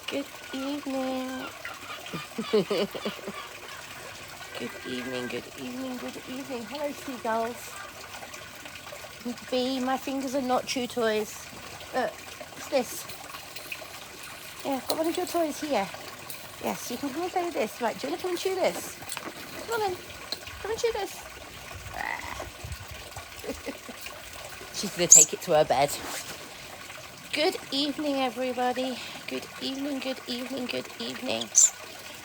Good evening. Good evening, good evening, good evening. Hello, seagulls. B, my fingers are not chew toys. What's this? Yeah, I've got one of your toys here. Yes, you can come and play with this. Right, do you want to come and chew this? Come on then. Come and chew this. She's going to take it to her bed. Good evening, everybody. Good evening, good evening, good evening.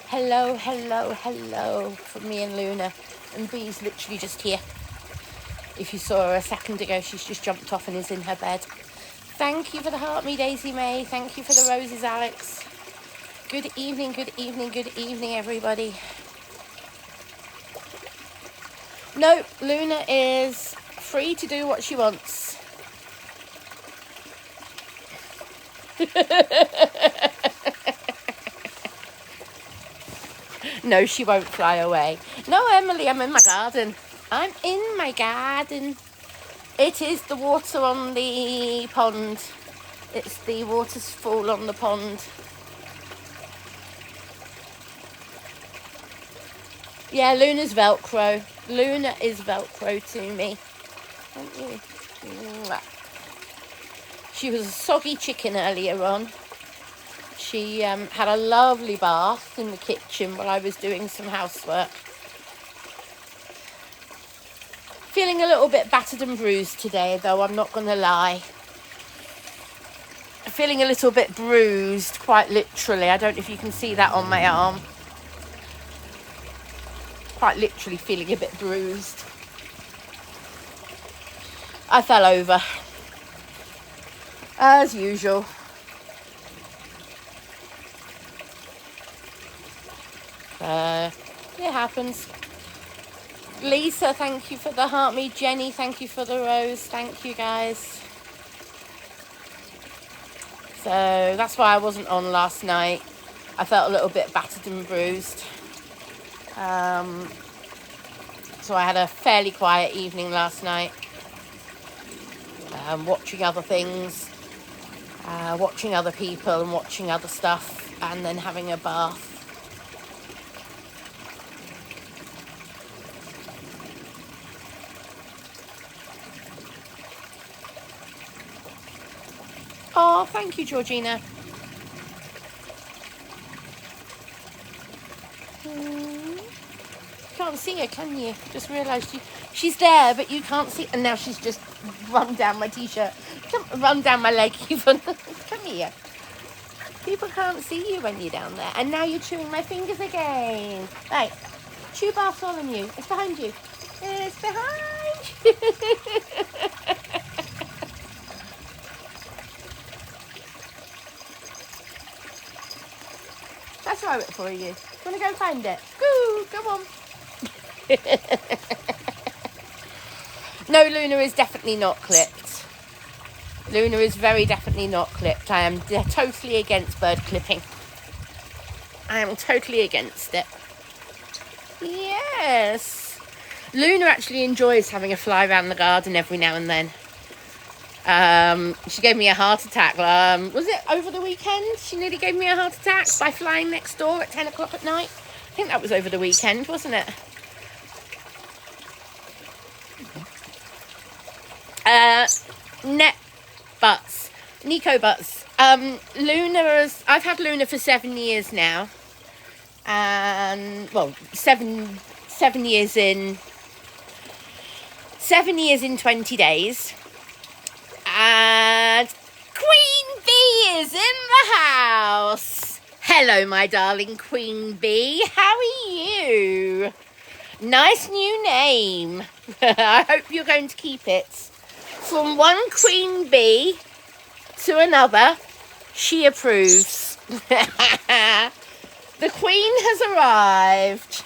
Hello, hello, hello from me and Luna. And Bee's literally just here. If you saw her a second ago, she's just jumped off and is in her bed. Thank you for the heart, me Daisy May. Thank you for the roses, Alex. Good evening, good evening, good evening, everybody. No, Luna is free to do what she wants. No, she won't fly away. No, Emily, I'm in my garden. I'm in my garden. It is the water on the pond. It's the waterfall on the pond. Yeah, Luna's Velcro. Luna is Velcro to me. Thank you. She was a soggy chicken earlier on. She had a lovely bath in the kitchen while I was doing some housework. Feeling a little bit battered and bruised today, though, I'm not going to lie. Feeling a little bit bruised, quite literally. I don't know if you can see that on my arm. Quite literally feeling a bit bruised. I fell over. As usual. It happens. Lisa, thank you for the heart. Me, Jenny, thank you for the rose. Thank you, guys. So that's why I wasn't on last night. I felt a little bit battered and bruised. So I had a fairly quiet evening last night. Watching other things. Watching other people and watching other stuff. And then having a bath. Oh, thank you, Georgina. Can't see her, can you? Just realised she's there, but you can't see. And now she's just run down my t-shirt. Run down my leg even. Come here. People can't see you when you're down there. And now you're chewing my fingers again. Right. Chew Bartholomew. It's behind you. It's behind you. That's right for you. You want to go find it? Go, come on. No, Luna is definitely not clipped. Luna is very definitely not clipped. I am totally against bird clipping. I am totally against it. Yes. Luna actually enjoys having a fly around the garden every now and then. She gave me a heart attack. Was it over the weekend? She nearly gave me a heart attack by flying next door at 10 o'clock at night. I think that was over the weekend, wasn't it? Nico Butts. I've had Luna for 7 years now. And, well, 7 years in 20 days. And Queen Bee is in the house. Hello, my darling Queen Bee. How are you? Nice new name. I hope you're going to keep it. From one Queen Bee to another, she approves. The Queen has arrived.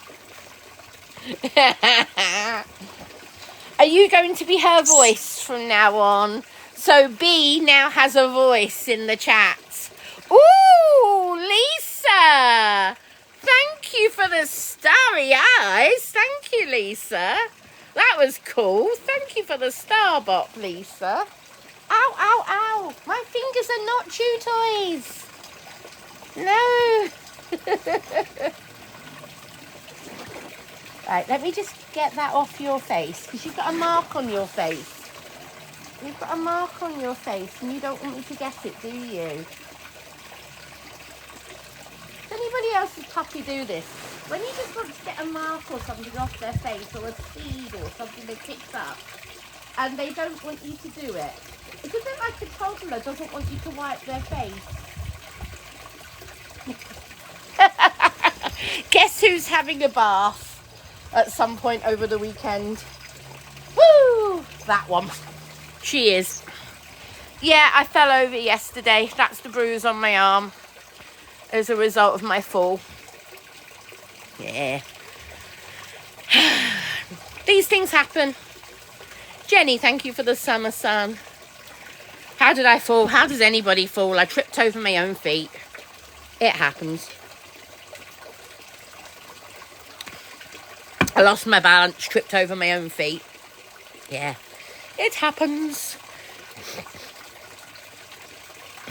Are you going to be her voice from now on? So Bee now has a voice in the chat. Ooh, Lisa! Thank you for the starry eyes. Thank you, Lisa. That was cool. Thank you for the star bot, Lisa. Ow, ow, ow. My fingers are not chew toys. No. Right, let me just get that off your face, because you've got a mark on your face. You've got a mark on your face and you don't want me to get it, do you? Does anybody else's puppy do this? When you just want to get a mark or something off their face, or a seed or something they picked up, and they don't want you to do it. It's a bit like a toddler doesn't want you to wipe their face. Guess who's having a bath at some point over the weekend? Woo! That one. She is. Yeah, I fell over yesterday. That's the bruise on my arm as a result of my fall. Yeah. These things happen. Jenny, thank you for the summer sun. How did I fall? How does anybody fall? I tripped over my own feet. It happens. I lost my balance, tripped over my own feet. Yeah, it happens.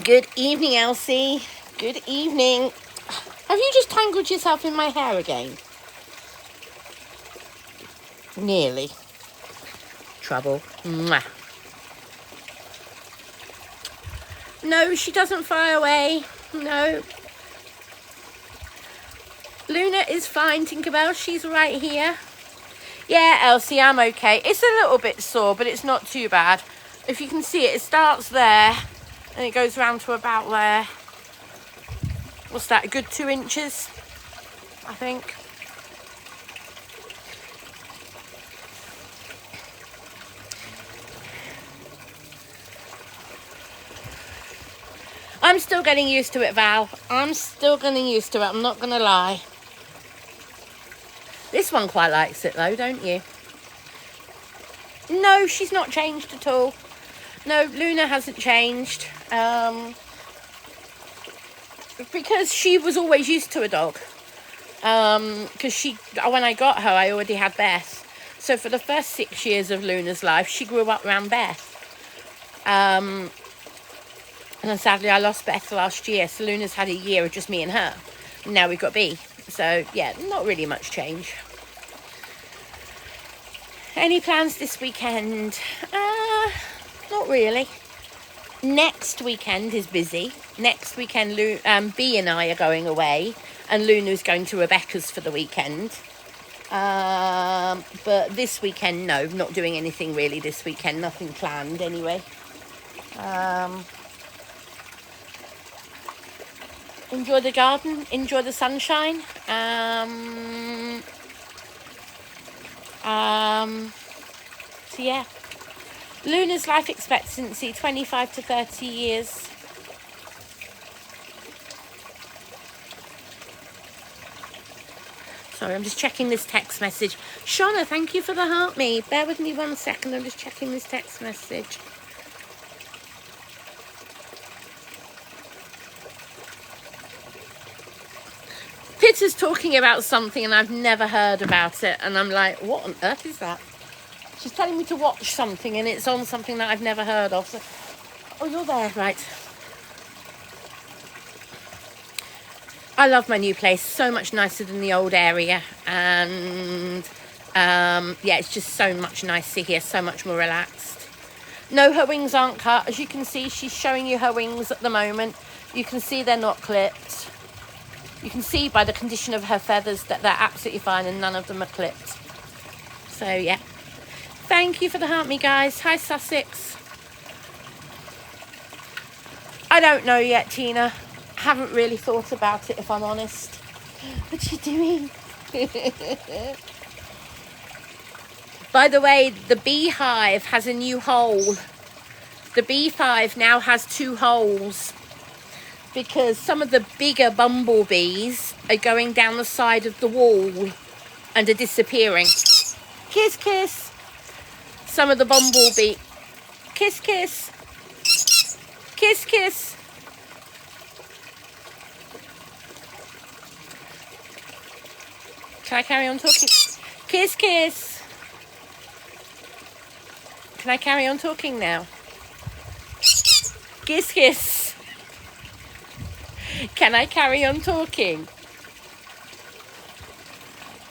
Good evening, Elsie. Good evening. Have you just tangled yourself in my hair again? Nearly. Trouble. Mwah. No, she doesn't fly away. No. Luna is fine, Tinkerbell. She's right here. Yeah, Elsie, I'm okay. It's a little bit sore, but it's not too bad. If you can see it, it starts there and it goes round to about there. What's that? A good 2 inches, I think. I'm still getting used to it, Val. I'm still getting used to it. I'm not going to lie. This one quite likes it, though, don't you? No, she's not changed at all. No, Luna hasn't changed. Because she was always used to a dog. Because when I got her, I already had Beth. So for the first 6 years of Luna's life, she grew up around Beth. And then sadly I lost Beth last year, so Luna's had a year of just me and her. And now we've got B. So yeah, not really much change. Any plans this weekend? Not really. Next weekend is busy. Next weekend B and I are going away, and Luna's going to Rebecca's for the weekend. But this weekend, no, not doing anything really this weekend. Nothing planned anyway. Enjoy the garden, enjoy the sunshine. So yeah. Luna's life expectancy, 25 to 30 years. Sorry, I'm just checking this text message. Shauna, thank you for the heart me. Bear with me 1 second, I'm just checking this text message. Peter's talking about something and I've never heard about it, and I'm like, what on earth is that? She's telling me to watch something and it's on something that I've never heard of. So, oh, you're there, right. I love my new place, so much nicer than the old area, and yeah, it's just so much nicer here, so much more relaxed. No, her wings aren't cut. As you can see, she's showing you her wings at the moment. You can see they're not clipped. You can see by the condition of her feathers that they're absolutely fine and none of them are clipped. So, yeah. Thank you for the heart me, guys. Hi, Sussex. I don't know yet, Tina. Haven't really thought about it, if I'm honest. What's she doing? By the way, the beehive has a new hole. The beehive now has 2 holes, because some of the bigger bumblebees are going down the side of the wall and are disappearing. Kiss, kiss. Some of the bumblebee. Kiss, kiss. Kiss, kiss. Can I carry on talking? Kiss, kiss. Can I carry on talking now? Kiss, kiss. Can I carry on talking?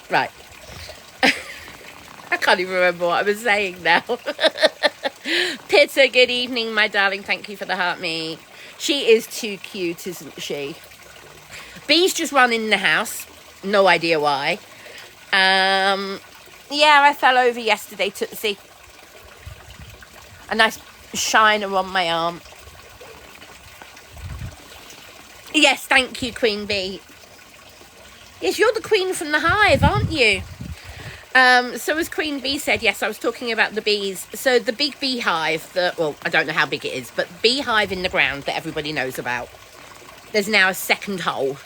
Right. I can't even remember what I was saying now. Pitta, good evening, my darling. Thank you for the heart me. She is too cute, isn't she? Bee's just run in the house. No idea why. Yeah, I fell over yesterday, Tootsie. A nice shiner on my arm. Yes, thank you, Queen Bee. Yes, you're the queen from the hive, aren't you? So as Queen Bee said, yes, I was talking about the bees. So the big beehive, well, I don't know how big it is, but beehive in the ground that everybody knows about. There's now a second hole.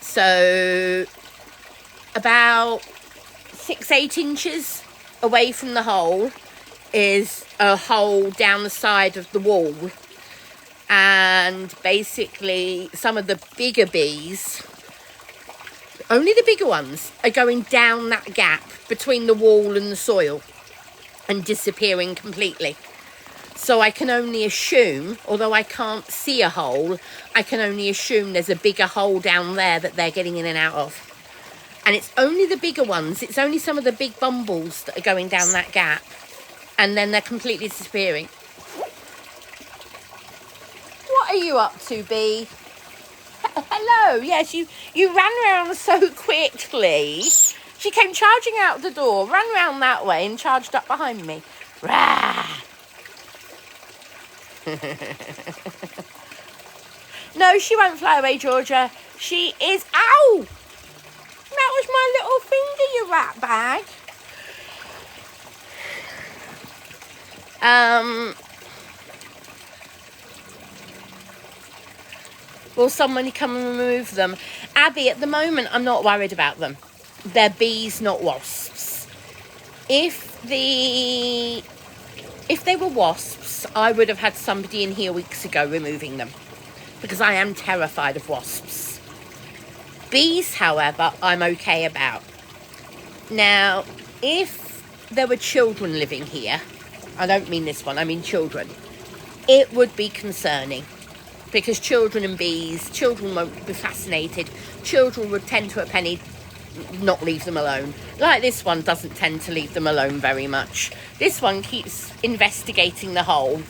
So about 6-8 inches away from the hole is a hole down the side of the wall. And basically some of the bigger bees, only the bigger ones, are going down that gap between the wall and the soil and disappearing completely. So I can only assume, although I can't see a hole, I can only assume there's a bigger hole down there that they're getting in and out of. And it's only the bigger ones, it's only some of the big bumbles that are going down that gap. And then they're completely disappearing. What are you up to, Bee? Hello, yes, you ran around so quickly. She came charging out the door, ran round that way and charged up behind me. Rah! No, she won't fly away, Georgia. She is... Ow! That was my little finger, you rat bag. Will somebody come and remove them? Abby, at the moment, I'm not worried about them. They're bees, not wasps. If they were wasps, I would have had somebody in here weeks ago removing them, because I am terrified of wasps. Bees, however, I'm okay about. Now, if there were children living here, I don't mean this one, I mean children, it would be concerning. Because children and bees, children won't be fascinated. Children would tend to a penny not leave them alone. Like this one doesn't tend to leave them alone very much. This one keeps investigating the hole.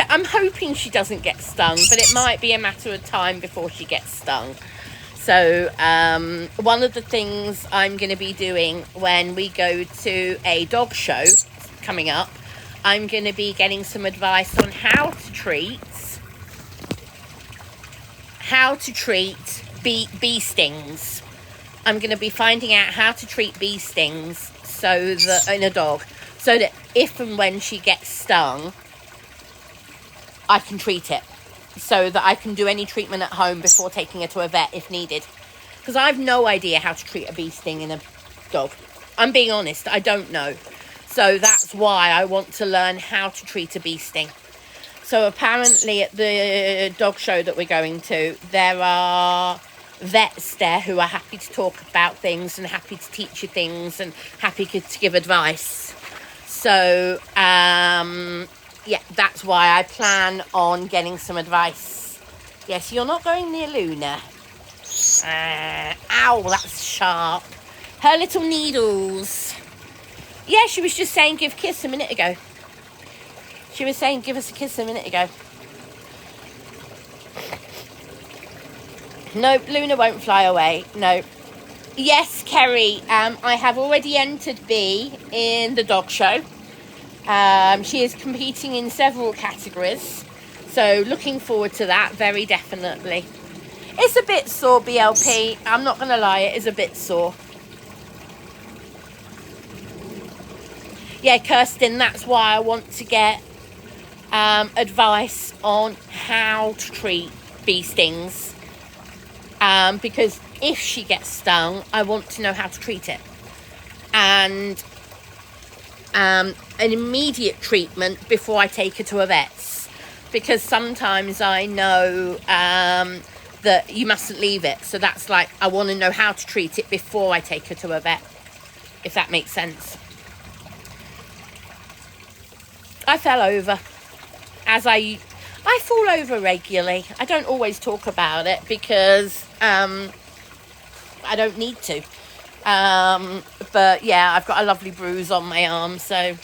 I'm hoping she doesn't get stung, but it might be a matter of time before she gets stung. So one of the things I'm going to be doing when we go to a dog show coming up, I'm going to be getting some advice on how to treat bee stings. I'm going to be finding out how to treat bee stings in a dog, so that if and when she gets stung, I can treat it, so that I can do any treatment at home before taking her to a vet if needed. Because I've no idea how to treat a bee sting in a dog. I'm being honest, I don't know. So that's why I want to learn how to treat a bee sting. So apparently at the dog show that we're going to, there are vets there who are happy to talk about things and happy to teach you things and happy to give advice. So, yeah, that's why I plan on getting some advice. Yes, you're not going near Luna. Ow, that's sharp. Her little needles. Yeah, she was just saying give kiss a minute ago. She was saying give us a kiss a minute ago. No, Luna won't fly away. No. Yes, Kerry, I have already entered Bee in the dog show. She is competing in several categories. So looking forward to that, very definitely. It's a bit sore, BLP. I'm not going to lie, it is a bit sore. Yeah, Kirsten, that's why I want to get advice on how to treat bee stings. Because if she gets stung, I want to know how to treat it. And an immediate treatment before I take her to a vet's. Because sometimes I know that you mustn't leave it. So that's like, I want to know how to treat it before I take her to a vet. If that makes sense. I fell over. I I fall over regularly. I don't always talk about it because I don't need to. But yeah, I've got a lovely bruise on my arm, so...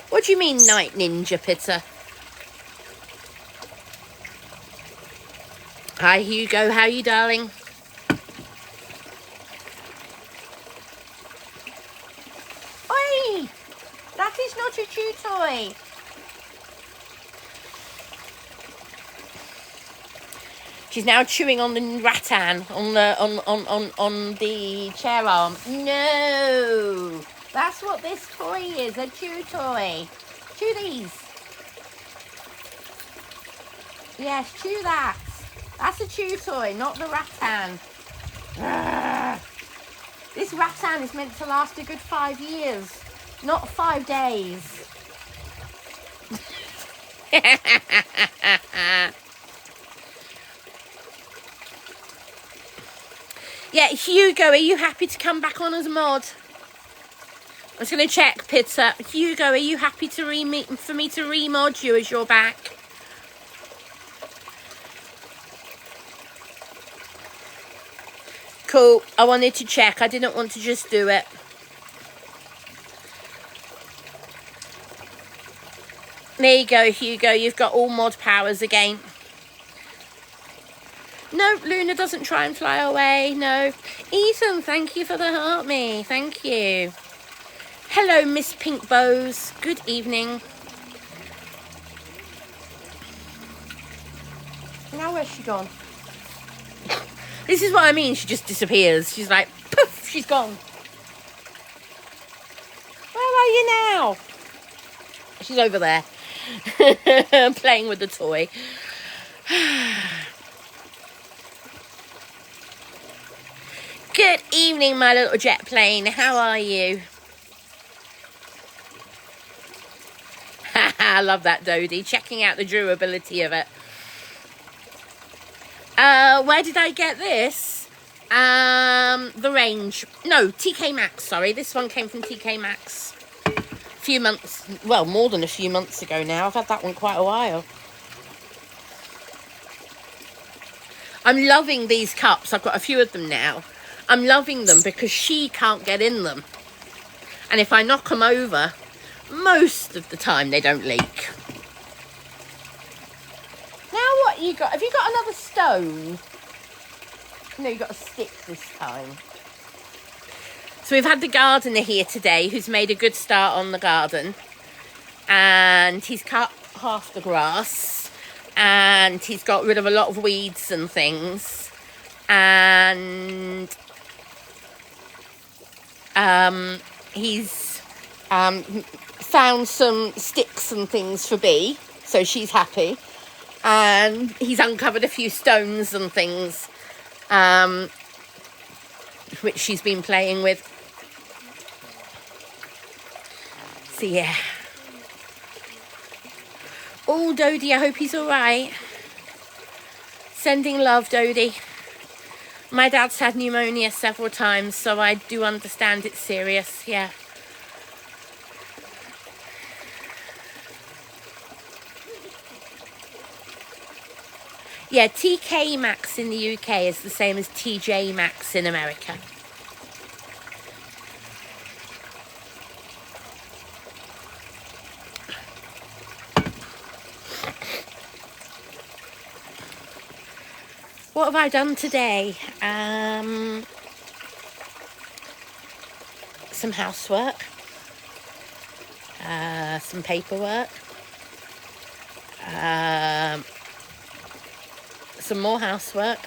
What do you mean, night ninja, Pitta? Hi, Hugo. How are you, darling? Oi! That is not a chew toy. She's now chewing on the rattan on the chair arm. No, that's what this toy is, a chew toy. Chew these. Yes, chew that. That's a chew toy, not the rattan. This rattan is meant to last a good 5 years, not 5 days. Yeah, Hugo, are you happy to come back on as a mod? I was going to check, Pitta. Hugo, are you happy to for me to remod you as you're back? Cool. I wanted to check. I didn't want to just do it. There you go, Hugo. You've got all mod powers again. No, Luna doesn't try and fly away. No. Ethan, thank you for the heart me. Thank you. Hello, Miss Pink Bows. Good evening. Now where's she gone? This is what I mean. She just disappears. She's like, poof, she's gone. Where are you now? She's over there. Playing with the toy. Good evening, my little jet plane. How are you? I love that, Dodie. Checking out the durability of it. Where did I get this? The range. No, TK Maxx, sorry. This one came from TK Maxx. A few months, well, more than a few months ago now. I've had that one quite a while. I'm loving these cups. I've got a few of them now. I'm loving them because she can't get in them. And if I knock them over, most of the time they don't leak. Now what you got? Have you got another stone? No, you got a stick this time. So we've had the gardener here today who's made a good start on the garden. And he's cut half the grass. And he's got rid of a lot of weeds and things. And he's found some sticks and things for Bea, so she's happy. And he's uncovered a few stones and things, which she's been playing with. So yeah. Oh, Dodie, I hope he's all right. Sending love, Dodie. My dad's had pneumonia several times, so I do understand it's serious, yeah. Yeah, TK Maxx in the UK is the same as TJ Maxx in America. What have I done today? Some housework, some paperwork, some more housework,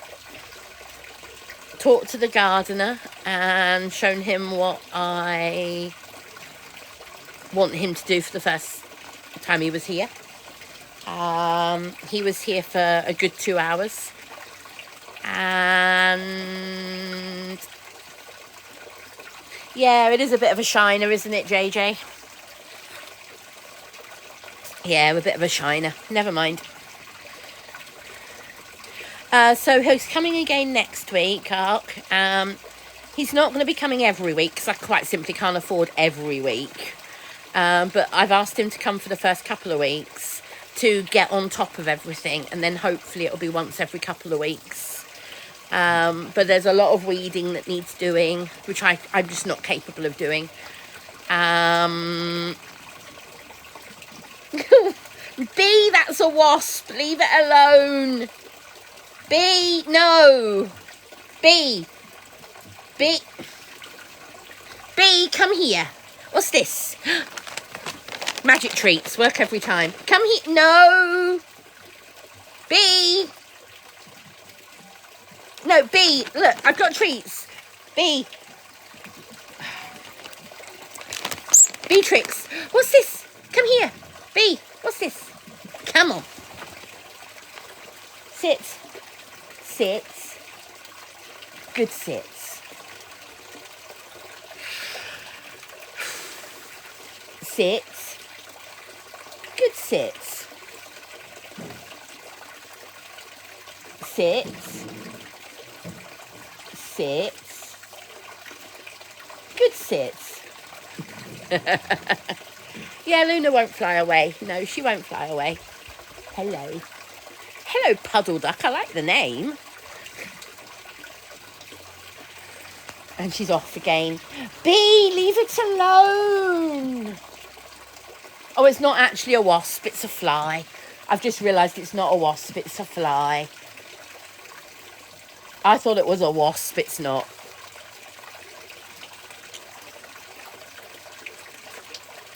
talked to the gardener and shown him what I want him to do for the first time he was here. He was here for a good 2 hours. And yeah, it is a bit of a shiner, isn't it, JJ? Yeah, a bit of a shiner. Never mind. So he's coming again next week, Ark. He's not going to be coming every week because I quite simply can't afford every week. But I've asked him to come for the first couple of weeks to get on top of everything, and then hopefully it'll be once every couple of weeks. But there's a lot of weeding that needs doing, which I'm just not capable of doing. B, that's a wasp. Leave it alone. B, no. B, come here. What's this? Magic treats work every time. Come here. No. B. No, B. Look, I've got treats. B. B tricks. What's this? Come here. B. What's this? Come on. Sit. Sit. Good sits. Sits. Good sits. Sits. Sits. Good sits. Yeah, Luna won't fly away. No, she won't fly away. Hello. Hello, Puddle Duck. I like the name. And she's off again. B, leave it alone. Oh, it's not actually a wasp. It's a fly. I've just realised it's not a wasp. It's a fly. I thought it was a wasp. It's not.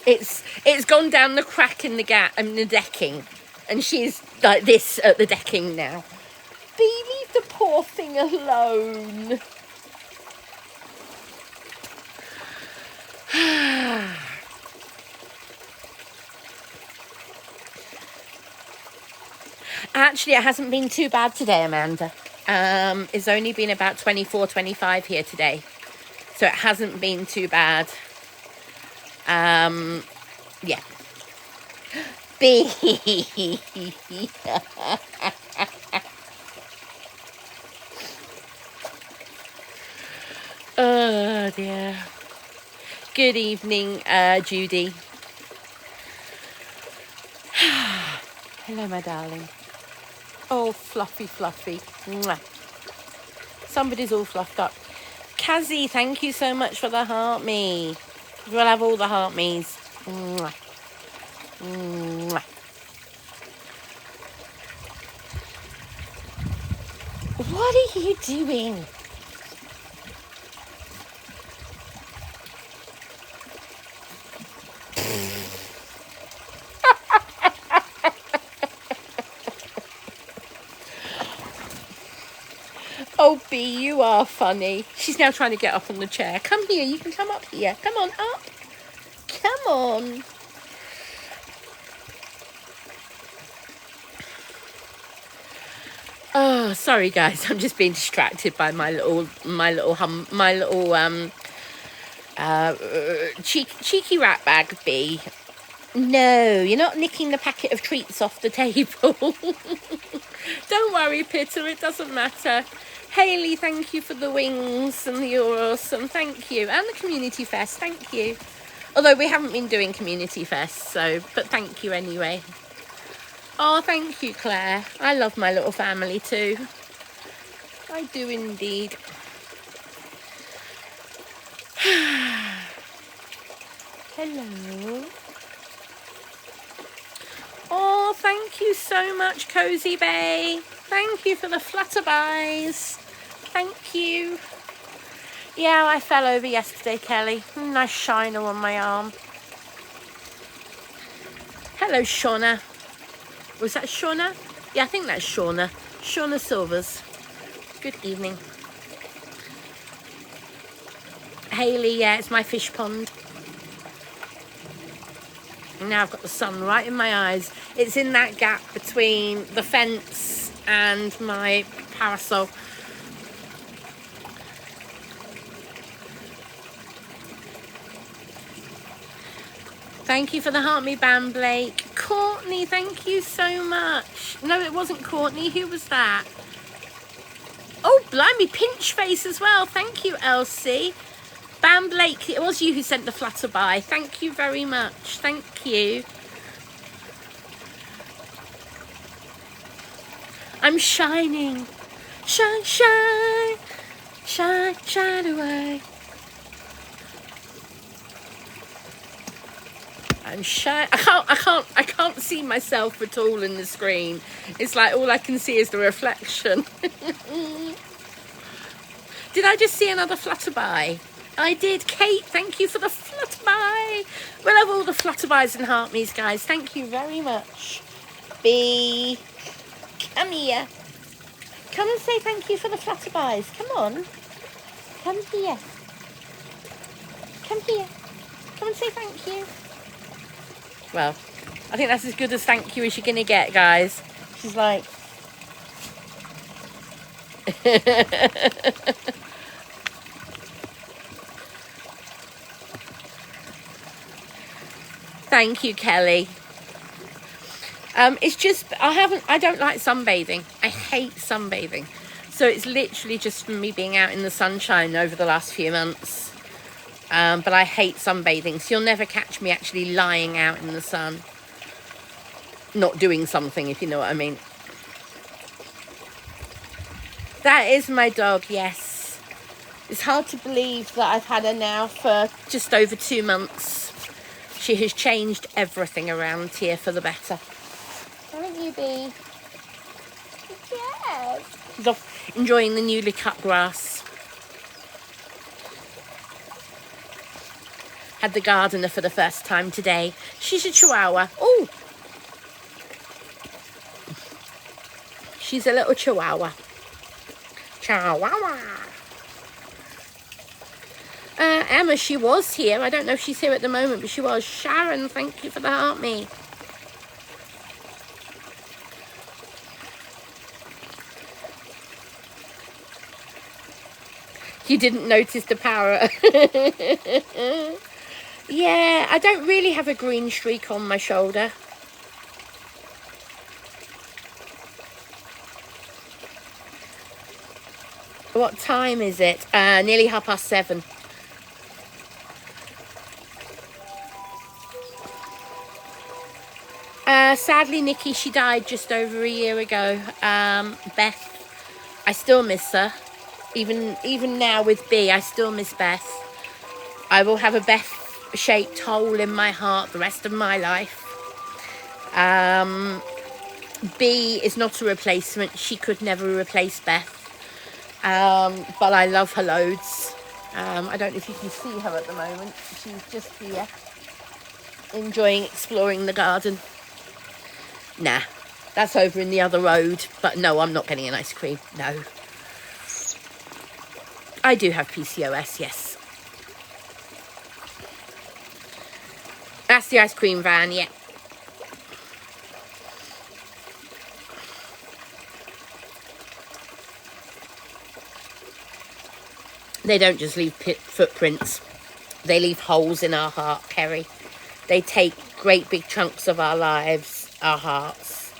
It's gone down the crack in the the decking, and she's like this at the decking now. B, leave the poor thing alone. Actually, it hasn't been too bad today, Amanda. It's only been about 24, 25 here today, so it hasn't been too bad. Yeah. B. Oh dear. Good evening, Judy. Hello, my darling. Oh, fluffy, fluffy. Mwah. Somebody's all fluffed up. Kazzy, thank you so much for the heart me. We'll have all the heart me's. Mwah. Mwah. What are you doing? Oh, B, you are funny. She's now trying to get up on the chair. Come here. You can come up here. Come on, up. Come on. Oh, sorry, guys. I'm just being distracted by my little cheeky rat bag, B. No, you're not nicking the packet of treats off the table. Don't worry, Pitter. It doesn't matter. Hayley, thank you for the wings, and you're awesome. Thank you. And the Community Fest, thank you. Although we haven't been doing Community Fest, but thank you anyway. Oh, thank you, Claire. I love my little family too. I do indeed. Hello. Oh, thank you so much, Cozy Bay. Thank you for the flutterbies. Thank you. Yeah, I fell over yesterday, Kelly. Nice shiner on my arm. Hello, Shauna. Was that Shauna? Yeah, I think that's Shauna. Shauna Silvers. Good evening. Hayley, yeah, it's my fish pond. Now I've got the sun right in my eyes. It's in that gap between the fence and my parasol. Thank you for the heart me band, Blake. Courtney, thank you so much. No, it wasn't Courtney. Who was that? Oh, Blimey, pinch face as well. Thank you, Elsie. Bam Blake, it was you who sent the flutterby. Thank you very much. Thank you. I'm shining. Shine, shine. Shine, shine away. I'm shy. I can't see myself at all in the screen. It's like all I can see is the reflection. Did I just see another flutterby? I did. Kate, thank you for the flutterby. We love all the flutterbys and heartme's, guys. Thank you very much. B, come here. Come and say thank you for the flutterbys. Come on. Come here. Come here. Come and say thank you. Well, I think that's as good as thank you as you're going to get, guys. She's like... Thank you, Kelly. It's just, I don't like sunbathing. I hate sunbathing. So it's literally just from me being out in the sunshine over the last few months. But I hate sunbathing. So you'll never catch me actually lying out in the sun. Not doing something, if you know what I mean. That is my dog, yes. It's hard to believe that I've had her now for just over 2 months. She has changed everything around here for the better. Haven't you, Bee? Yes. She's off enjoying the newly cut grass. Had the gardener for the first time today. She's a Chihuahua. Oh! She's a little Chihuahua. Chihuahua. Emma, she was here. I don't know if she's here at the moment, but she was. Sharon, thank you for the heart me. You didn't notice the parrot. Yeah, I don't really have a green streak on my shoulder. What time is it? Nearly 7:30. Sadly, Nikki, she died just over a year ago. Beth, I still miss her. Even now with B, I still miss Beth. I will have a Beth-shaped hole in my heart the rest of my life. B is not a replacement. She could never replace Beth. But I love her loads. I don't know if you can see her at the moment. She's just here, enjoying exploring the garden. Nah, that's over in the other road. But no, I'm not getting an ice cream. No. I do have PCOS, yes. That's the ice cream van, yeah. They don't just leave footprints. They leave holes in our heart, Kerry. They take great big chunks of our lives, our hearts.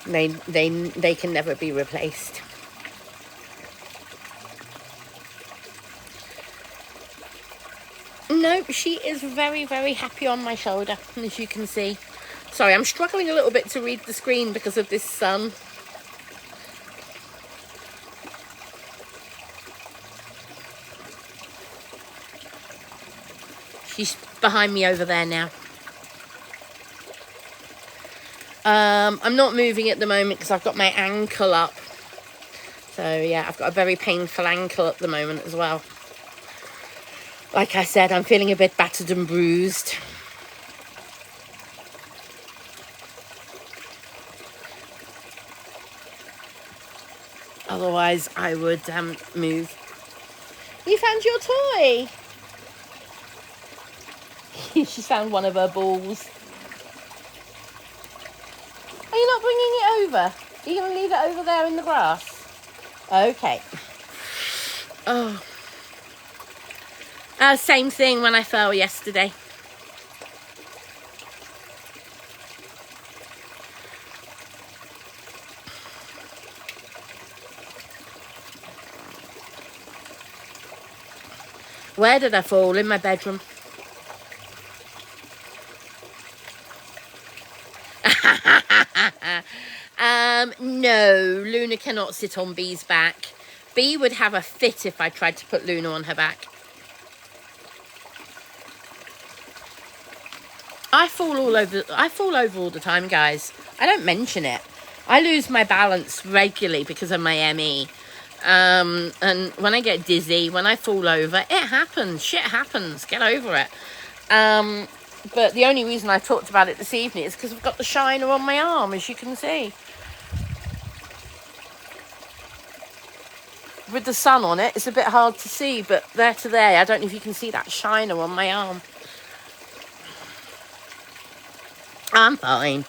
They can never be replaced. No, she is very, very happy on my shoulder, as you can see. Sorry, I'm struggling a little bit to read the screen because of this sun. She's behind me over there now. I'm not moving at the moment because I've got my ankle up. So yeah, I've got a very painful ankle at the moment as well. Like I said, I'm feeling a bit battered and bruised. Otherwise, I would move. You found your toy? She's found one of her balls. Are you not bringing it over? Are you going to leave it over there in the grass? Okay. Oh. Same thing when I fell yesterday. Where did I fall? In my bedroom. No, Luna cannot sit on Bee's back. Bee would have a fit if I tried to put Luna on her back. I fall over all the time, guys. I don't mention it. I lose my balance regularly because of my ME. And when I get dizzy, when I fall over, it happens. Shit happens. Get over it. But the only reason I talked about it this evening is because I've got the shiner on my arm, as you can see. With the sun on it, it's a bit hard to see, but there to there, I don't know if you can see that shiner on my arm. I'm fine.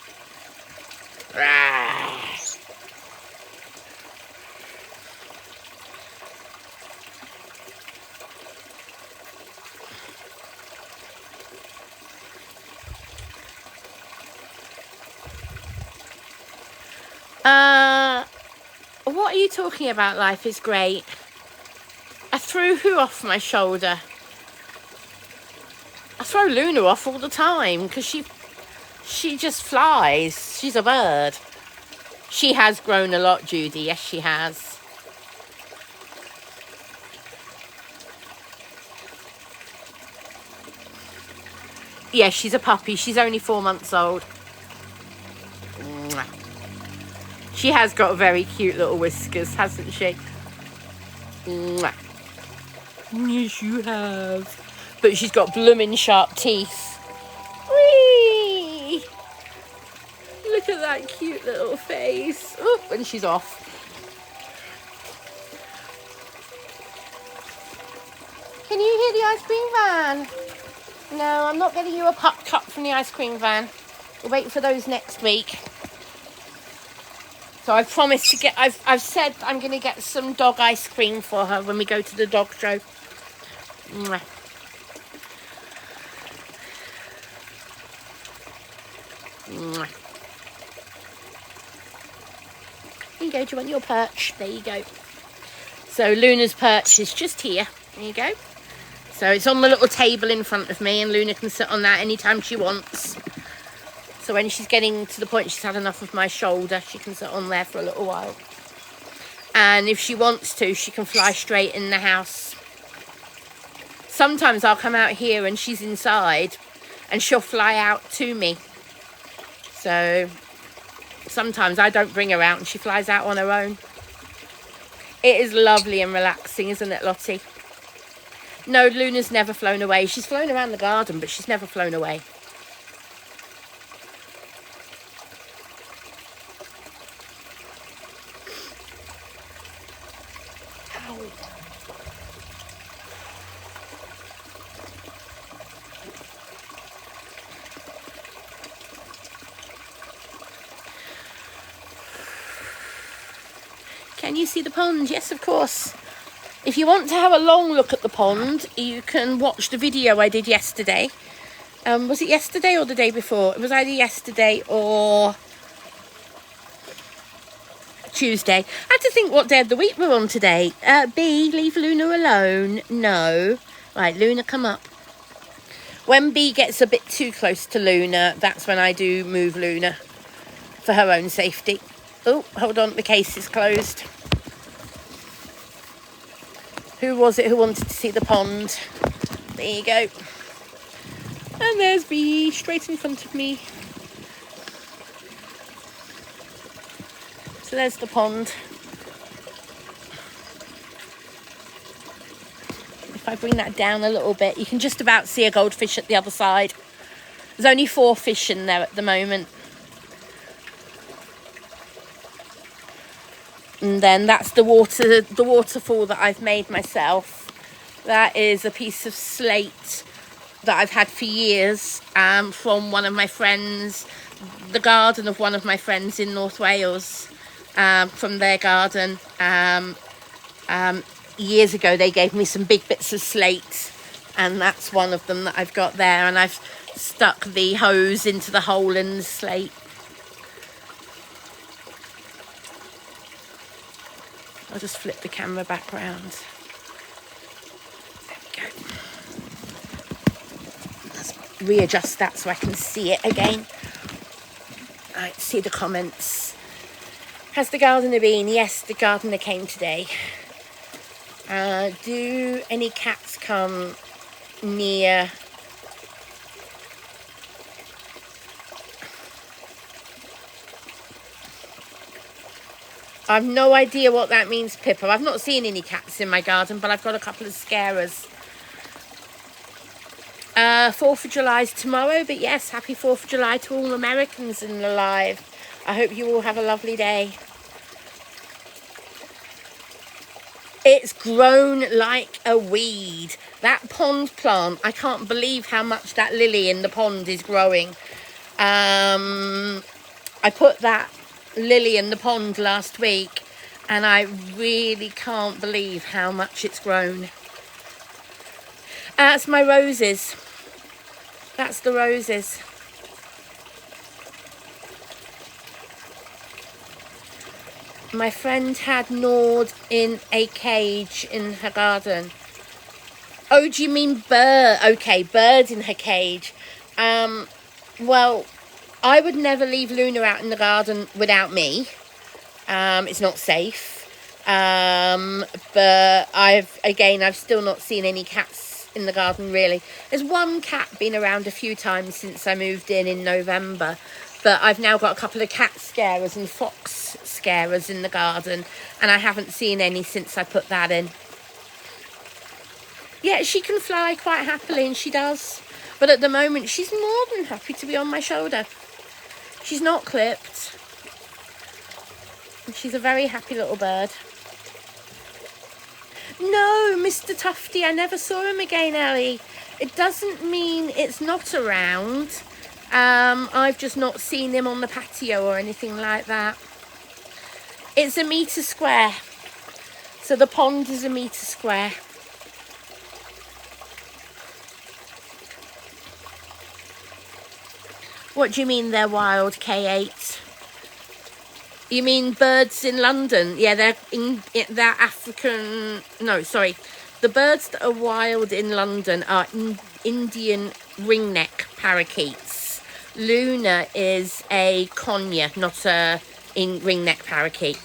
What are you talking about? Life is great. I threw who off my shoulder? I throw Luna off all the time because she just flies. She's a bird. She has grown a lot, Judy. Yes, she has. Yeah, she's a puppy. She's only 4 months old. She has got very cute little whiskers, hasn't she? Yes, you have. But she's got blooming sharp teeth. Whee! Look at that cute little face. Oh, and she's off. Can you hear the ice cream van? No, I'm not getting you a pup cup from the ice cream van. We'll wait for those next week. So I've promised to get, I've said I'm going to get some dog ice cream for her when we go to the dog show. Mwah. Mwah. Here you go, do you want your perch? There you go. So Luna's perch is just here. There you go. So it's on the little table in front of me, and Luna can sit on that anytime she wants. So when she's getting to the point she's had enough of my shoulder, she can sit on there for a little while. And if she wants to, she can fly straight in the house. Sometimes I'll come out here and she's inside and she'll fly out to me. So sometimes I don't bring her out and she flies out on her own. It is lovely and relaxing, isn't it, Lottie? No, Luna's never flown away. She's flown around the garden, but she's never flown away. Can you see the pond? Yes, of course. If you want to have a long look at the pond, you can watch the video I did yesterday. Was it yesterday or the day before? It was either yesterday or Tuesday. I had to think what day of the week we're on today. Bee, leave Luna alone. No. Right, Luna, come up. When Bee gets a bit too close to Luna, that's when I do move Luna for her own safety. Oh, hold on, the case is closed. Who was it who wanted to see the pond? There you go. And there's Bee, straight in front of me. So there's the pond. If I bring that down a little bit, you can just about see a goldfish at the other side. There's only 4 fish in there at the moment. And then that's the waterfall that I've made myself. That is a piece of slate that I've had for years from one of my friends, the garden of one of my friends in North Wales, from their garden. Years ago they gave me some big bits of slate, and that's one of them that I've got there, and I've stuck the hose into the hole in the slate. I'll just flip the camera back round. There we go. readjust that so I can see it again. Right, see the comments. Has the gardener been? Yes, the gardener came today. Do any cats come near? I've no idea what that means, Pippa. I've not seen any cats in my garden, but I've got a couple of scarers. 4th of July is tomorrow, but yes, happy 4th of July to all Americans in the live. I hope you all have a lovely day. It's grown like a weed. That pond plant, I can't believe how much that lily in the pond is growing. I put that lily in the pond last week and I really can't believe how much it's grown. That's my roses. That's the roses. My friend had gnawed in a cage in her garden. Oh, do you mean bird? Okay, bird in her cage. Well, I would never leave Luna out in the garden without me. It's not safe. But I've still not seen any cats in the garden really. There's one cat been around a few times since I moved in November. But I've now got a couple of cat scarers and fox scarers in the garden. And I haven't seen any since I put that in. Yeah, she can fly quite happily and she does. But at the moment, she's more than happy to be on my shoulder. She's not clipped. She's a very happy little bird. No, Mr. Tufty, I never saw him again, Ellie. It doesn't mean it's not around. I've just not seen him on the patio or anything like that. It's a metre square. So the pond is a metre square. What do you mean they're wild, K8? You mean birds in London? Yeah, they're African. No, sorry. The birds that are wild in London are Indian ringneck parakeets. Luna is a conure, not a ringneck parakeet.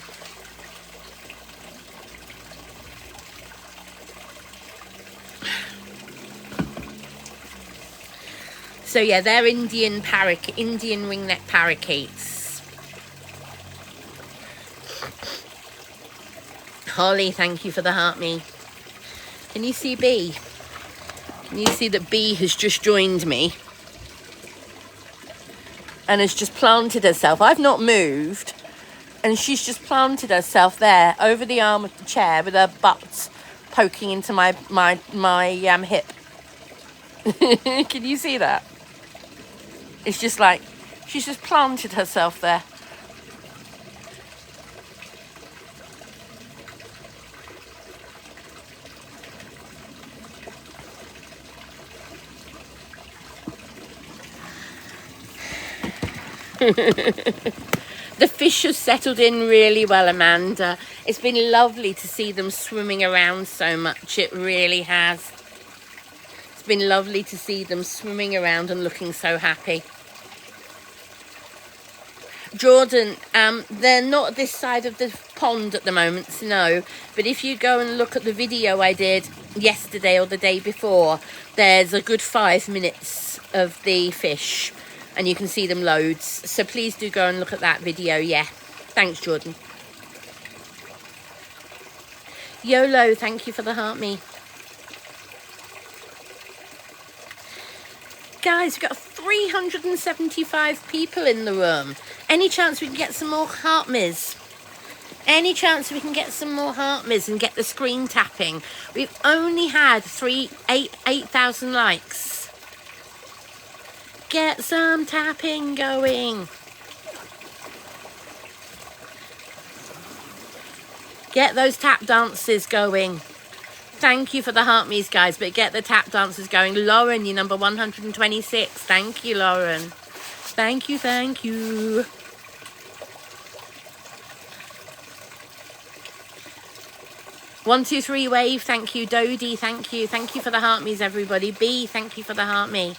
So yeah, they're Indian ringneck parakeets. Holly, thank you for the heart me. Can you see B? Can you see that B has just joined me? And has just planted herself. I've not moved. And she's just planted herself there over the arm of the chair with her butt poking into my hip. Can you see that? It's just like, she's just planted herself there. The fish have settled in really well, Amanda. It's been lovely to see them swimming around so much. It really has. It's been lovely to see them swimming around and looking so happy. Jordan, they're not this side of the pond at the moment, no. But if you go and look at the video I did yesterday or the day before, there's a good 5 minutes of the fish. And you can see them loads. So please do go and look at that video, yeah. Thanks, Jordan. YOLO, thank you for the heart me. Guys, we've got 375 people in the room. Any chance we can get some more heart me's? Any chance we can get some more heart me's and get the screen tapping? We've only had 8,000 likes. Get some tapping going. Get those tap dances going. Thank you for the heart me's, guys, but get the tap dances going. Lauren, you're number 126. Thank you, Lauren. Thank you, thank you. One, two, three, wave. Thank you, Dodie. Thank you. Thank you for the heart me's, everybody. B, thank you for the heart me.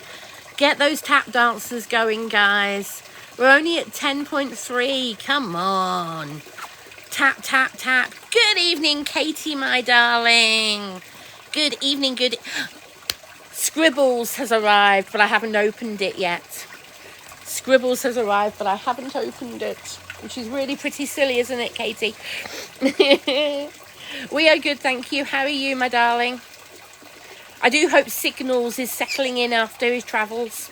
Get those tap dancers going, guys. We're only at 10.3. Come on. Tap, tap, tap. Good evening, Katie, my darling. Good evening, good... Scribbles has arrived, but I haven't opened it yet. Scribbles has arrived, but I haven't opened it. Which is really pretty silly, isn't it, Katie? We are good, thank you. How are you, my darling? I do hope Signals is settling in after his travels.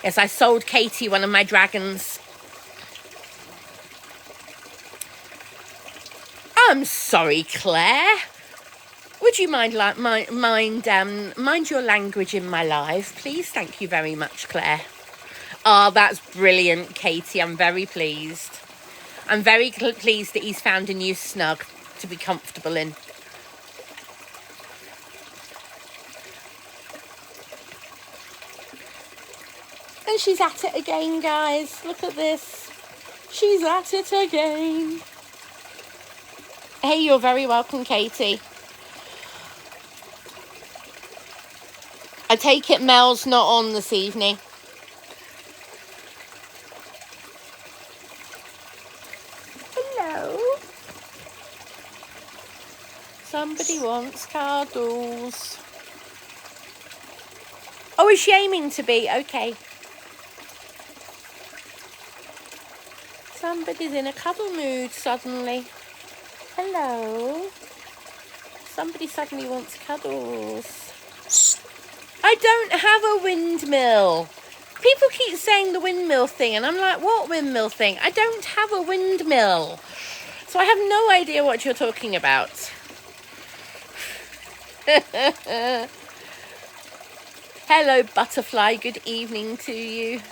Yes, I sold Katie one of my dragons. I'm sorry, Claire. Would you mind your language in my live, please? Thank you very much, Claire. Oh, that's brilliant, Katie. I'm very pleased. I'm very pleased that he's found a new snug to be comfortable in. And she's at it again, guys. Look at this. She's at it again. Hey, you're very welcome, Katie. I take it Mel's not on this evening. Hello. Somebody wants cuddles. Oh, is she aiming to be? Okay. Somebody's in a cuddle mood suddenly. Hello. Somebody suddenly wants cuddles. I don't have a windmill. People keep saying the windmill thing, and I'm like, what windmill thing? I don't have a windmill. So I have no idea what you're talking about. Hello, butterfly. Good evening to you.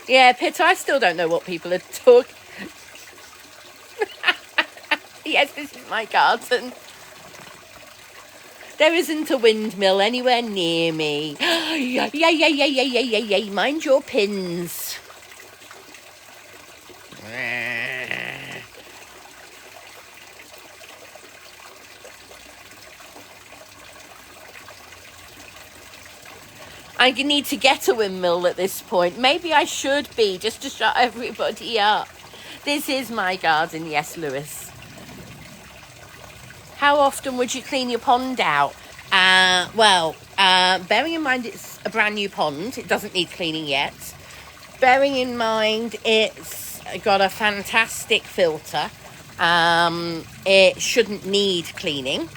Yeah, Peter, I still don't know what people are talking. Yes, this is my garden. There isn't a windmill anywhere near me. Yeah. Mind your pins. I need to get a windmill at this point. Maybe I should be, just to shut everybody up. This is my garden, yes, Lewis. How often would you clean your pond out? Bearing in mind it's a brand new pond, it doesn't need cleaning yet. Bearing in mind it's got a fantastic filter, it shouldn't need cleaning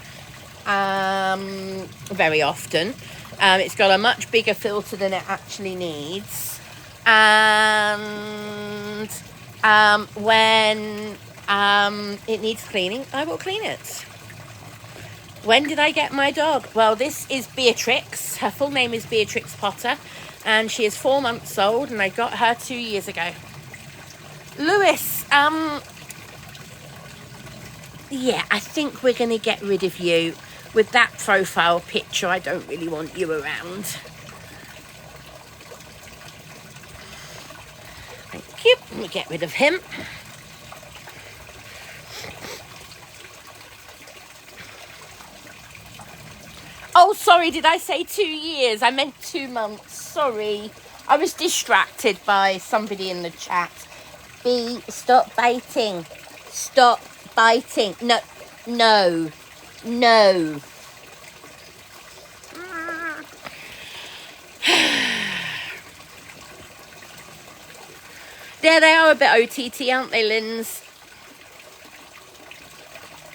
very often. It's got a much bigger filter than it actually needs. And when it needs cleaning, I will clean it. When did I get my dog? Well, this is Beatrix. Her full name is Beatrix Potter. And she is 4 months old, and I got her 2 years ago. Lewis, yeah, I think we're going to get rid of you. With that profile picture, I don't really want you around. Thank you. Let me get rid of him. Oh, sorry, did I say 2 years? I meant 2 months. Sorry. I was distracted by somebody in the chat. B, stop biting. Stop biting. No. There they are, a bit OTT, aren't they, Linz?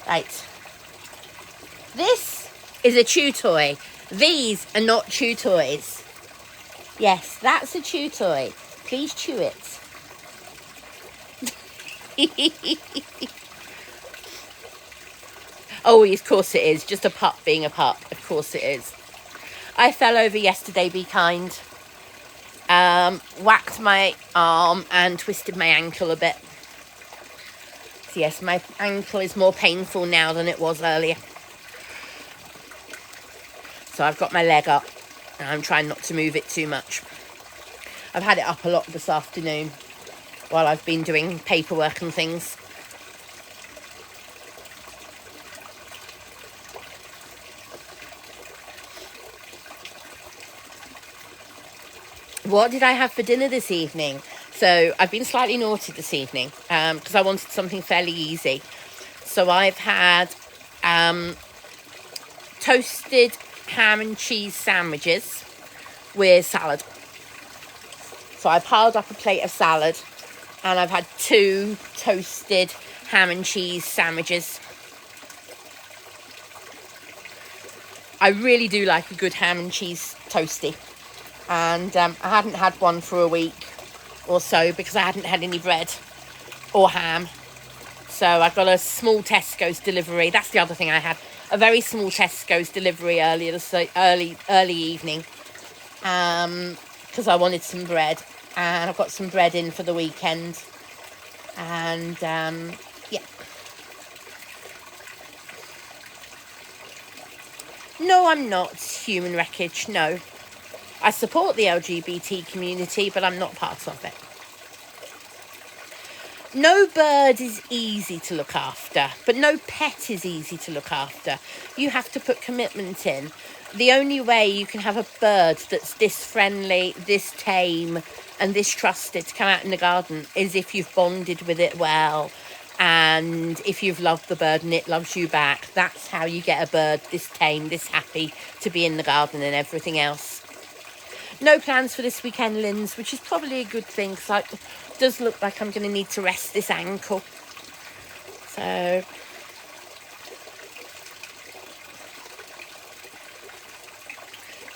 Right. This is a chew toy. These are not chew toys. Yes, that's a chew toy. Please chew it. Oh, of course it is. Just a pup being a pup. Of course it is. I fell over yesterday, be kind. Whacked my arm and twisted my ankle a bit. So yes, my ankle is more painful now than it was earlier. So I've got my leg up and I'm trying not to move it too much. I've had it up a lot this afternoon while I've been doing paperwork and things. What did I have for dinner this evening? So I've been slightly naughty this evening because I wanted something fairly easy. So I've had toasted ham and cheese sandwiches with salad. So I piled up a plate of salad and I've had 2 toasted ham and cheese sandwiches. I really do like a good ham and cheese toasty. And I hadn't had one for a week or so because I hadn't had any bread or ham. So I got a small Tesco's delivery. That's the other thing I had. A very small Tesco's delivery early evening. Because I wanted some bread. And I've got some bread in for the weekend. And yeah. No, I'm not human wreckage. No. I support the LGBT community, but I'm not part of it. No bird is easy to look after, but no pet is easy to look after. You have to put commitment in. The only way you can have a bird that's this friendly, this tame, and this trusted to come out in the garden is if you've bonded with it well, and if you've loved the bird and it loves you back. That's how you get a bird this tame, this happy to be in the garden and everything else. No plans for this weekend, Linz, which is probably a good thing because it does look like I'm going to need to rest this ankle. So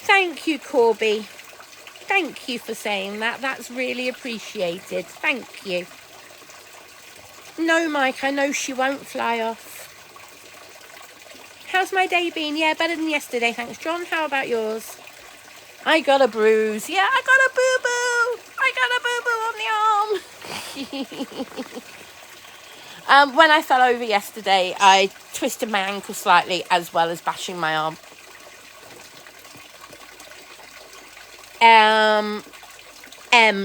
thank you, Corby. Thank you for saying that. That's really appreciated. Thank you. No, Mike, I know she won't fly off. How's my day been? Yeah, better than yesterday. Thanks, John. How about yours? I got a bruise. Yeah, I got a boo-boo. I got a boo-boo on the arm. When I fell over yesterday, I twisted my ankle slightly as well as bashing my arm.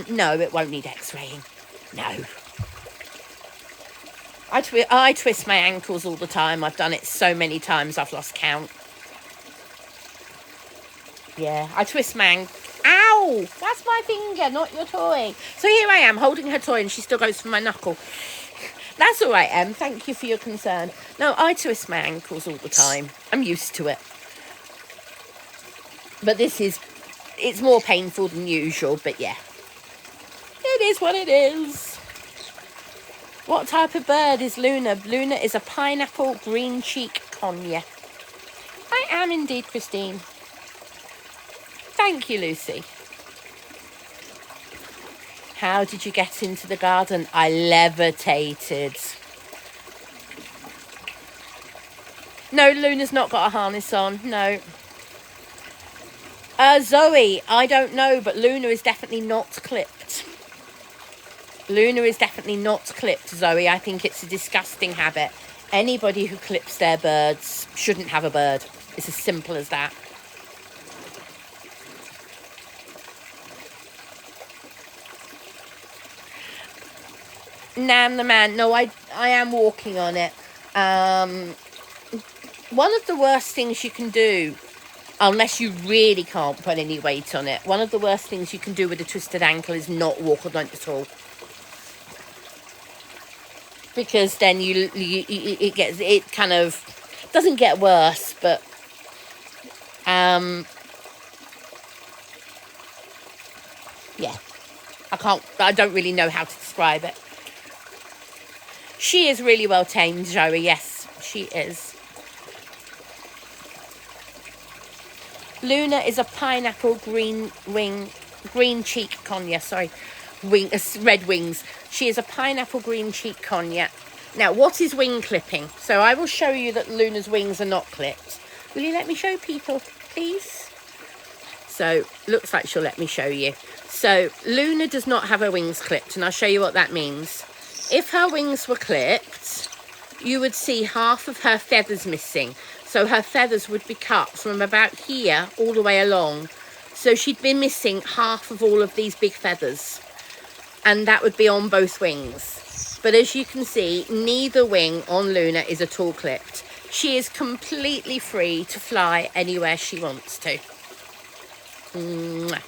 No, it won't need x-raying. No. I twist my ankles all the time. I've done it so many times I've lost count. Yeah, I twist my ankle. Ow! That's my finger, not your toy. So here I am holding her toy and she still goes for my knuckle. That's all right, Em. Thank you for your concern. No, I twist my ankles all the time. I'm used to it. But it's more painful than usual, but yeah. It is what it is. What type of bird is Luna? Luna is a pineapple green-cheek conure. I am indeed, Christine. Thank you, Lucy. How did you get into the garden? I levitated. No, Luna's not got a harness on. No. Zoe, I don't know, but Luna is definitely not clipped. Luna is definitely not clipped, Zoe. I think it's a disgusting habit. Anybody who clips their birds shouldn't have a bird. It's as simple as that. Nam the man. No, I am walking on it. One of the worst things you can do, unless you really can't put any weight on it, one of the worst things you can do with a twisted ankle is not walk on it at all. Because then it kind of doesn't get worse, but yeah, I don't really know how to describe it. She is really well tamed, Joey. Yes, she is. Luna is a pineapple green cheek conure. Sorry, red wings. She is a pineapple green cheek conure. Now, what is wing clipping? So I will show you that Luna's wings are not clipped. Will you let me show people, please? So, looks like she'll let me show you. So, Luna does not have her wings clipped, and I'll show you what that means. If her wings were clipped, you would see half of her feathers missing. So her feathers would be cut from about here all the way along. So she'd be missing half of all of these big feathers. And that would be on both wings. But as you can see, neither wing on Luna is at all clipped. She is completely free to fly anywhere she wants to. Mwah.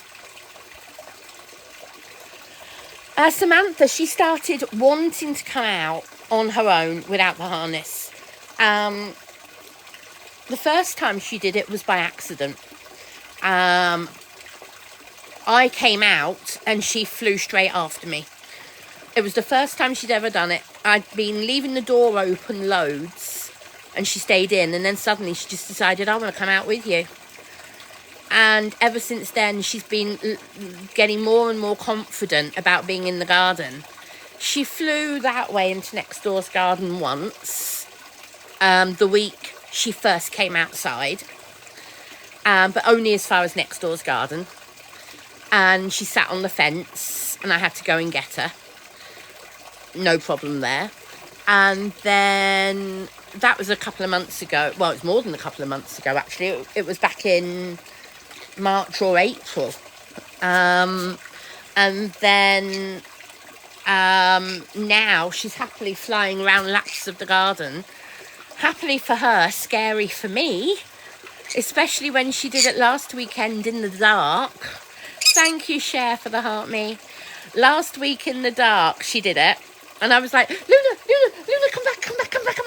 Samantha, she started wanting to come out on her own without the harness. The first time she did it was by accident. I came out and she flew straight after me. It was the first time she'd ever done it. I'd been leaving the door open loads and she stayed in, and then suddenly she just decided, I want to come out with you. And ever since then, she's been getting more and more confident about being in the garden. She flew that way into next door's garden once, the week she first came outside, but only as far as next door's garden. And she sat on the fence and I had to go and get her. No problem there. And then that was a couple of months ago. Well, it was more than a couple of months ago, actually. It was back in March or April. And then now she's happily flying around laps of the garden. Happily for her, scary for me. Especially when she did it last weekend in the dark. Thank you, Cher, for the heart me. Last week in the dark, she did it. And I was like, Luna, come back.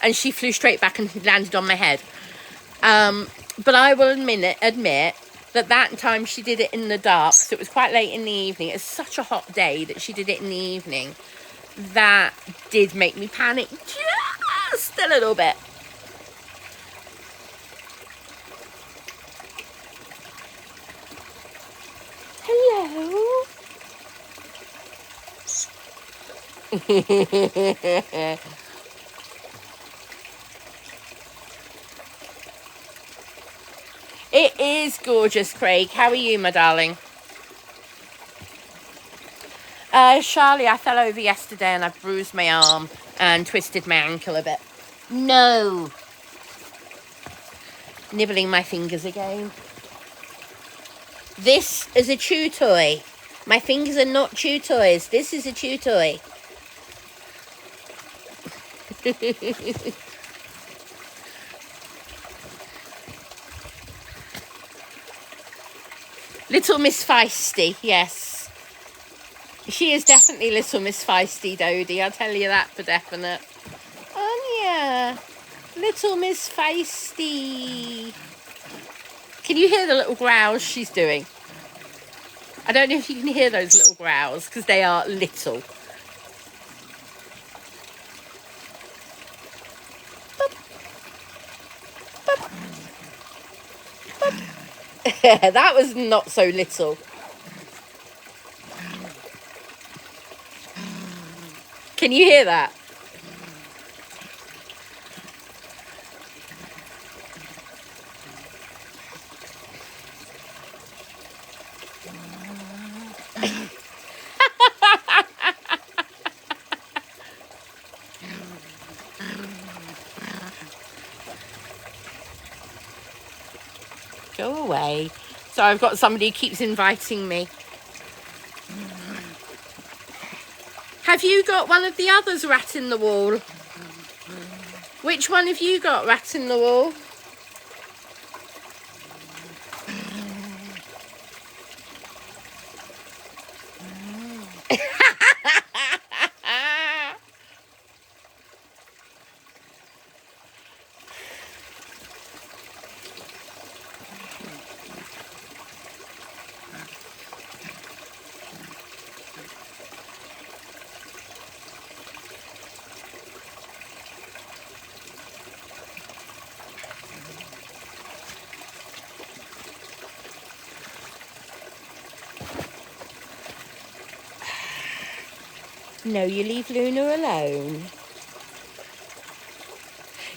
And she flew straight back and landed on my head. But I will admit that time she did it in the dark. So it was quite late in the evening. It's such a hot day that she did it in the evening. That did make me panic just a little bit. Hello. It is gorgeous, Craig. How are you, my darling? Charlie, I fell over yesterday and I bruised my arm and twisted my ankle a bit. No. Nibbling my fingers again. This is a chew toy. My fingers are not chew toys. This is a chew toy. Little Miss Feisty, yes. She is definitely Little Miss Feisty, Dodie. I'll tell you that for definite. Oh, yeah. Little Miss Feisty. Can you hear the little growls she's doing? I don't know if you can hear those little growls because they are little. That was not so little. Can you hear that? Go away. So I've got somebody who keeps inviting me. Have you got one of the others, Rat in the Wall? Which one have you got, Rat in the Wall? No, you leave Luna alone.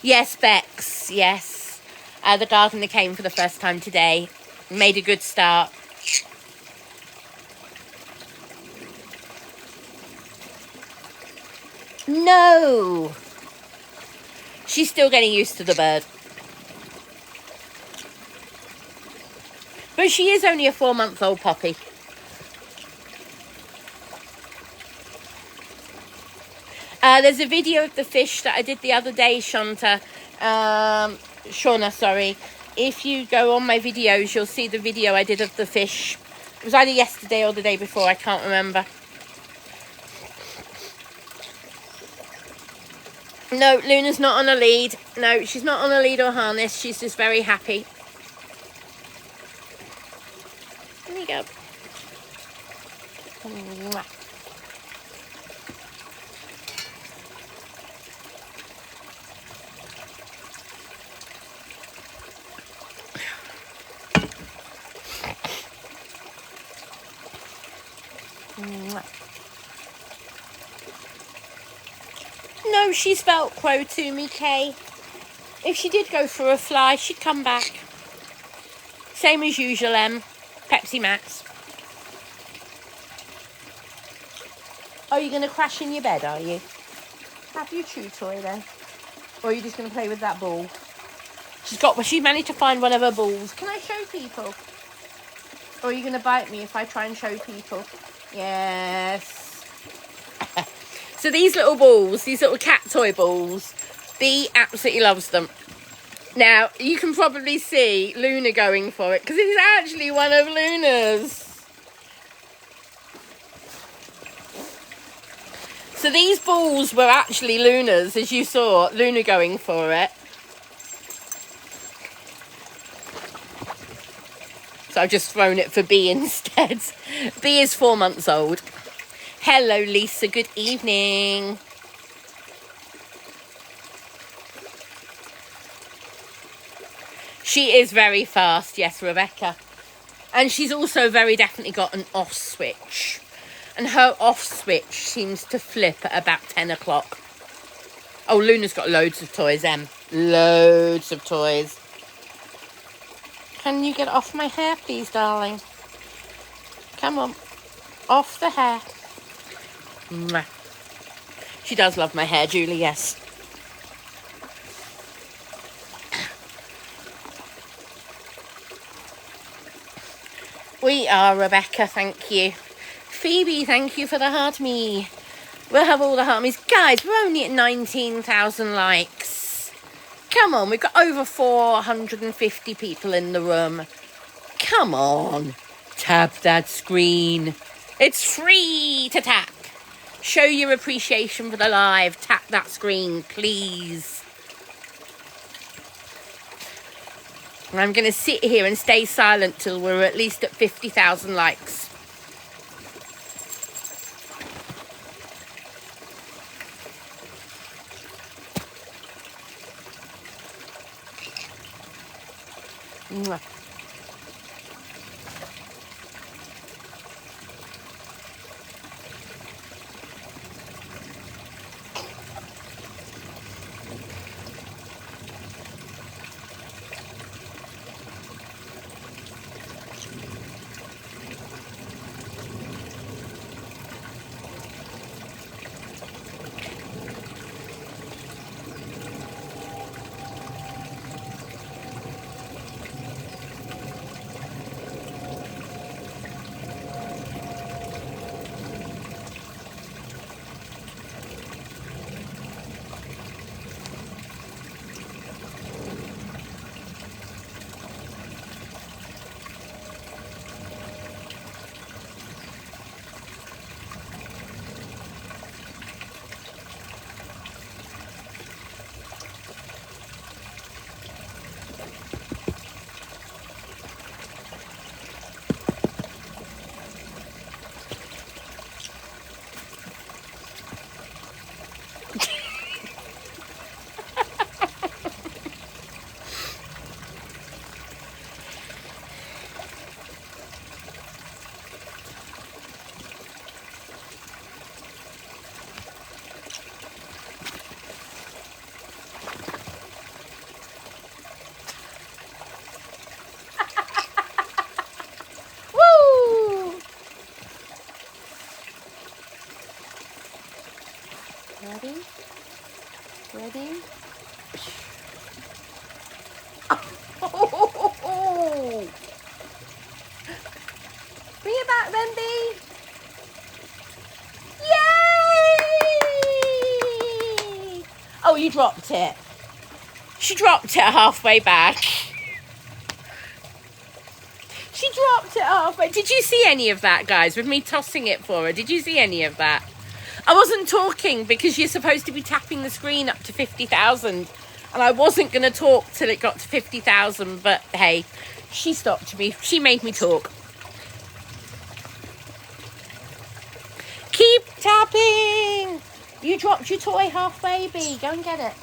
Yes, Bex, yes. The gardener came for the first time today. Made a good start. No. She's still getting used to the bird. But she is only a 4-month-old puppy. There's a video of the fish that I did the other day, Shauna, sorry. If you go on my videos, you'll see the video I did of the fish. It was either yesterday or the day before, I can't remember. No, Luna's not on a lead. No, she's not on a lead or harness. She's just very happy. There you go. Mwah. No, she's Velcro to me, Kay. If she did go for a fly, she'd come back. Same as usual, Pepsi Max. Oh, you're going to crash in your bed, are you? Have your chew toy then. Or are you just going to play with that ball? She managed to find one of her balls. Can I show people? Or are you going to bite me if I try and show people? Yes. So these little balls, these little cat toy balls, Bea absolutely loves them. Now, you can probably see Luna going for it, because it is actually one of Luna's. So these balls were actually Luna's, as you saw, Luna going for it. So I've just thrown it for Bea instead. Bea is 4 months old. Hello, Lisa. Good evening. She is very fast, yes, Rebecca. And she's also very definitely got an off switch. And her off switch seems to flip at about 10 o'clock. Oh, Luna's got loads of toys, Loads of toys. Can you get off my hair, please, darling? Come on. Off the hair. Mwah. She does love my hair, Julie, yes. We are, Rebecca, thank you. Phoebe, thank you for the heart me. We'll have all the heart me's. Guys, we're only at 19,000 likes. Come on, we've got over 450 people in the room. Come on. Tap that screen. It's free to tap. Show your appreciation for the live. Tap that screen, please. And I'm going to sit here and stay silent till we're at least at 50,000 likes. Mwah. Ready? Ready? Oh. Bring it back then, Bea. Yay! Oh, you dropped it. She dropped it halfway back. She dropped it halfway. Did you see any of that, guys, with me tossing it for her? Did you see any of that? I wasn't talking because you're supposed to be tapping the screen up to 50,000. And I wasn't going to talk till it got to 50,000. But hey, she stopped me. She made me talk. Keep tapping. You dropped your toy half, baby. Go and get it.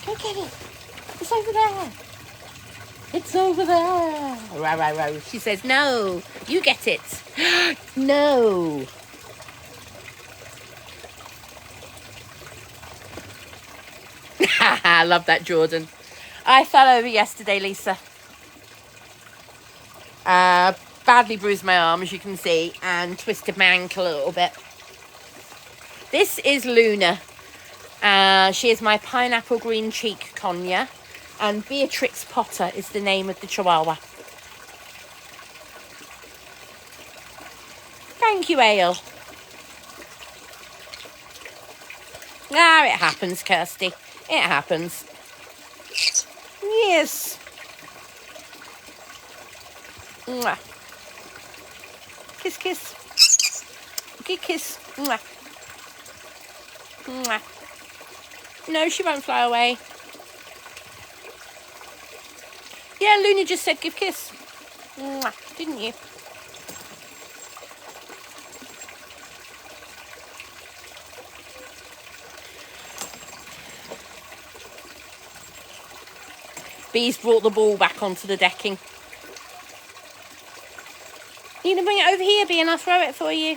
Go get it. It's over there. It's over there. Row, row, row. She says, no, you get it. No. I love that, Jordan. I fell over yesterday, Lisa. Badly bruised my arm, as you can see, and twisted my ankle a little bit. This is Luna. She is my pineapple green cheek conure, and Beatrix Potter is the name of the Chihuahua. Thank you, Ale. Ah, it happens, Kirsty. It happens. Yes. Mwah. Kiss, kiss. Good kiss. Mwah. Mwah. No, she won't fly away. Yeah, Luna just said give kiss. Mwah. Didn't you? Bee's brought the ball back onto the decking. You gonna bring it over here, Bee, and I'll throw it for you?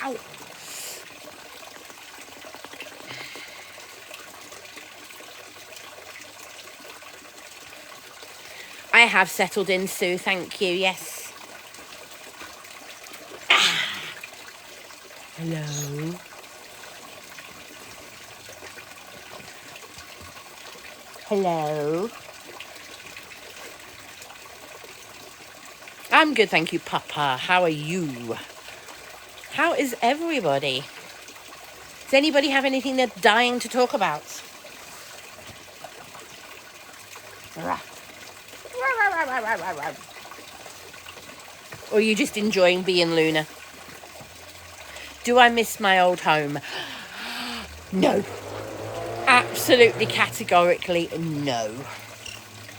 Ow. I have settled in, Sue, thank you, yes. Ah. Hello. Hello. I'm good, thank you, Papa. How are you? How is everybody? Does anybody have anything they're dying to talk about? Or are you just enjoying being Luna? Do I miss my old home? No. Absolutely, categorically, no.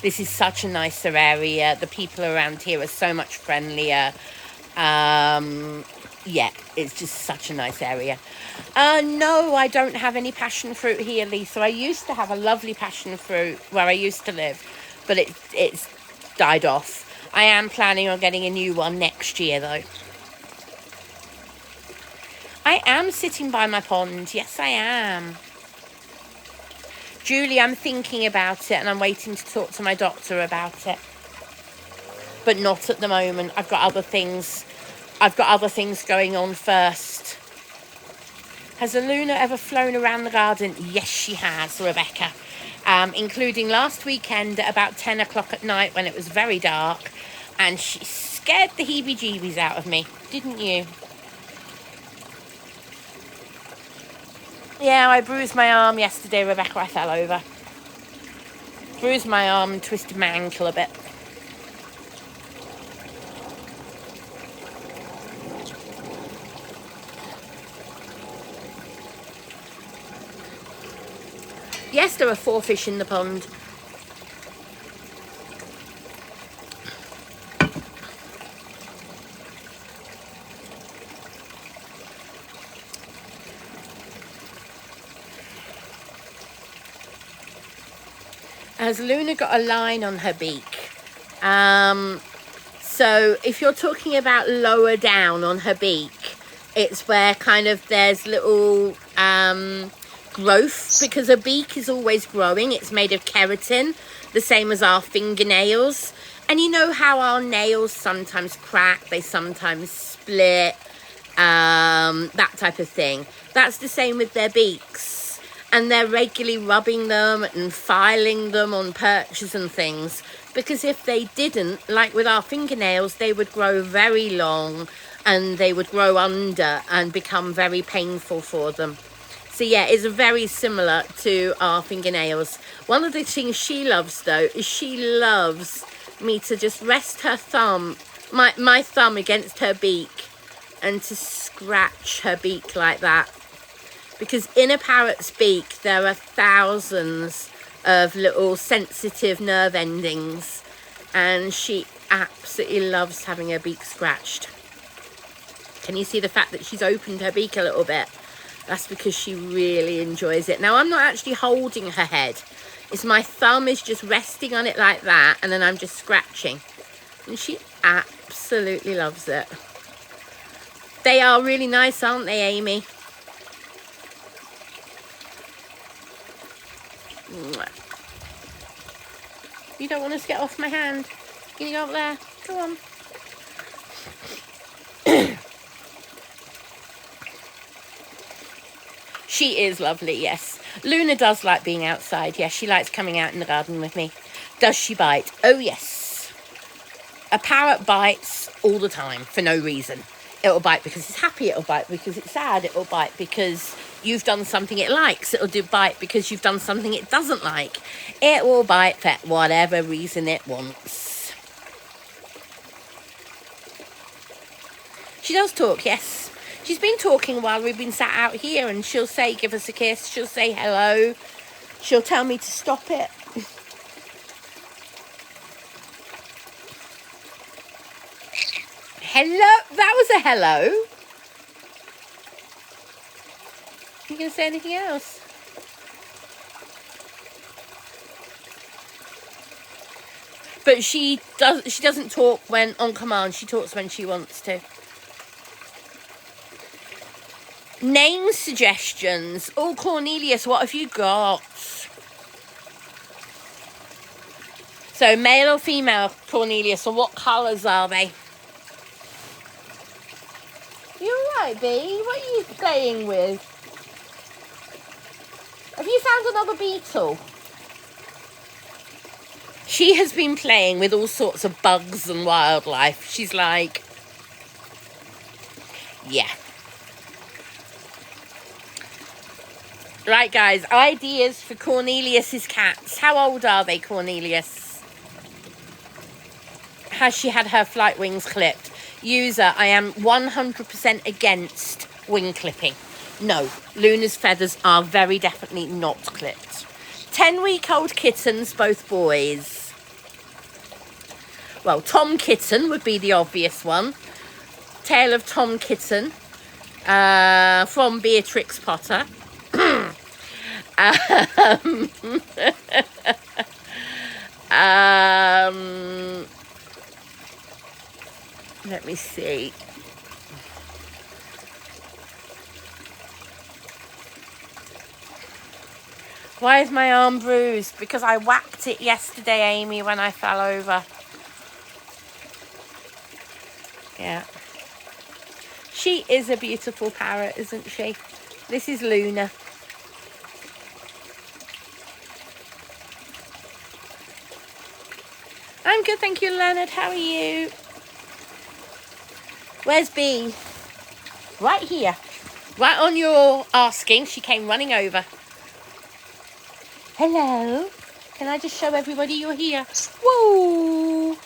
This is such a nicer area. The people around here are so much friendlier. Yeah, it's just such a nice area. No, I don't have any passion fruit here, Lisa. I used to have a lovely passion fruit where I used to live, but it's died off. I am planning on getting a new one next year, though. I am sitting by my pond. Yes, I am. Julie, I'm thinking about it and I'm waiting to talk to my doctor about it. But not at the moment. I've got other things going on first. Has a Luna ever flown around the garden? Yes, she has, Rebecca. Including last weekend at about 10 o'clock at night when it was very dark. And she scared the heebie-jeebies out of me, didn't you? Yeah, I bruised my arm yesterday, Rebecca. I fell over. Bruised my arm and twisted my ankle a bit. Yes, there are 4 fish in the pond. Has Luna got a line on her beak? So if you're talking about lower down on her beak, it's where kind of there's little growth, because her beak is always growing. It's made of keratin, the same as our fingernails. And you know how our nails sometimes crack, they sometimes split, that type of thing. That's the same with their beaks. And they're regularly rubbing them and filing them on perches and things. Because if they didn't, like with our fingernails, they would grow very long and they would grow under and become very painful for them. So yeah, it's very similar to our fingernails. One of the things she loves, though, is she loves me to just rest her thumb my thumb against her beak and to scratch her beak like that. Because in a parrot's beak, there are thousands of little sensitive nerve endings. And she absolutely loves having her beak scratched. Can you see the fact that she's opened her beak a little bit? That's because she really enjoys it. Now, I'm not actually holding her head. It's my thumb is just resting on it like that, and then I'm just scratching. And she absolutely loves it. They are really nice, aren't they, Amy? You don't want us to get off my hand. Can you go up there? Go on. She is lovely, yes. Luna does like being outside. Yes, she likes coming out in the garden with me. Does she bite? Oh, yes. A parrot bites all the time for no reason. It'll bite because it's happy. It'll bite because it's sad. It'll bite because you've done something it likes. It'll bite because you've done something it doesn't like. It will bite for whatever reason it wants. She does talk, yes. She's been talking while we've been sat out here, and she'll say, give us a kiss. She'll say hello. She'll tell me to stop it. Hello? That was a hello. You going to say anything else? But she doesn't talk when on command. She talks when she wants to. Name suggestions. Oh, Cornelius, what have you got? So, male or female, Cornelius, and what colours are they? You alright, Bee? What are you playing with? Have you found another beetle? She has been playing with all sorts of bugs and wildlife. She's like, yeah. Right, guys, ideas for Cornelius's cats. How old are they, Cornelius? Has she had her flight wings clipped? User, I am 100% against wing clipping. No, Luna's feathers are very definitely not clipped. 10-week-old kittens, both boys. Well, Tom Kitten would be the obvious one. Tale of Tom Kitten from Beatrix Potter. Let me see. Why is my arm bruised? Because I whacked it yesterday, Amy, when I fell over. Yeah. She is a beautiful parrot, isn't she? This is Luna. I'm good, thank you, Leonard. How are you? Where's Bee? Right here. Right on your asking. She came running over. Hello. Can I just show everybody you're here? Woo!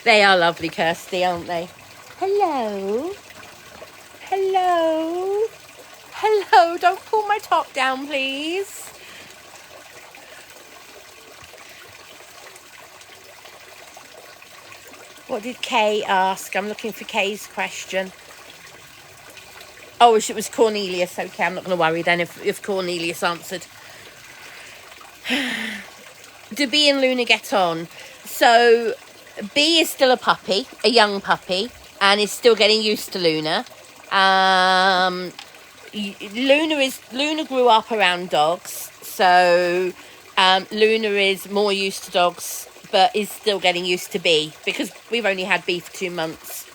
They are lovely, Kirsty, aren't they? Hello. Hello. Hello. Don't pull my top down, please. What did Kay ask? I'm looking for Kay's question. Oh, it was Cornelius. Okay, I'm not going to worry then if Cornelius answered. Do Bee and Luna get on? So, Bee is still a puppy, a young puppy, and is still getting used to Luna. Luna grew up around dogs, so Luna is more used to dogs, but is still getting used to Bee, because we've only had Bee for 2 months.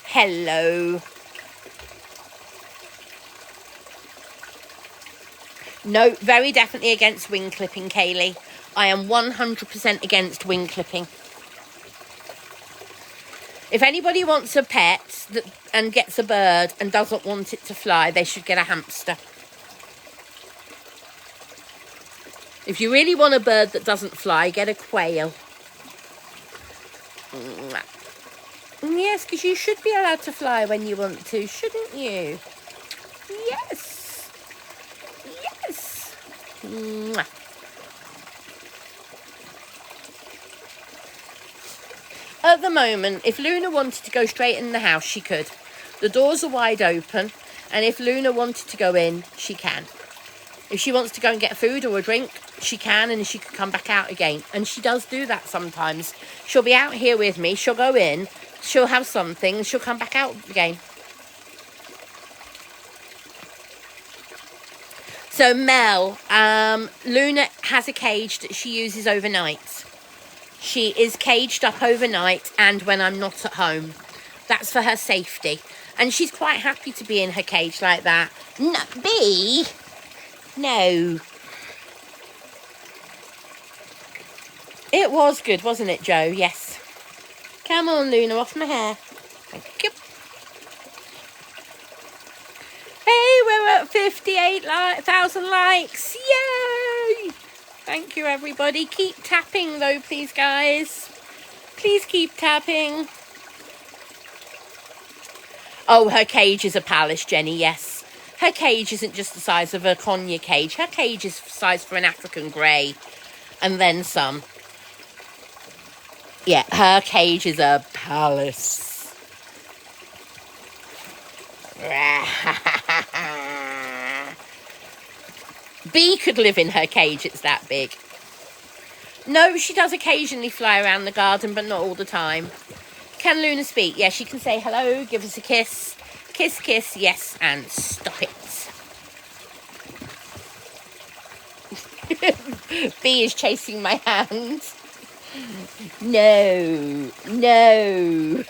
Hello. No, very definitely against wing clipping, Kaylee. I am 100% against wing clipping. If anybody wants a pet and gets a bird and doesn't want it to fly, they should get a hamster. If you really want a bird that doesn't fly, get a quail. Yes, because you should be allowed to fly when you want to, shouldn't you? Yes. Yes. At the moment, if Luna wanted to go straight in the house, she could. The doors are wide open, and if Luna wanted to go in, she can. If she wants to go and get food or a drink, she can, and she could come back out again. And she does do that sometimes. She'll be out here with me, she'll go in, she'll have something, and she'll come back out again. So Mel, Luna has a cage that she uses overnight. She is caged up overnight and when I'm not at home. That's for her safety. And she's quite happy to be in her cage like that. No, Bee? No. It was good, wasn't it, Joe? Yes. Come on, Luna, off my hair. Thank you. Hey, we're at 58,000 likes. Yay! Thank you, everybody. Keep tapping, though, please, guys. Please keep tapping. Oh, her cage is a palace, Jenny, yes. Her cage isn't just the size of a conure cage. Her cage is size for an African grey. And then some. Yeah, her cage is a palace. Bee could live in her cage, it's that big. No, she does occasionally fly around the garden, but not all the time. Can Luna speak? Yeah, she can say hello, give us a kiss. Kiss, kiss, yes, and stop it. Bee is chasing my hand. No, no.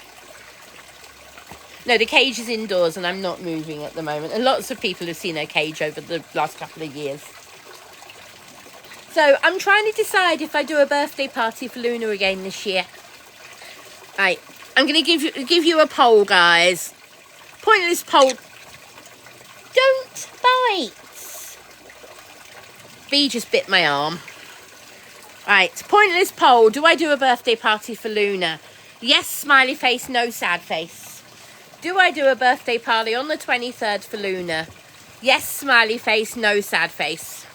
No, the cage is indoors and I'm not moving at the moment. And lots of people have seen her cage over the last couple of years. So I'm trying to decide if I do a birthday party for Luna again this year. Right, I'm going to give you a poll, guys. Pointless poll. Don't bite. Bee just bit my arm. Right, pointless poll. Do I do a birthday party for Luna? Yes, smiley face, no sad face. Do I do a birthday party on the 23rd for Luna? Yes, smiley face, no sad face.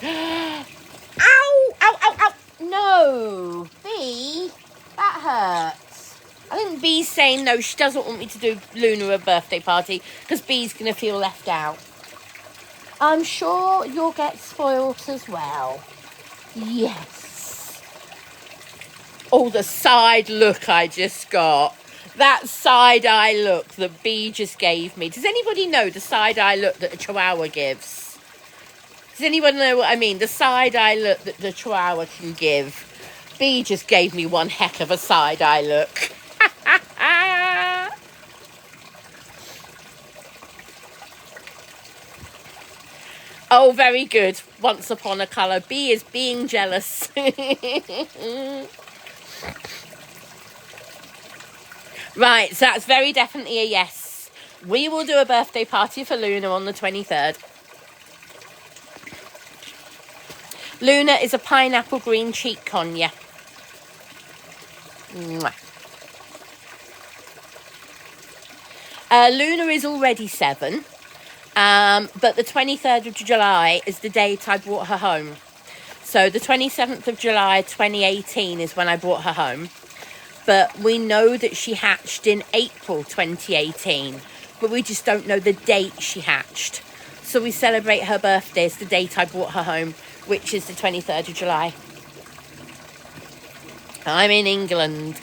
Ow! Ow, ow, ow! No! Bee, that hurts. I think Bee's saying no, she doesn't want me to do Luna a birthday party because Bee's going to feel left out. I'm sure you'll get spoilt as well. Yes. Oh, the side look I just got. That side-eye look that Bee just gave me. Does anybody know the side-eye look that a Chihuahua gives? Does anyone know what I mean? The side-eye look that the Chihuahua can give. Bee just gave me one heck of a side-eye look. Oh, very good. Once upon a colour. Bee is being jealous. Right, so that's very definitely a yes. We will do a birthday party for Luna on the 23rd. Luna is a pineapple green cheek conure. Luna is already 7. But the 23rd of July is the date I brought her home. So the 27th of July 2018 is when I brought her home. But we know that she hatched in April 2018. But we just don't know the date she hatched. So we celebrate her birthday as the date I brought her home, which is the 23rd of July. I'm in England.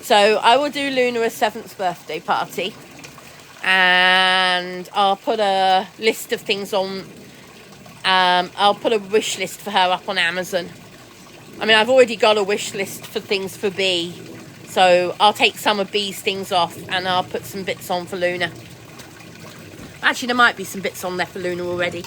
So I will do Luna a 7th birthday party. And I'll put a list of things on. I'll put a wish list for her up on Amazon. I mean, I've already got a wish list for things for Bee. So I'll take some of Bee's things off and I'll put some bits on for Luna. Actually, there might be some bits on there for Luna already.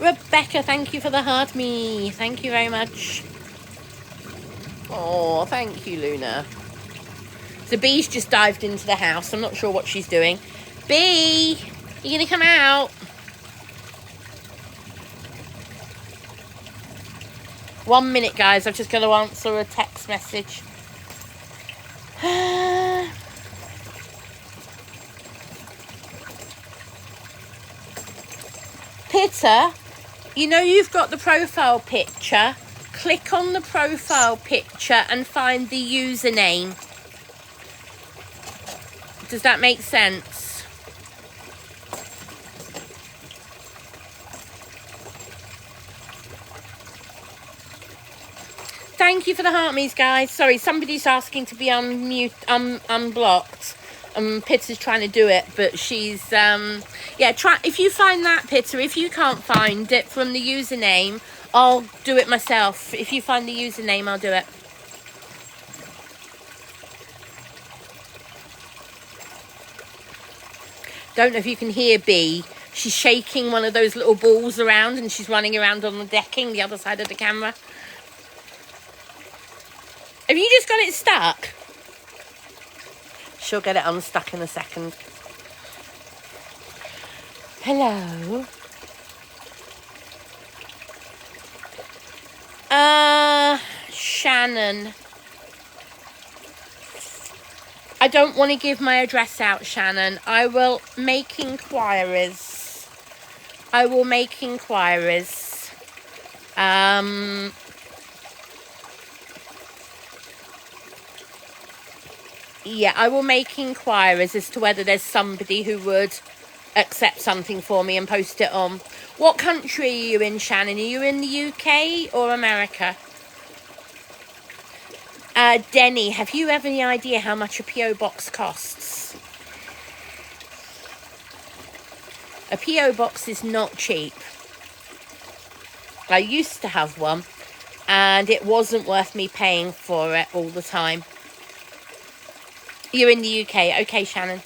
Rebecca, thank you for the heart me. Thank you very much. Oh, thank you, Luna. The bee's just dived into the house. I'm not sure what she's doing. Bee, you gonna come out? 1 minute, guys. I've just got to answer a text message. Pitta, you know you've got the profile picture. Click on the profile picture and find the username. Does that make sense? Thank you for the heart me's, guys. Sorry, somebody's asking to be unblocked. Pitta's trying to do it, but she's yeah, try. If you find that, Pitta, if you can't find it from the username, I'll do it myself. If you find the username, I'll do it. Don't know if you can hear Bee. She's shaking one of those little balls around and she's running around on the decking, the other side of the camera. Have you just got it stuck? She'll get it unstuck in a second. Hello. Shannon. I don't want to give my address out, Shannon. I will make inquiries. I will make inquiries. Yeah, I will make inquiries as to whether there's somebody who would accept something for me and post it on. What country are you in, Shannon? Are you in the UK or America? Denny, have you ever any idea how much a P.O. box costs? A P.O. box is not cheap. I used to have one, and it wasn't worth me paying for it all the time. You're in the UK. Okay, Shannon.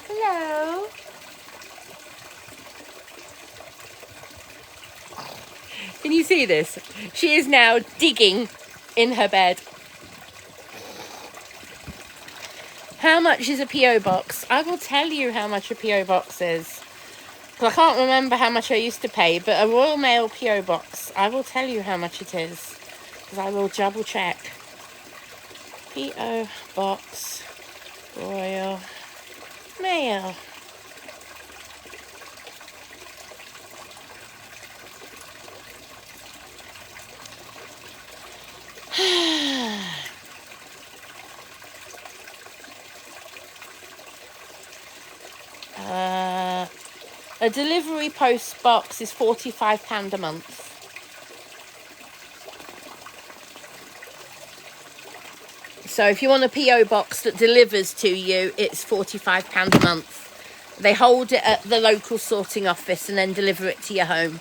Hello. Can you see this? She is now digging in her bed. How much is a P.O. box? I will tell you how much a P.O. box is. I can't remember how much I used to pay, but a Royal Mail P.O. box, I will tell you how much it is. Because I will double check. P.O. box, Royal Mail. A delivery post box is £45 a month. So if you want a P.O. box that delivers to you, it's £45 a month. They hold it at the local sorting office and then deliver it to your home.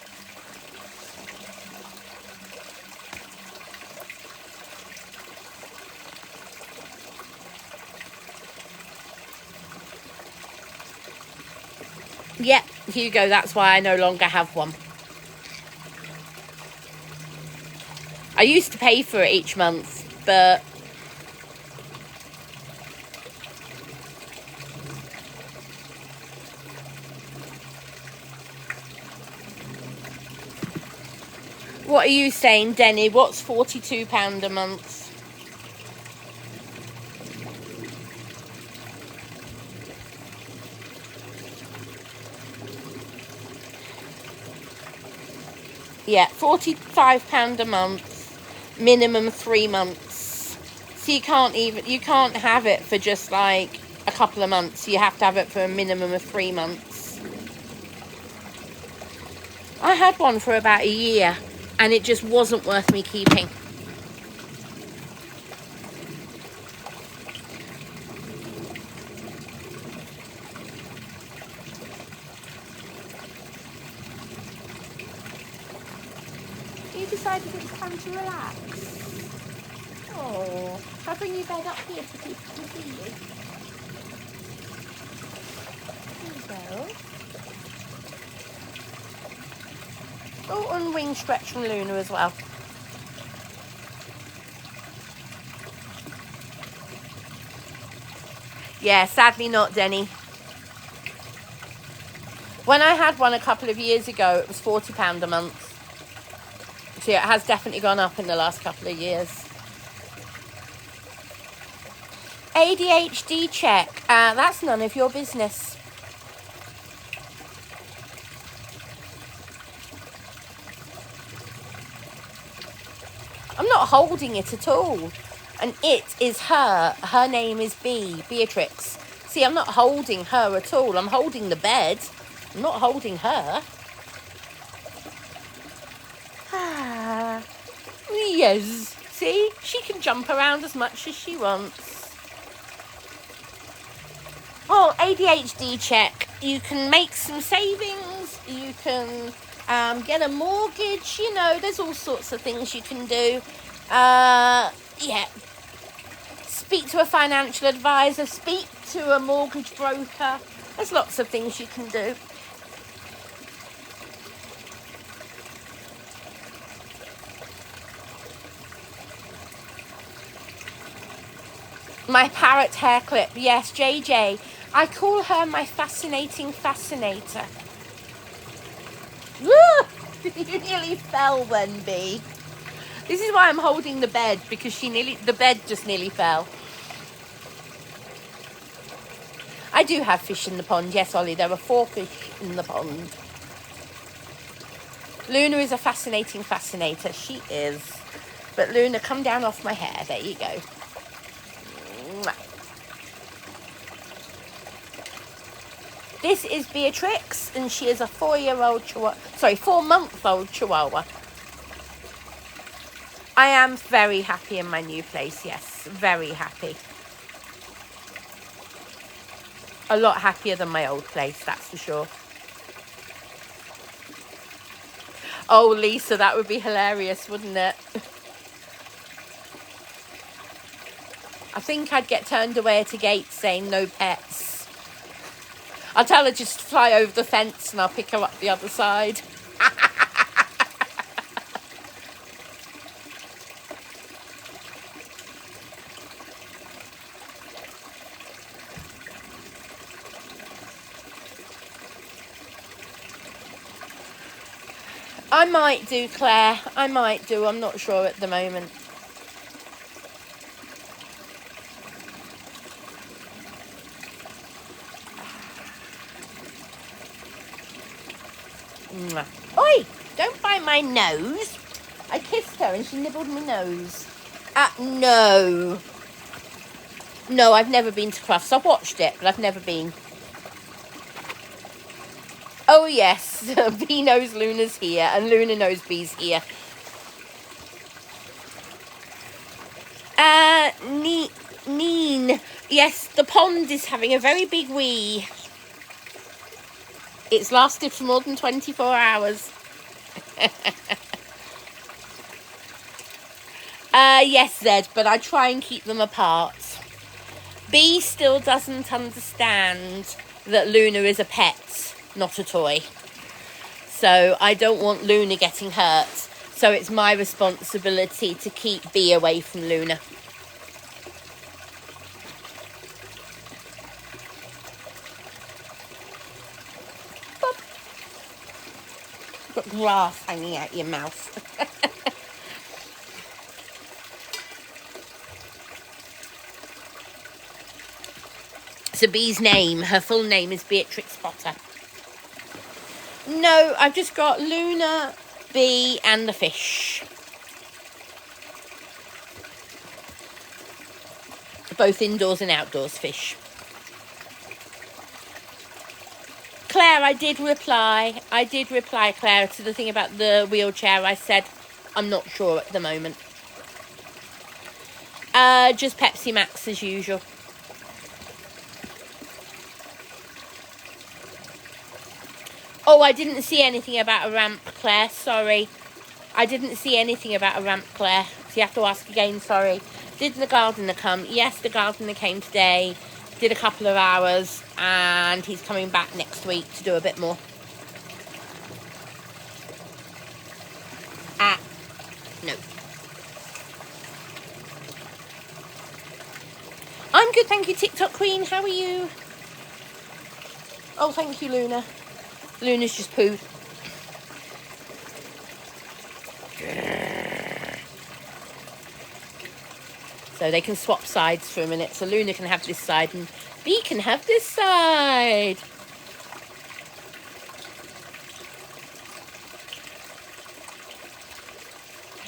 Yep, here you go. That's why I no longer have one. I used to pay for it each month, but what are you saying, Denny? What's £42 a month? Yeah, £45 a month, minimum 3 months. So you can't have it for just like a couple of months. You have to have it for a minimum of 3 months. I had one for about a year and it just wasn't worth me keeping. decided it's time to relax? Oh, I'll bring your bed up here so people can see you. There you go. Oh, and wing stretch from Luna as well. Yeah, sadly not, Denny. When I had one a couple of years ago, it was £40 a month. So yeah, it has definitely gone up in the last couple of years. ADHD check. That's none of your business. I'm not holding it at all. And it is her. Her name is Beatrix. See, I'm not holding her at all. I'm holding the bed. I'm not holding her. Yes. See, she can jump around as much as she wants. Oh, ADHD check. You can make some savings. You can get a mortgage. You know, there's all sorts of things you can do. Yeah. Speak to a financial advisor. Speak to a mortgage broker. There's lots of things you can do. My parrot hair clip. Yes, JJ. I call her my fascinating fascinator. You nearly fell then, Bee. This is why I'm holding the bed, because the bed just nearly fell. I do have fish in the pond. Yes, Ollie, there are 4 fish in the pond. Luna is a fascinating fascinator. She is. But Luna, come down off my hair. There you go. This is Beatrix, and she is a 4-month-old Chihuahua. I am very happy in my new place, yes, very happy. A lot happier than my old place, that's for sure. Oh, Lisa, that would be hilarious, wouldn't it? I think I'd get turned away at a gate saying no pets. I'll tell her just fly over the fence and I'll pick her up the other side. I might do, Claire. I might do. I'm not sure at the moment. Oi! Don't bite my nose. I kissed her and she nibbled my nose. No. No, I've never been to Crufts. I've watched it, but I've never been. Oh, yes. Bee knows Luna's here, and Luna knows Bee's here. Neen. Yes, the pond is having a very big wee. It's lasted for more than 24 hours. Yes, Zed, but I try and keep them apart. Bee still doesn't understand that Luna is a pet, not a toy. So I don't want Luna getting hurt. So it's my responsibility to keep Bee away from Luna. Got grass hanging out your mouth. So Bee's name, her full name is Beatrix Potter. No, I've just got Luna, Bee and the fish. Both indoors and outdoors fish. Claire, I did reply, Claire, to the thing about the wheelchair. I said, I'm not sure at the moment. Just Pepsi Max as usual. Oh, I didn't see anything about a ramp, Claire, sorry. I didn't see anything about a ramp, Claire. So you have to ask again, sorry. Did the gardener come? Yes, the gardener came today. Did a couple of hours. And he's coming back next week to do a bit more. No. I'm good, thank you, TikTok Queen. How are you? Oh, thank you, Luna. Luna's just pooed. So they can swap sides for a minute. So Luna can have this side and Bee can have this side.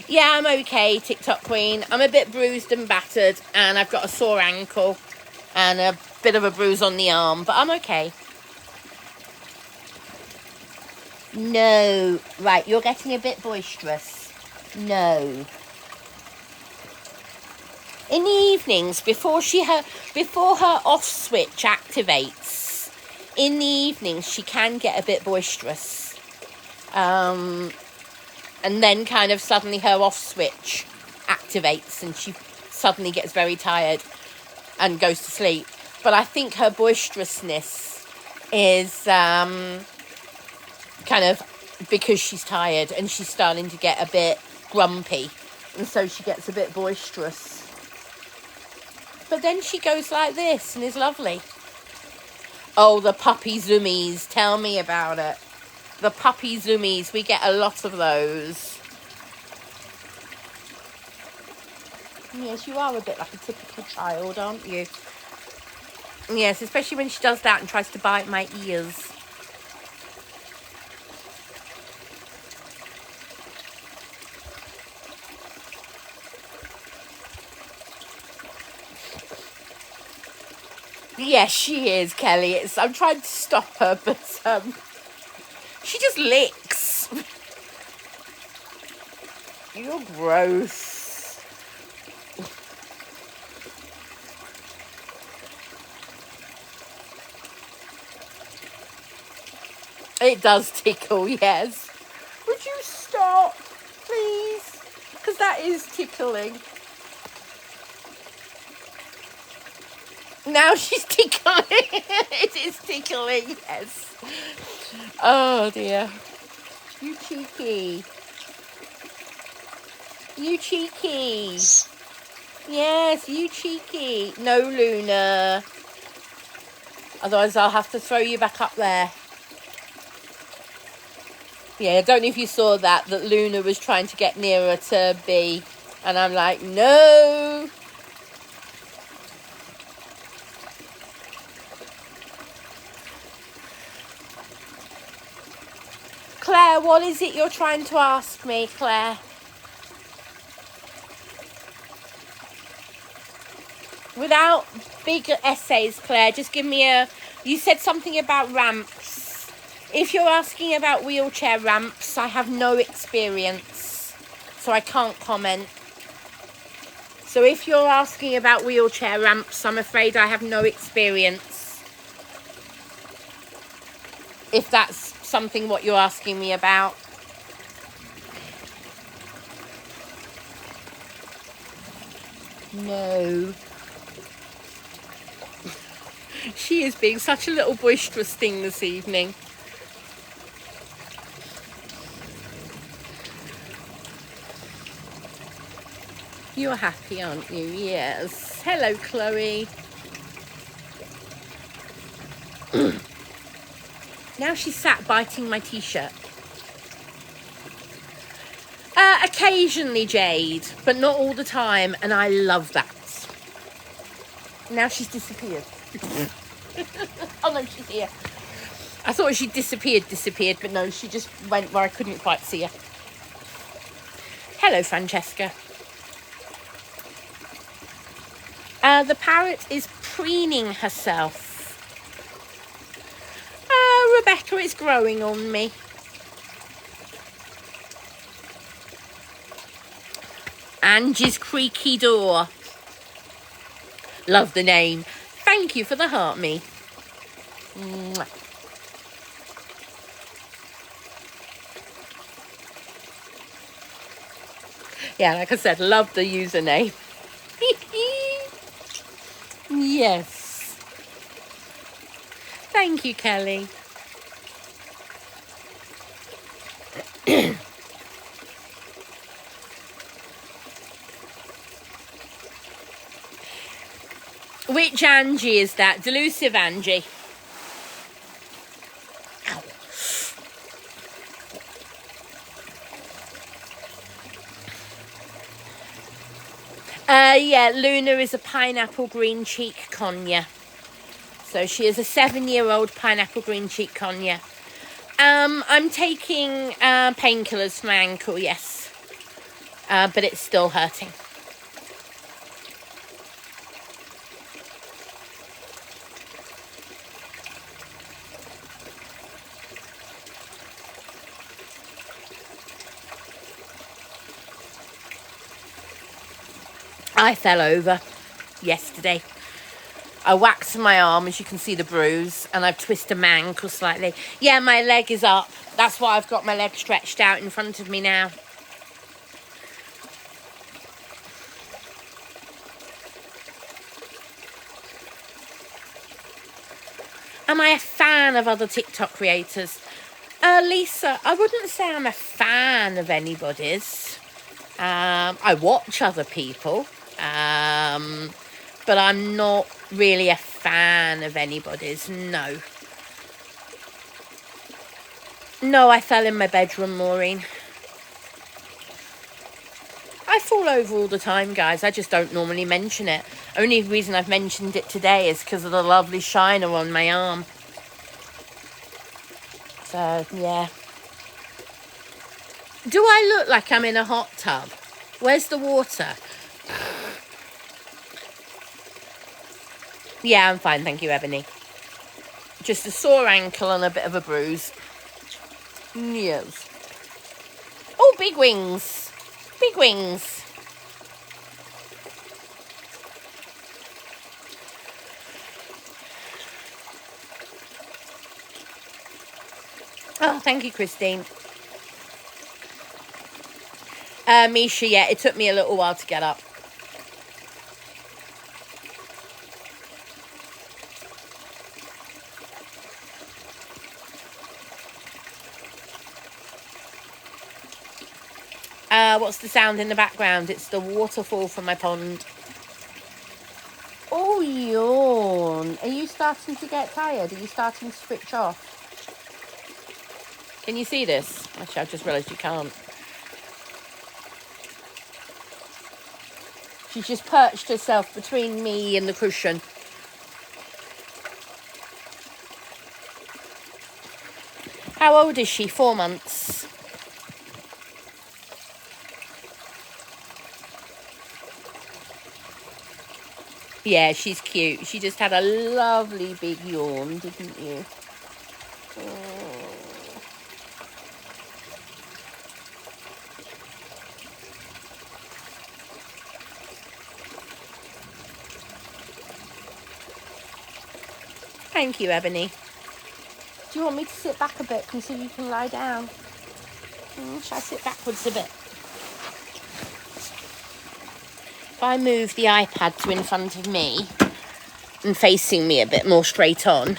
Yeah, I'm okay, TikTok Queen. I'm a bit bruised and battered, and I've got a sore ankle and a bit of a bruise on the arm, but I'm okay. No. Right, you're getting a bit boisterous. No. In the evenings, before her off switch activates, in the evenings she can get a bit boisterous. And then kind of suddenly her off switch activates and she suddenly gets very tired and goes to sleep. But I think her boisterousness is kind of because she's tired and she's starting to get a bit grumpy. And so she gets a bit boisterous. But then she goes like this and is lovely. Oh, the puppy zoomies. Tell me about it. The puppy zoomies, we get a lot of those. Yes, you are a bit like a typical child, aren't you? Yes, especially when she does that and tries to bite my ears. Yes, she is, Kelly. I'm trying to stop her, but she just licks. You're gross. It does tickle, yes. Would you stop, please? Because that is tickling. Now she's tickling. It is tickling, yes. Oh, dear. You cheeky. You cheeky. Yes, you cheeky. No, Luna. Otherwise, I'll have to throw you back up there. Yeah, I don't know if you saw that Luna was trying to get nearer to Bee. And I'm like, no. Claire, what is it you're trying to ask me, Claire? Without big essays, Claire, just give me you said something about ramps. If you're asking about wheelchair ramps, I have no experience, so I can't comment. So if you're asking about wheelchair ramps, I'm afraid I have no experience. If that's something what you're asking me about. No. She is being such a little boisterous thing this evening. You're happy, aren't you? Yes. Hello, Chloe. Now she's sat biting my t-shirt. Occasionally, Jade, but not all the time, and I love that. Now she's disappeared. Oh no, she's here. I thought she disappeared, but no, she just went where I couldn't quite see her. Hello, Francesca. The parrot is preening herself. Rebecca is growing on me. Angie's creaky door. Love the name. Thank you for the heart me. Mwah. Yeah, like I said, love the username. Yes. Thank you, Kelly. Which Angie is that? Delusive Angie. Yeah, Luna is a pineapple green cheek conure. So she is a 7-year-old pineapple green cheek conure. I'm taking painkillers for my ankle, yes. But it's still hurting. I fell over yesterday. I whacked my arm, as you can see the bruise, and I've twisted my ankle slightly. Yeah, my leg is up. That's why I've got my leg stretched out in front of me now. Am I a fan of other TikTok creators? Lisa, I wouldn't say I'm a fan of anybody's. I watch other people. But I'm not really a fan of anybody's, no. No, I fell in my bedroom, Maureen. I fall over all the time, guys. I just don't normally mention it. Only reason I've mentioned it today is because of the lovely shiner on my arm. So, yeah. Do I look like I'm in a hot tub? Where's the water? Yeah, I'm fine, thank you, Ebony. Just a sore ankle and a bit of a bruise. Yes. Oh, big wings. Big wings. Oh, thank you, Christine. Misha, yeah, it took me a little while to get up. What's the sound in the background? It's the waterfall from my pond. Oh, yawn. Are you starting to get tired? Are you starting to switch off? Can you see this? Actually, I've just realised you can't. She's just perched herself between me and the cushion. How old is she? 4 months. Yeah, she's cute. She just had a lovely big yawn, didn't you? Oh. Thank you, Ebony. Do you want me to sit back a bit so you can lie down? Shall I sit backwards a bit? If I move the iPad to in front of me and facing me a bit more straight on.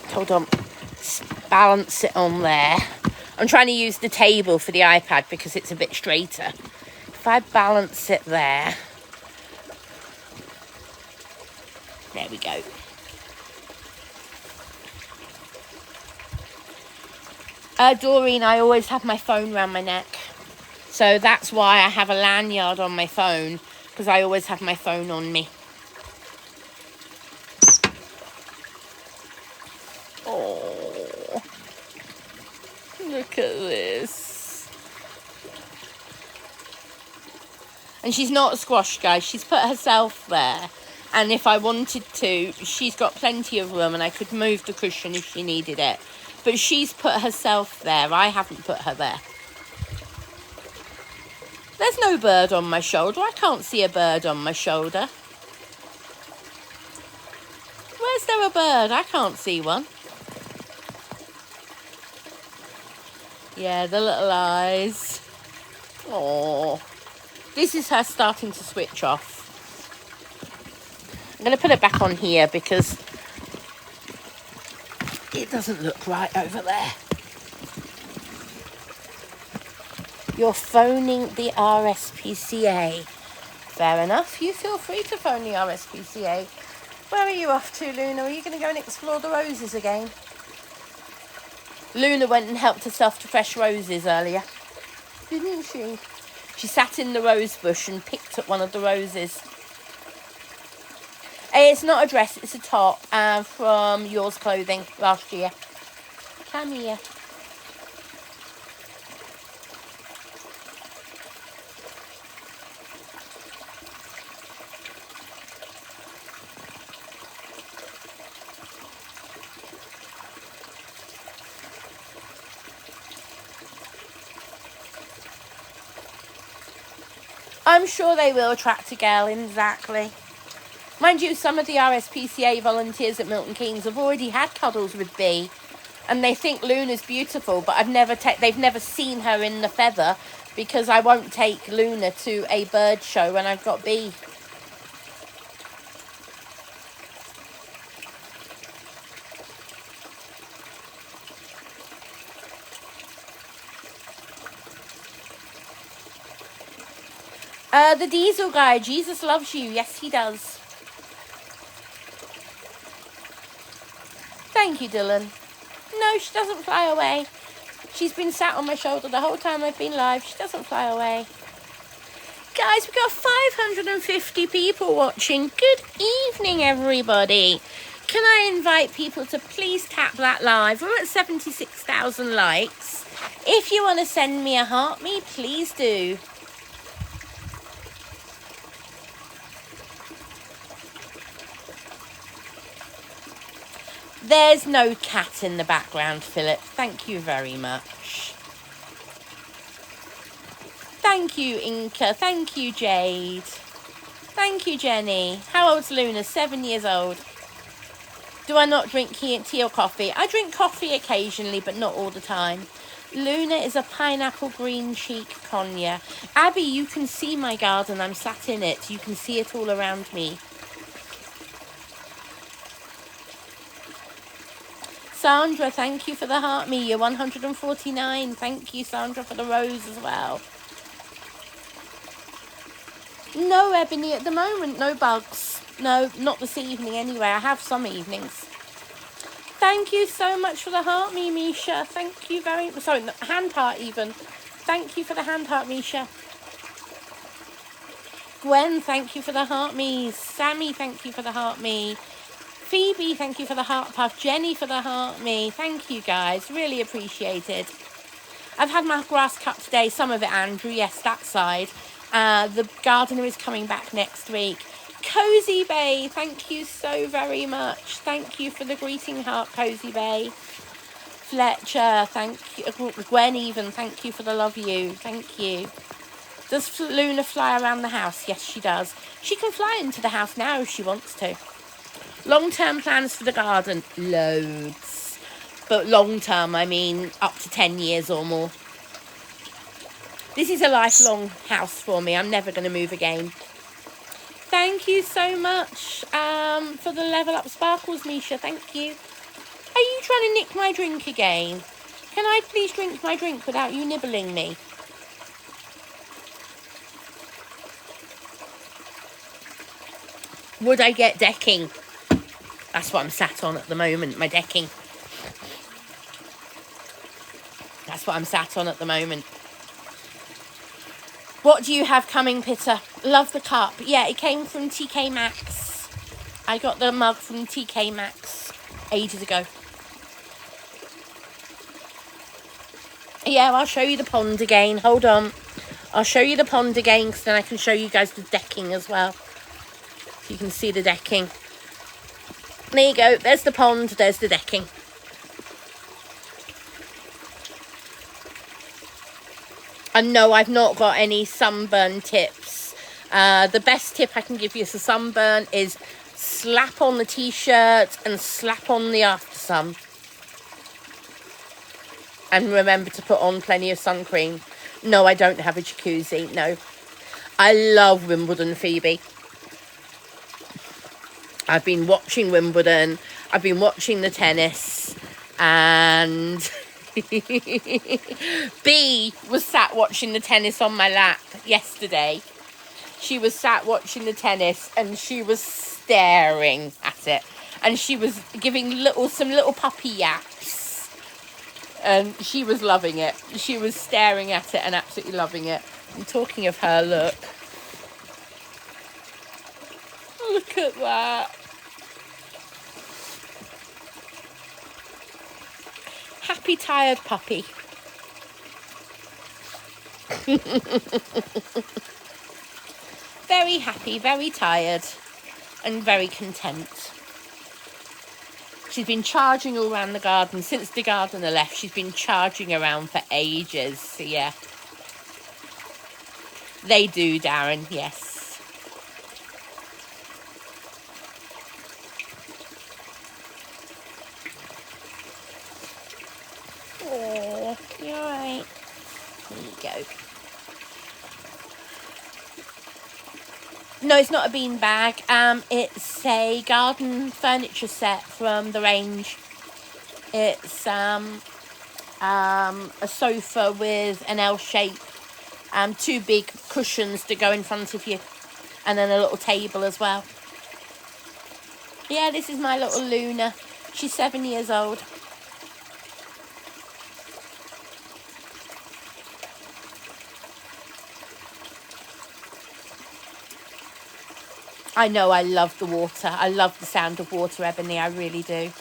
Hold on. Balance it on there. I'm trying to use the table for the iPad because it's a bit straighter. If I balance it there. There we go. Doreen, I always have my phone around my neck. So that's why I have a lanyard on my phone, because I always have my phone on me. Oh, look at this. And she's not a squash, guys. She's put herself there. And if I wanted to, she's got plenty of room and I could move the cushion if she needed it. But she's put herself there. I haven't put her there. There's no bird on my shoulder. I can't see a bird on my shoulder. Where's there a bird? I can't see one. Yeah, the little eyes. Oh, this is her starting to switch off. I'm going to put it back on here because it doesn't look right over there. You're phoning the RSPCA. Fair enough. You feel free to phone the RSPCA. Where are you off to, Luna? Are you going to go and explore the roses again? Luna went and helped herself to fresh roses earlier, didn't she? She sat in the rose bush and picked at one of the roses. It's not a dress, it's a top from Yours Clothing last year. Come here. I'm sure they will attract a girl, exactly. Mind you, some of the RSPCA volunteers at Milton Keynes have already had cuddles with Bee, and they think Luna's beautiful, but they've never seen her in the feather because I won't take Luna to a bird show when I've got Bee. The Diesel guy, Jesus loves you. Yes, he does. Thank you, Dylan. No, she doesn't fly away. She's been sat on my shoulder the whole time I've been live. She doesn't fly away. Guys, we've got 550 people watching. Good evening, everybody. Can I invite people to please tap that live? We're at 76,000 likes. If you want to send me a heart me, please do. There's no cat in the background, Philip. Thank you very much. Thank you, Inca. Thank you, Jade. Thank you, Jenny. How old's Luna? 7 years old. Do I not drink tea or coffee? I drink coffee occasionally, but not all the time. Luna is a pineapple green cheek conure. Abby, you can see my garden. I'm sat in it. You can see it all around me. Sandra, thank you for the heart me. You're 149. Thank you, Sandra, for the rose as well. No, Ebony, at the moment, no bugs. No, not this evening anyway. I have some evenings. Thank you so much for the heart me, Misha. Thank you very much. Sorry, hand heart even. Thank you for the hand heart, Misha. Gwen, thank you for the heart me. Sammy, thank you for the heart me. Phoebe, thank you for the heart puff. Jenny for the heart me. Thank you, guys. Really appreciated. I've had my grass cut today. Some of it, Andrew. Yes, that side. The gardener is coming back next week. Cozy Bay, thank you so very much. Thank you for the greeting heart, Cozy Bay. Fletcher, thank you. Gwen even, thank you for the love you. Thank you. Does Luna fly around the house? Yes, she does. She can fly into the house now if she wants to. Long-term plans for the garden? Loads. But long-term, I mean up to 10 years or more. This is a lifelong house for me. I'm never going to move again. Thank you so much for the level up sparkles, Misha. Thank you. Are you trying to nick my drink again? Can I please drink my drink without you nibbling me? Would I get decking? That's what I'm sat on at the moment, my decking. That's what I'm sat on at the moment. What do you have coming, Pitta? Love the cup. Yeah, it came from TK Maxx. I got the mug from TK Maxx ages ago. Yeah, I'll show you the pond again. Hold on. I'll show you the pond again because then I can show you guys the decking as well. So you can see the decking. There you go. There's the pond. There's the decking. And no, I've not got any sunburn tips. The best tip I can give you for sunburn is slap on the t-shirt and slap on the after sun. And remember to put on plenty of sun cream. No, I don't have a jacuzzi. No. I love Wimbledon, Phoebe. I've been watching Wimbledon. I've been watching the tennis. And B was sat watching the tennis on my lap yesterday. She was sat watching the tennis and she was staring at it. And she was giving some little puppy yaps. And she was loving it. She was staring at it and absolutely loving it. And talking of her, look. Look at that. Happy, tired puppy. Very happy, very tired, and very content. She's been charging all around the garden. Since the gardener left, she's been charging around for ages. So, yeah. They do, Darren, yes. Oh, you're right. There you go. No, it's not a bean bag. It's a garden furniture set from the range. It's a sofa with an L shape, 2 big cushions to go in front of you, and then a little table as well. Yeah, this is my little Luna. She's 7 years old. I know, I love the water. I love the sound of water, Ebony. I really do.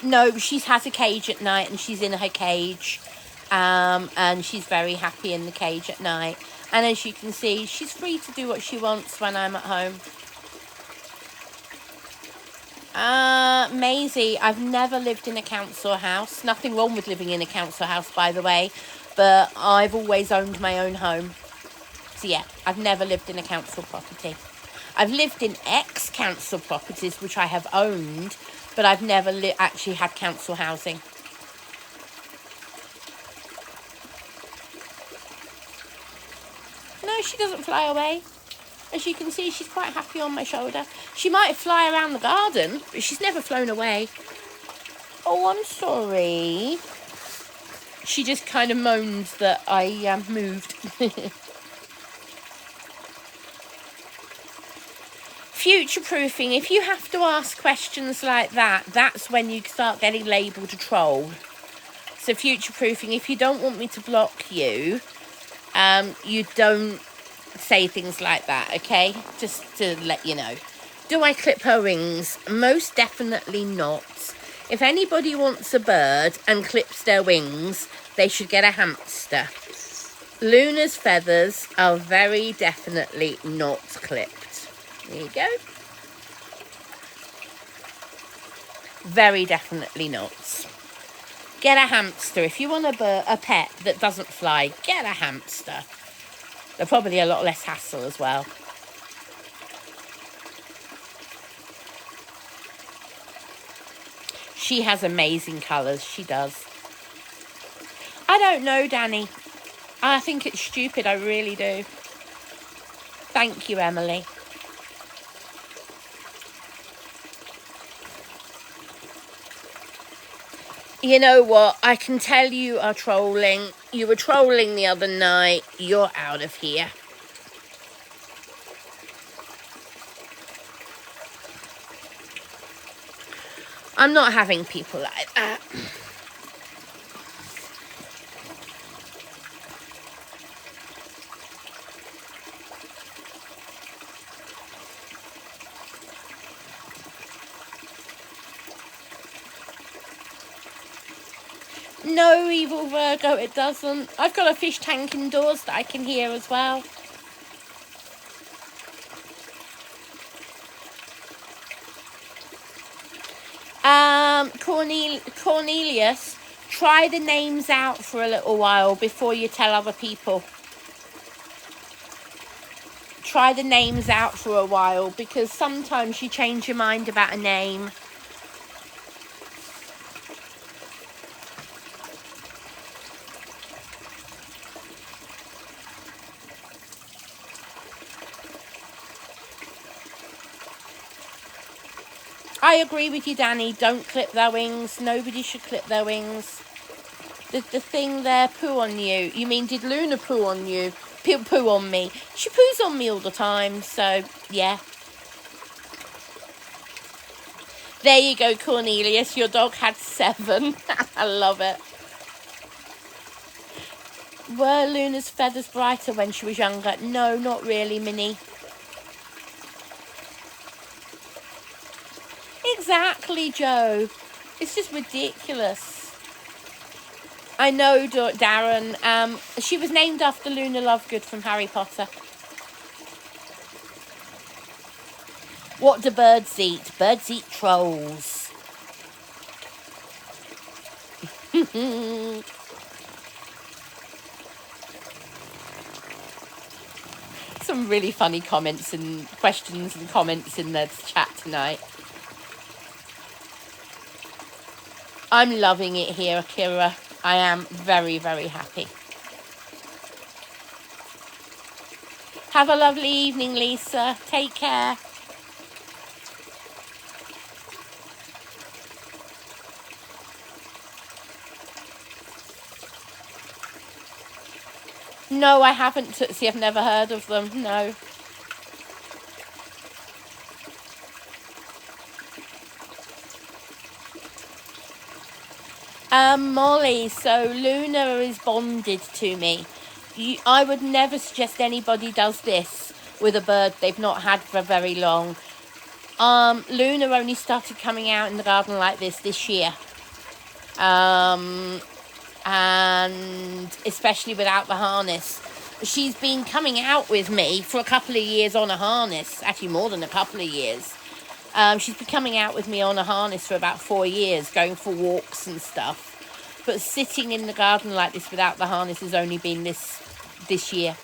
No, she has a cage at night and she's in her cage. And she's very happy in the cage at night. And as you can see, she's free to do what she wants when I'm at home. Maisie, I've never lived in a council house. Nothing wrong with living in a council house, by the way. But I've always owned my own home. So yeah, I've never lived in a council property. I've lived in ex-council properties, which I have owned. But I've never actually had council housing. No, she doesn't fly away. As you can see, she's quite happy on my shoulder. She might fly around the garden, but she's never flown away. Oh, I'm sorry. She just kind of moaned that I moved. Future-proofing. If you have to ask questions like that, that's when you start getting labelled a troll. So future-proofing, if you don't want me to block you, you don't say things like that, okay? Just to let you know. Do I clip her wings? Most definitely not. If anybody wants a bird and clips their wings, they should get a hamster. Luna's feathers are very definitely not clipped. There you go. Very definitely not. Get a hamster. If you want a pet that doesn't fly, get a hamster. They're probably a lot less hassle as well. She has amazing colours. She does. I don't know, Danny. I think it's stupid. I really do. Thank you, Emily. You know what? I can tell you are trolling. You were trolling the other night. You're out of here. I'm not having people like that. No, evil Virgo, it doesn't. I've got a fish tank indoors that I can hear as well. Cornelius, try the names out for a little while before you tell other people. try the names out for a while, because sometimes you change your mind about a name. I agree with you, Danny. Don't clip their wings. Nobody should clip their wings. The thing there, poo on you. You mean, did Luna poo on you? Poo on me. She poos on me all the time, so yeah. There you go, Cornelius. Your dog had 7. I love it. Were Luna's feathers brighter when she was younger? No, not really, Minnie. Exactly, Joe. It's just ridiculous. I know, Darren. She was named after Luna Lovegood from Harry Potter. What do birds eat? Birds eat trolls. Some really funny comments and questions and comments in the chat tonight. I'm loving it here, Akira. I am very, very happy. Have a lovely evening, Lisa. Take care. No, I haven't, Tootsie. I've never heard of them. No. Molly, so Luna is bonded to me. I would never suggest anybody does this with a bird they've not had for very long. Luna only started coming out in the garden like this year. And especially without the harness. She's been coming out with me for a couple of years on a harness, actually more than a couple of years. She's been coming out with me on a harness for about 4 years, going for walks and stuff. But sitting in the garden like this without the harness has only been this year.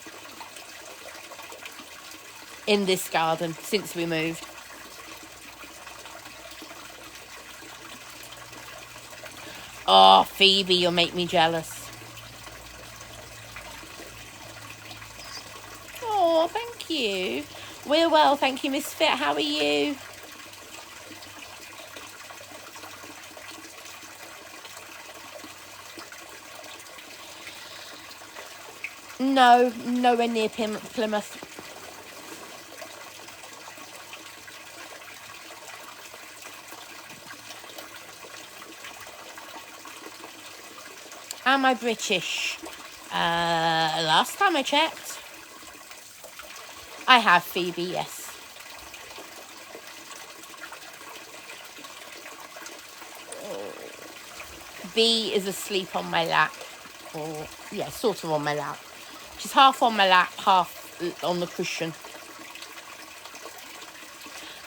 In this garden, since we moved. Oh, Phoebe, you'll make me jealous. Oh, thank you. We're well, thank you, Miss Fit. How are you? No, nowhere near Plymouth. Am I British? Last time I checked. I have, Phoebe, yes. B is asleep on my lap. Or, yeah, sort of on my lap. She's half on my lap, half on the cushion.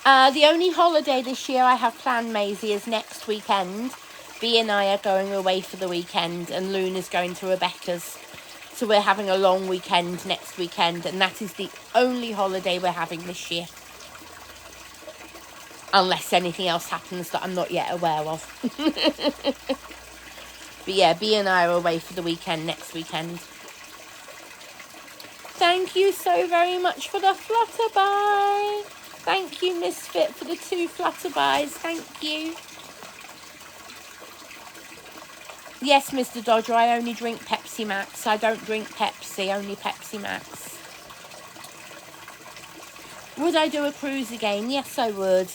The only holiday this year I have planned, Maisie, is next weekend. B and I are going away for the weekend, and Luna's going to Rebecca's. So we're having a long weekend next weekend, and that is the only holiday we're having this year. Unless anything else happens that I'm not yet aware of. But yeah, B and I are away for the weekend next weekend. Thank you so very much for the flutterby. Thank you, Misfit, for the 2 flutterbys. Thank you. Yes, Mr. Dodger, I only drink Pepsi Max. I don't drink Pepsi, only Pepsi Max. Would I do a cruise again? Yes, I would.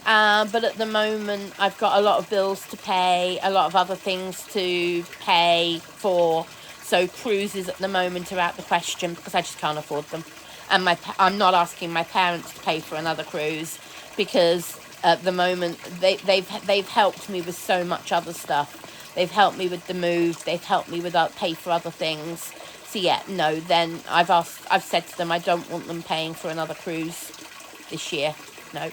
But at the moment, I've got a lot of bills to pay, a lot of other things to pay for. So cruises at the moment are out the question because I just can't afford them. And I'm not asking my parents to pay for another cruise because at the moment they've helped me with so much other stuff. They've helped me with the move. They've helped me with pay for other things. So yeah, no. Then I've said to them I don't want them paying for another cruise this year. No.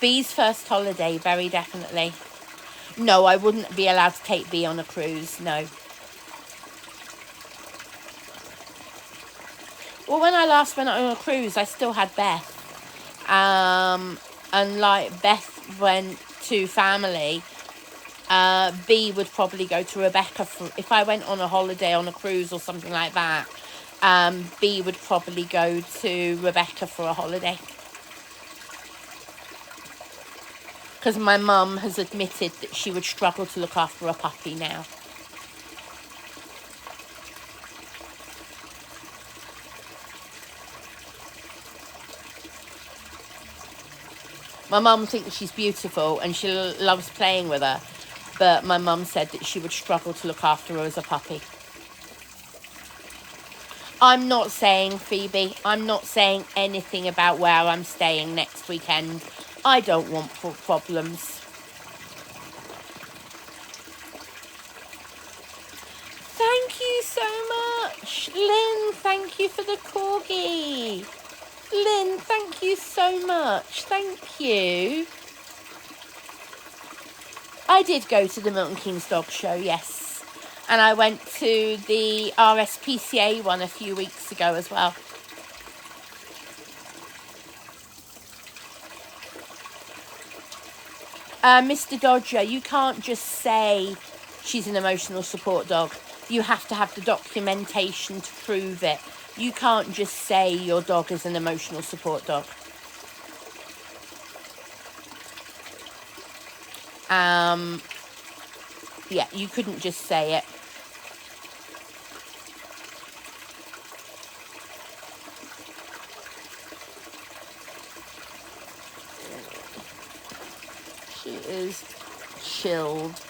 B's first holiday, very definitely. No, I wouldn't be allowed to take B on a cruise, no. Well, when I last went on a cruise, I still had Beth. And like Beth went to family, B would probably go to Rebecca. If I went on a holiday on a cruise or something like that, B would probably go to Rebecca for a holiday. Because my mum has admitted that she would struggle to look after a puppy now. My mum thinks she's beautiful and she loves playing with her, but my mum said that she would struggle to look after her as a puppy. I'm not saying, Phoebe, I'm not saying anything about where I'm staying next weekend. I don't want problems. Thank you so much. Lynn, thank you for the corgi. Lynn, thank you so much. Thank you. I did go to the Milton Keynes Dog Show, yes. And I went to the RSPCA one a few weeks ago as well. Mr. Dodger, you can't just say she's an emotional support dog. You have to have the documentation to prove it. You can't just say your dog is an emotional support dog. Yeah, you couldn't just say it. She is chilled.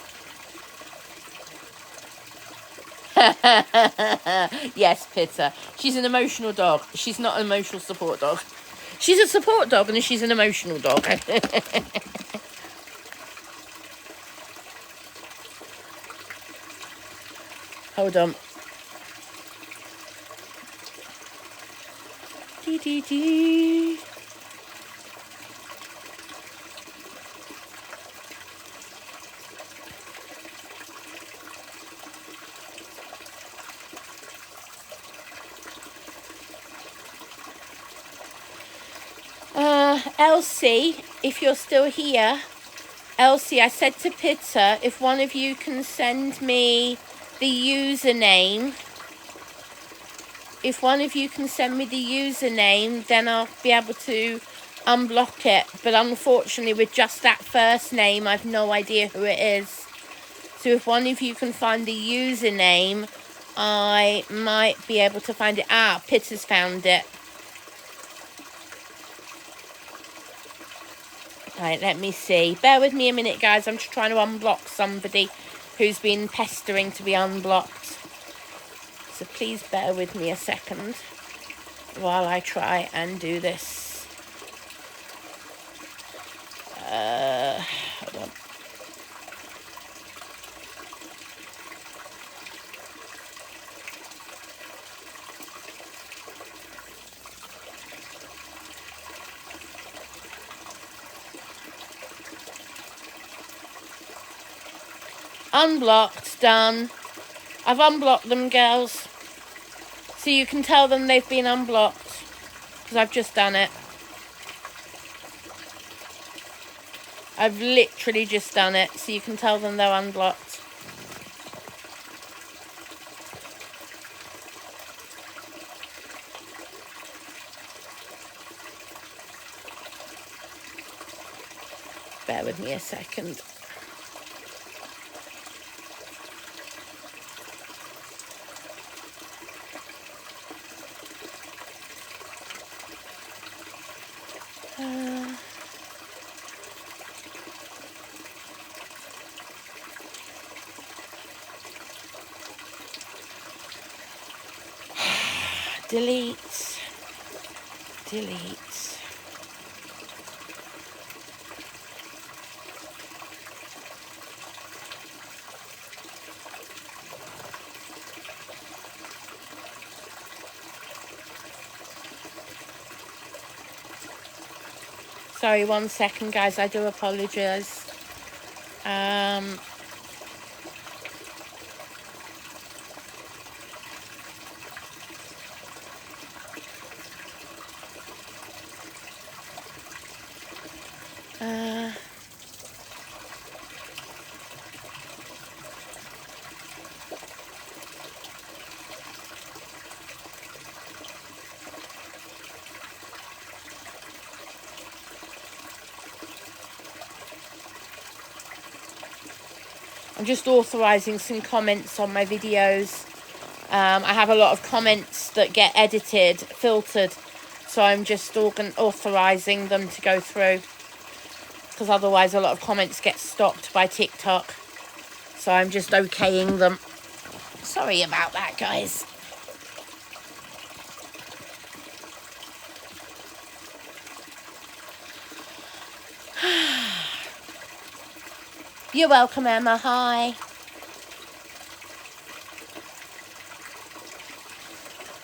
Yes, Pitta. She's an emotional dog. She's not an emotional support dog. She's a support dog and she's an emotional dog. Hold on. Dee. Elsie, if you're still here, Elsie, I said to Pitta, if one of you can send me the username, then I'll be able to unblock it. But unfortunately, with just that first name, I've no idea who it is. So if one of you can find the username, I might be able to find it. Pitta's found it. Right, let me see. Bear with me a minute, guys. I'm just trying to unblock somebody who's been pestering to be unblocked. So please bear with me a second while I try and do this. Hold on. Unblocked, done. I've unblocked them, girls. So you can tell them they've been unblocked. Because I've just done it. I've literally just done it. So you can tell them they're unblocked. Bear with me a second. Delete. Sorry, 1 second, guys. I do apologise. Um, I'm just authorising some comments on my videos. I have a lot of comments that get edited, filtered, so I'm just authorising them to go through, because otherwise a lot of comments get stopped by TikTok. So I'm just okaying them. Sorry about that, guys. You're welcome, Emma. Hi.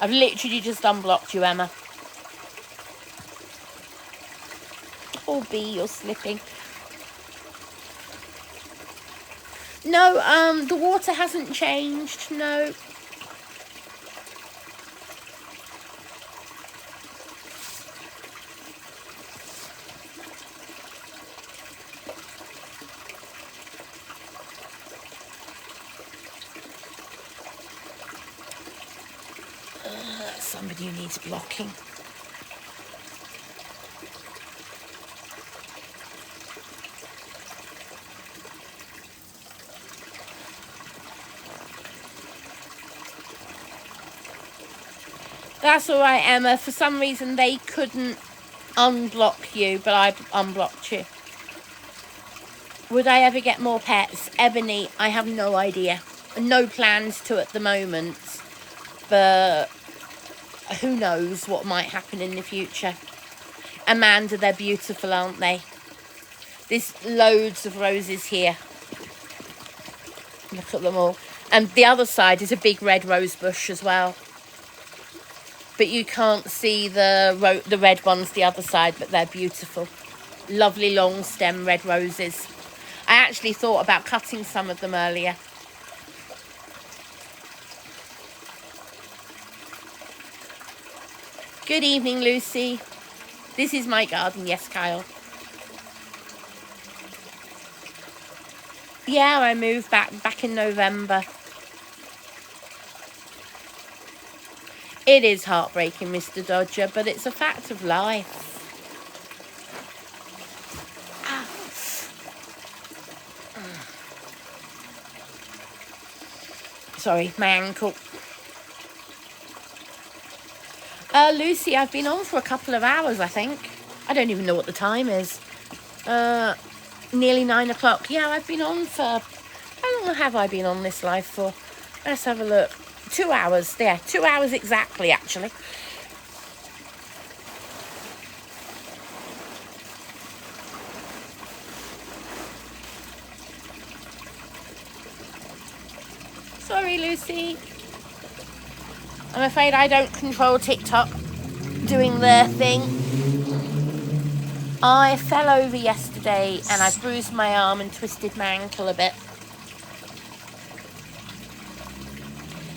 I've literally just unblocked you, Emma. Oh, B, you're slipping. No, the water hasn't changed, no. Somebody who needs blocking. That's all right, Emma. For some reason, they couldn't unblock you, but I unblocked you. Would I ever get more pets? Ebony, I have no idea. No plans to at the moment, but who knows what might happen in the future. Amanda, they're beautiful, aren't they? There's loads of roses here. Look at them all. And the other side is a big red rose bush as well. But you can't see the red ones the other side, but they're beautiful. Lovely long stem red roses. I actually thought about cutting some of them earlier. Good evening, Lucy. This is my garden. Yes, Kyle. Yeah, I moved back in November. It is heartbreaking, Mr. Dodger, but it's a fact of life. Sorry, my ankle. Lucy, I've been on for a couple of hours, I think. I don't even know what the time is. Nearly 9 o'clock. Yeah, I've been on for... How long have I been on this live for? Let's have a look. 2 hours. Yeah, 2 hours exactly, actually. Sorry, Lucy. I'm afraid I don't control TikTok doing their thing. I fell over yesterday and I bruised my arm and twisted my ankle a bit.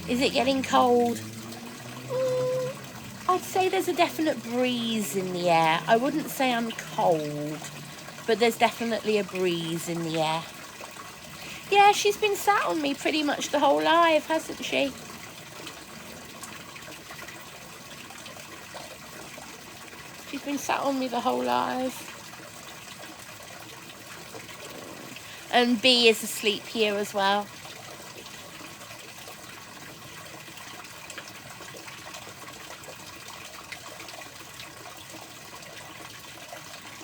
Is it getting cold? I'd say there's a definite breeze in the air. I wouldn't say I'm cold, but there's definitely a breeze in the air. Yeah, she's been sat on me pretty much the whole live, hasn't she? She's been sat on me the whole live. And B is asleep here as well.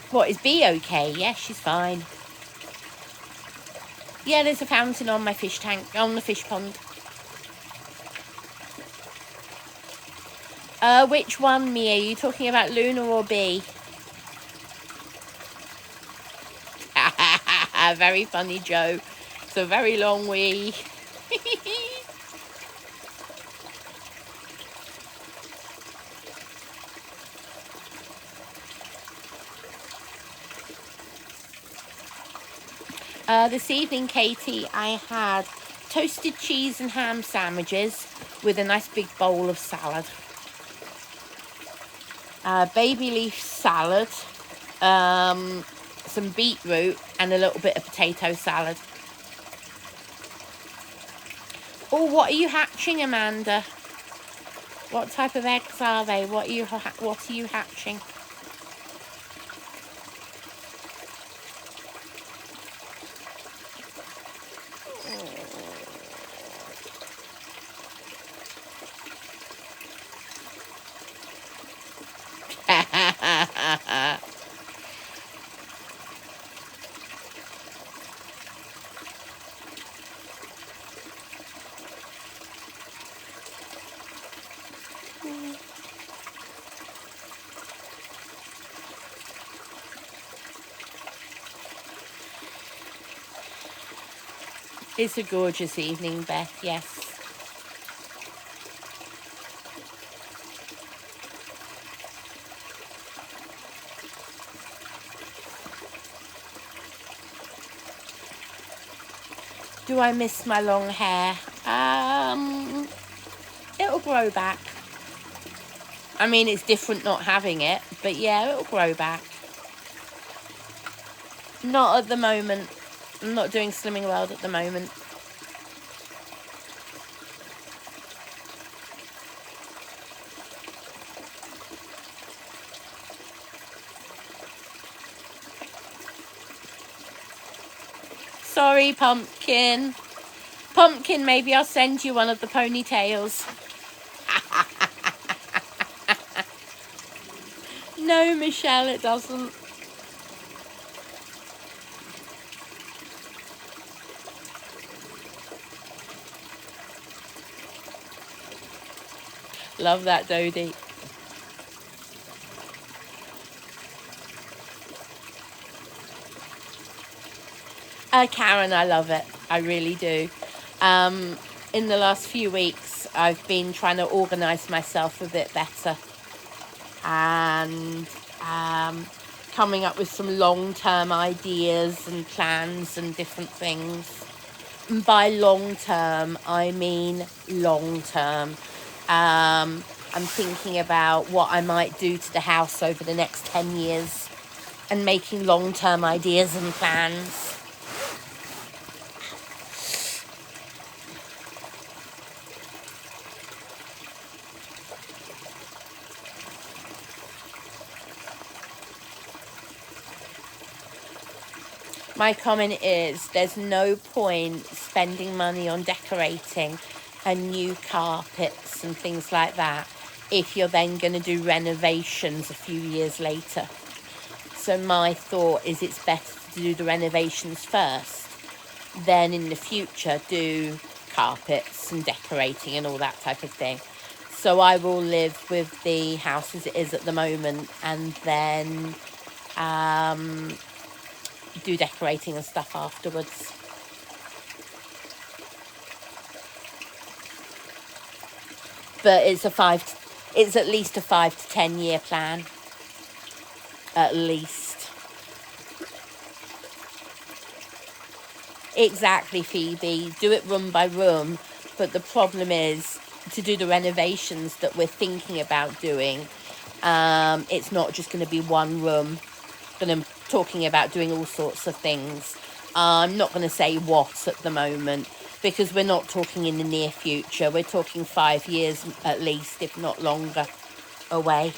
What, is B okay? Yeah, she's fine. Yeah, there's a fountain on my fish tank, on the fish pond. Which one, Mia? Are you talking about Luna or B? Very funny, Joe. It's a very long wee. This evening, Katie, I had toasted cheese and ham sandwiches with a nice big bowl of salad. Baby leaf salad, some beetroot and a little bit of potato salad. Oh, what are you hatching, Amanda? What type of eggs are they? What are you hatching? It's a gorgeous evening, Beth, yes. Do I miss my long hair? It'll grow back. I mean, it's different not having it, but yeah, it'll grow back. Not at the moment. I'm not doing Slimming World at the moment. Sorry, Pumpkin. Pumpkin, maybe I'll send you one of the ponytails. No, Michelle, it doesn't. Love that, Dodie. Karen, I love it. I really do. In the last few weeks, I've been trying to organise myself a bit better and coming up with some long-term ideas and plans and different things. And by long-term, I mean long-term. I'm thinking about what I might do to the house over the next 10 years and making long-term ideas and plans. My comment is there's no point spending money on decorating and new carpets and things like that if you're then going to do renovations a few years later. So my thought is it's better to do the renovations first, then in the future do carpets and decorating and all that type of thing. So I will live with the house as it is at the moment and then do decorating and stuff afterwards. But it's at least a 5 to 10 year plan. At least. Exactly, Phoebe. Do it room by room. But the problem is to do the renovations that we're thinking about doing. It's not just going to be one room. I'm talking about doing all sorts of things. I'm not going to say what at the moment because we're not talking in the near future. We're talking 5 years at least, if not longer, away.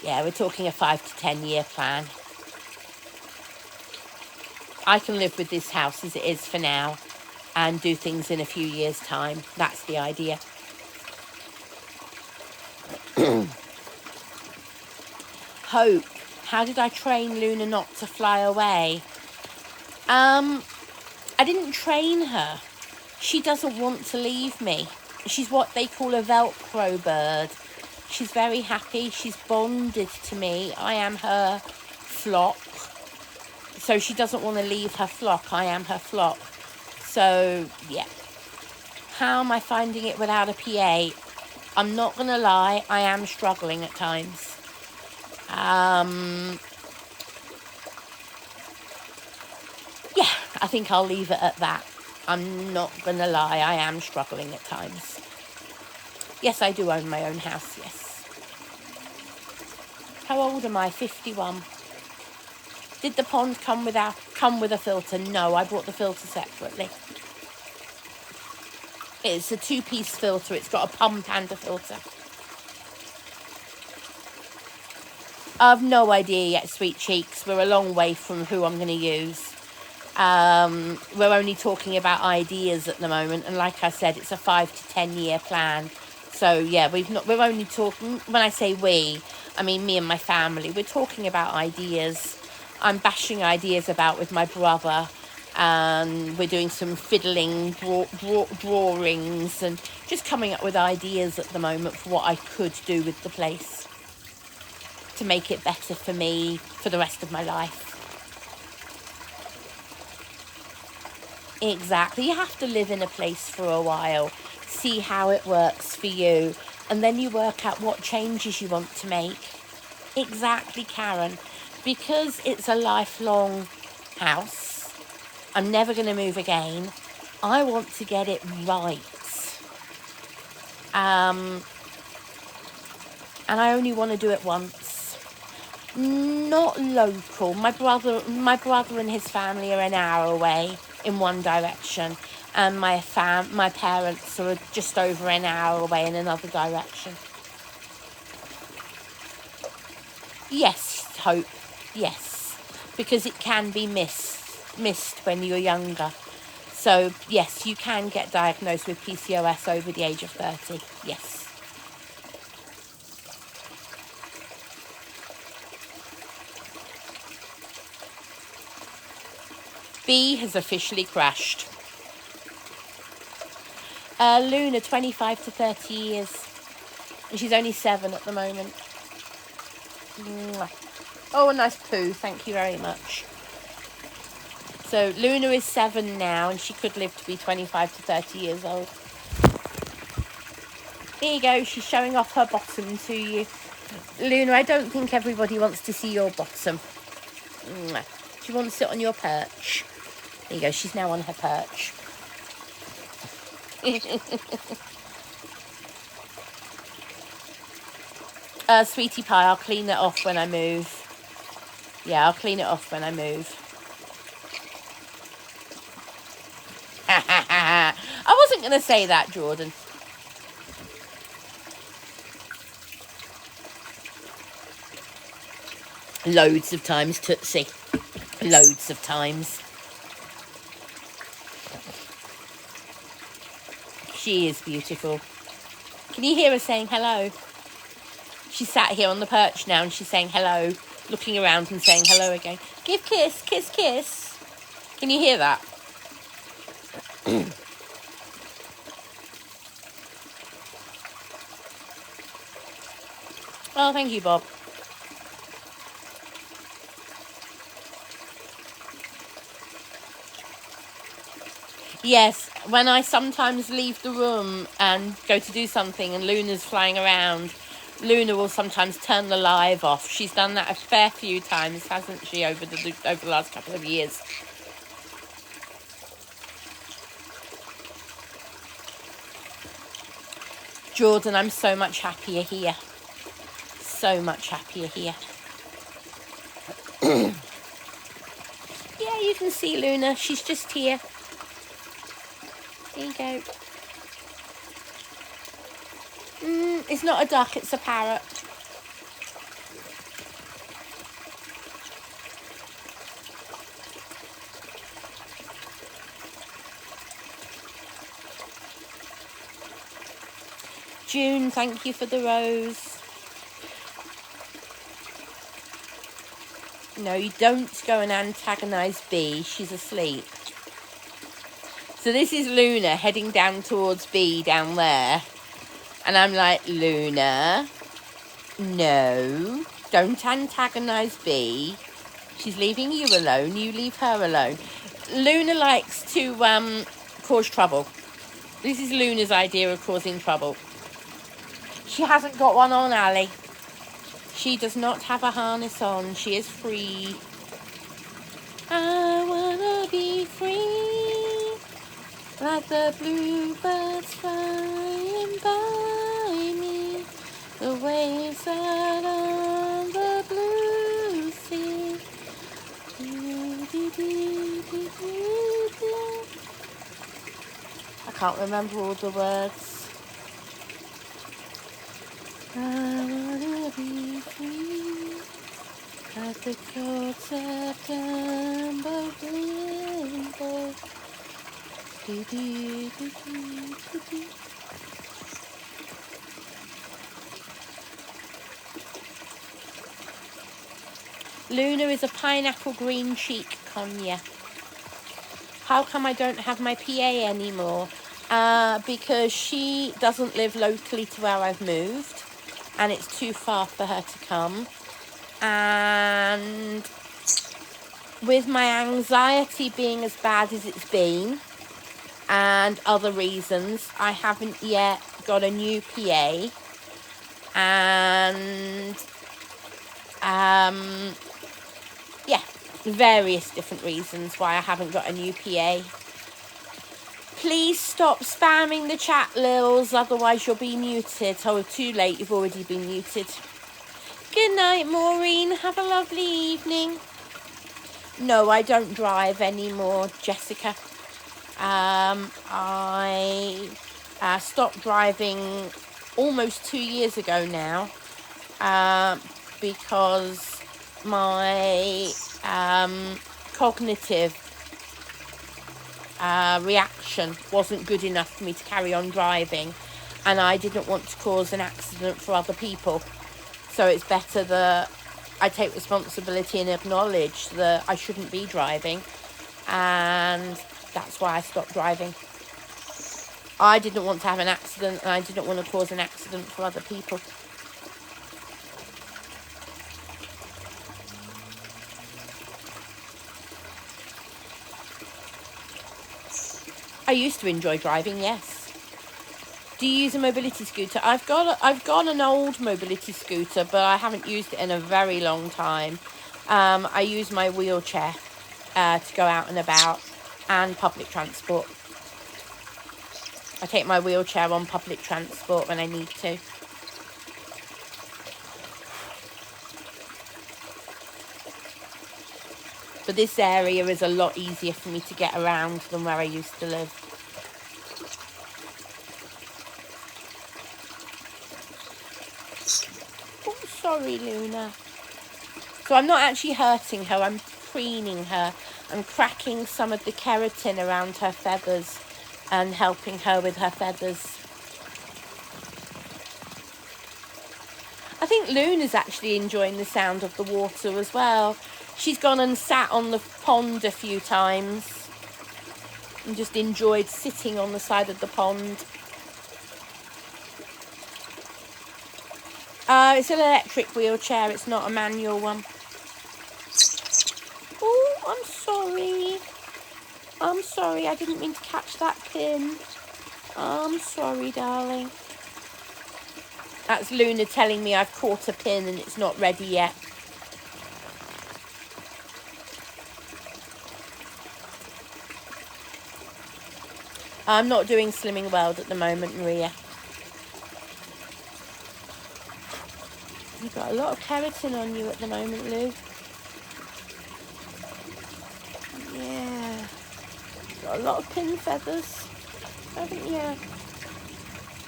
Yeah, we're talking a 5 to 10 year plan. I can live with this house as it is for now and do things in a few years' time. That's the idea. Hope, how did I train Luna not to fly away? I didn't train her. She doesn't want to leave me. She's what they call a Velcro bird. She's very happy. She's bonded to me. I am her flock. So she doesn't want to leave her flock. I am her flock. So, yeah. How am I finding it without a PA? I'm not going to lie. I am struggling at times. I think I'll leave it at that. I'm not going to lie, I am struggling at times. Yes, I do own my own house, yes. How old am I? 51. Did the pond come with a filter? No, I bought the filter separately. It's a 2-piece filter. It's got a pump and a filter. I've no idea yet, sweet cheeks. We're a long way from who I'm going to use. We're only talking about ideas at the moment, and like I said, it's a 5 to 10 year plan. So yeah, we're only talking, when I say we, I mean me and my family. We're talking about ideas. I'm bashing ideas about with my brother, and we're doing some fiddling drawings and just coming up with ideas at the moment for what I could do with the place to make it better for me for the rest of my life. Exactly. You have to live in a place for a while, see how it works for you, and then you work out what changes you want to make. Exactly, Karen. Because it's a lifelong house, I'm never going to move again. I want to get it right. And I only want to do it once. Not local. My brother and his family are an hour away in one direction, and my parents are just over an hour away in another direction. Yes, Hope. Yes, because it can be missed when you're younger. So yes, you can get diagnosed with PCOS over the age of 30. Yes. B has officially crashed. Luna, 25 to 30 years. And she's only 7 at the moment. Mwah. Oh, a nice poo. Thank you very much. So Luna is 7 now, and she could live to be 25 to 30 years old. Here you go. She's showing off her bottom to you. Luna, I don't think everybody wants to see your bottom. Mwah. She wants to sit on your perch. There you go. She's now on her perch. Sweetie pie, I'll clean it off when I move. Yeah, I'll clean it off when I move. I wasn't going to say that, Jordan. Loads of times, Tootsie. Loads of times. She is beautiful. Can you hear her saying hello? She sat here on the perch now and she's saying hello, looking around and saying hello again. Give kiss, kiss, kiss. Can you hear that? Oh, thank you, Bob. Yes, when I sometimes leave the room and go to do something and Luna's flying around, Luna will sometimes turn the live off. She's done that a fair few times, hasn't she, over the last couple of years. Jordan, I'm so much happier here. So much happier here. Yeah, you can see Luna. She's just here. There you go. It's not a duck, it's a parrot. June, thank you for the rose. No, you don't go and antagonise B. She's asleep. So this is Luna heading down towards B down there. And I'm like, Luna, no, don't antagonise B. She's leaving you alone. You leave her alone. Luna likes to cause trouble. This is Luna's idea of causing trouble. She hasn't got one on, Ali. She does not have a harness on. She is free. I wanna be free. like the bluebirds flying by me, the waves out on the blue sea. I can't remember all the words. I wanna be free, like the cold September winter. Luna is a pineapple green cheek, Konya. How come I don't have my PA anymore? Because she doesn't live locally to where I've moved, and it's too far for her to come. And with my anxiety being as bad as it's been, and other reasons, I haven't yet got a new PA. And yeah, various different reasons why I haven't got a new PA. Please stop spamming the chat, Lils, otherwise you'll be muted. Oh, too late, you've already been muted. Good night, Maureen. Have a lovely evening. No, I don't drive anymore, Jessica. I stopped driving almost 2 years ago now, because my cognitive reaction wasn't good enough for me to carry on driving, and I didn't want to cause an accident for other people. So it's better that I take responsibility and acknowledge that I shouldn't be driving, and that's why I stopped driving. I didn't want to have an accident, and I didn't want to cause an accident for other people. I used to enjoy driving, yes. Do you use a mobility scooter? I've got an old mobility scooter, but I haven't used it in a very long time. I use my wheelchair to go out and about, and public transport. I take my wheelchair on public transport when I need to. But this area is a lot easier for me to get around than where I used to live. Oh, sorry, Luna. So I'm not actually hurting her, I'm preening her. I'm cracking some of the keratin around her feathers and helping her with her feathers. I think Luna's actually enjoying the sound of the water as well. She's gone and sat on the pond a few times and just enjoyed sitting on the side of the pond. It's an electric wheelchair, it's not a manual one. Oh, I'm sorry. I'm sorry, I didn't mean to catch that pin. I'm sorry, darling. That's Luna telling me I've caught a pin and it's not ready yet. I'm not doing Slimming World at the moment, Maria. You've got a lot of keratin on you at the moment, Lou. Yeah. Got a lot of pin feathers, haven't you?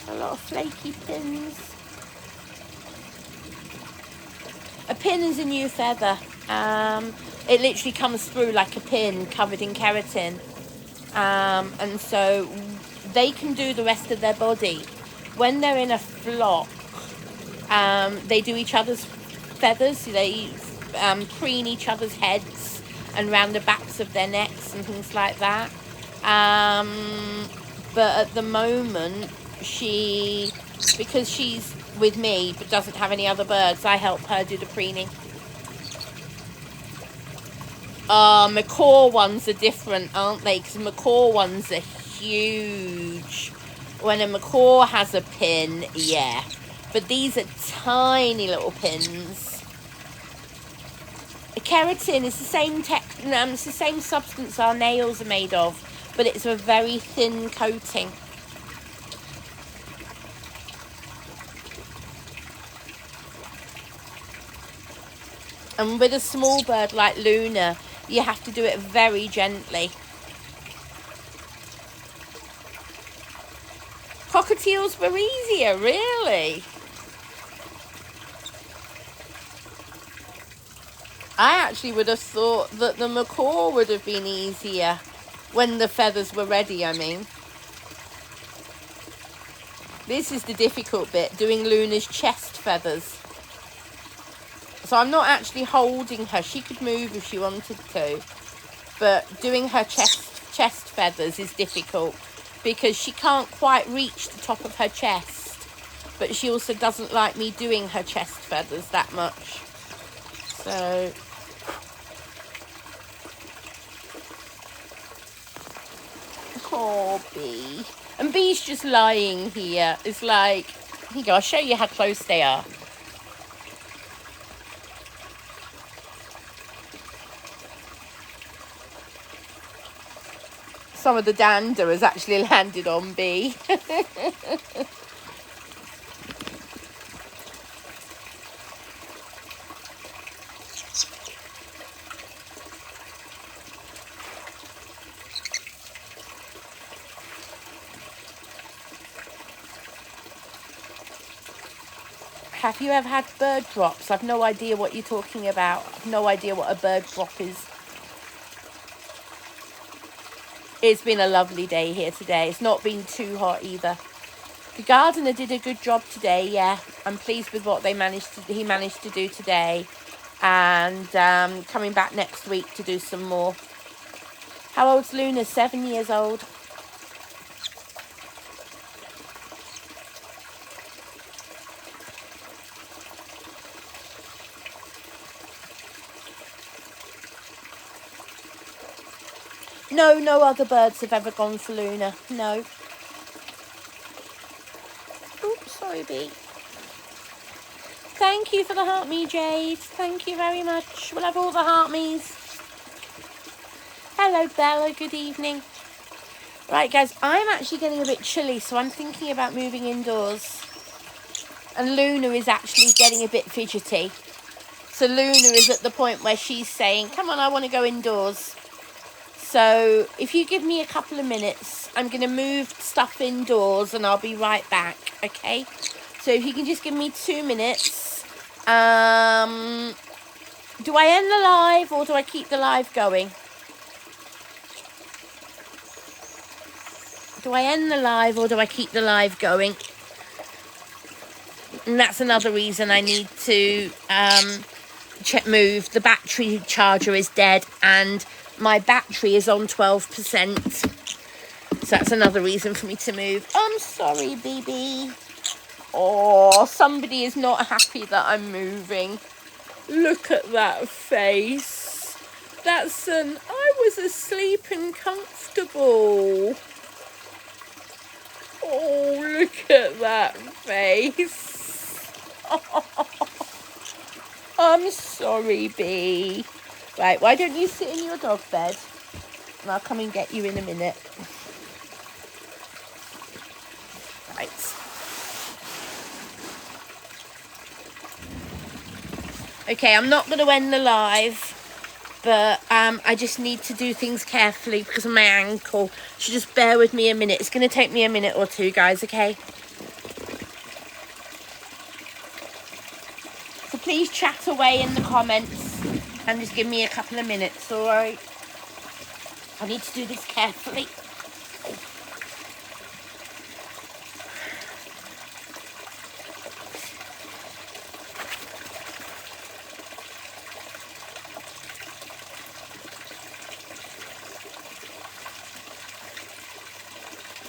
A lot of flaky pins. A pin is a new feather. It literally comes through like a pin covered in keratin. And so they can do the rest of their body. When they're in a flock, they do each other's feathers. They preen each other's heads and round the backs of their necks and things like that. But at the moment, because she's with me but doesn't have any other birds, I help her do the preening. Macaw ones are different, aren't they? Because macaw ones are huge. When a macaw has a pin, yeah. But these are tiny little pins. Keratin is the same it's the same substance our nails are made of, but it's a very thin coating. And with a small bird like Luna, you have to do it very gently. Cockatiels were easier, really. I actually would have thought that the macaw would have been easier when the feathers were ready, I mean. This is the difficult bit, doing Luna's chest feathers. So I'm not actually holding her. She could move if she wanted to. But doing her chest feathers is difficult because she can't quite reach the top of her chest. But she also doesn't like me doing her chest feathers that much. So... oh, Bee. And Bee's just lying here. It's like... here you go, I'll show you how close they are. Some of the dander has actually landed on Bee. Have you ever had bird drops? I've no idea what you're talking about. I've no idea what a bird drop is. It's been a lovely day here today. It's not been too hot either. The gardener did a good job today, yeah. I'm pleased with what he managed to do today. And coming back next week to do some more. How old's Luna? 7 years old. No other birds have ever gone for Luna. No. Oops, sorry, Bee. Thank you for the heart me, Jade. Thank you very much. We'll have all the heart me's. Hello, Bella. Good evening. Right, guys, I'm actually getting a bit chilly, so I'm thinking about moving indoors. And Luna is actually getting a bit fidgety. So Luna is at the point where she's saying, come on, I want to go indoors. So if you give me a couple of minutes, I'm going to move stuff indoors and I'll be right back, okay? So if you can just give me 2 minutes. Do I end the live or do I keep the live going? Do I end the live or do I keep the live going? And that's another reason I need to move. The battery charger is dead and my battery is on 12%. So that's another reason for me to move. I'm sorry, baby. Oh, somebody is not happy that I'm moving. Look at that face. That's an... I was asleep and comfortable. Oh, look at that face. Oh, I'm sorry, Bee. Right, why don't you sit in your dog bed? And I'll come and get you in a minute. Right. Okay, I'm not going to end the live. But I just need to do things carefully because of my ankle. So just bear with me a minute. It's going to take me a minute or two, guys, okay? So please chat away in the comments and just give me a couple of minutes, all right? I need to do this carefully.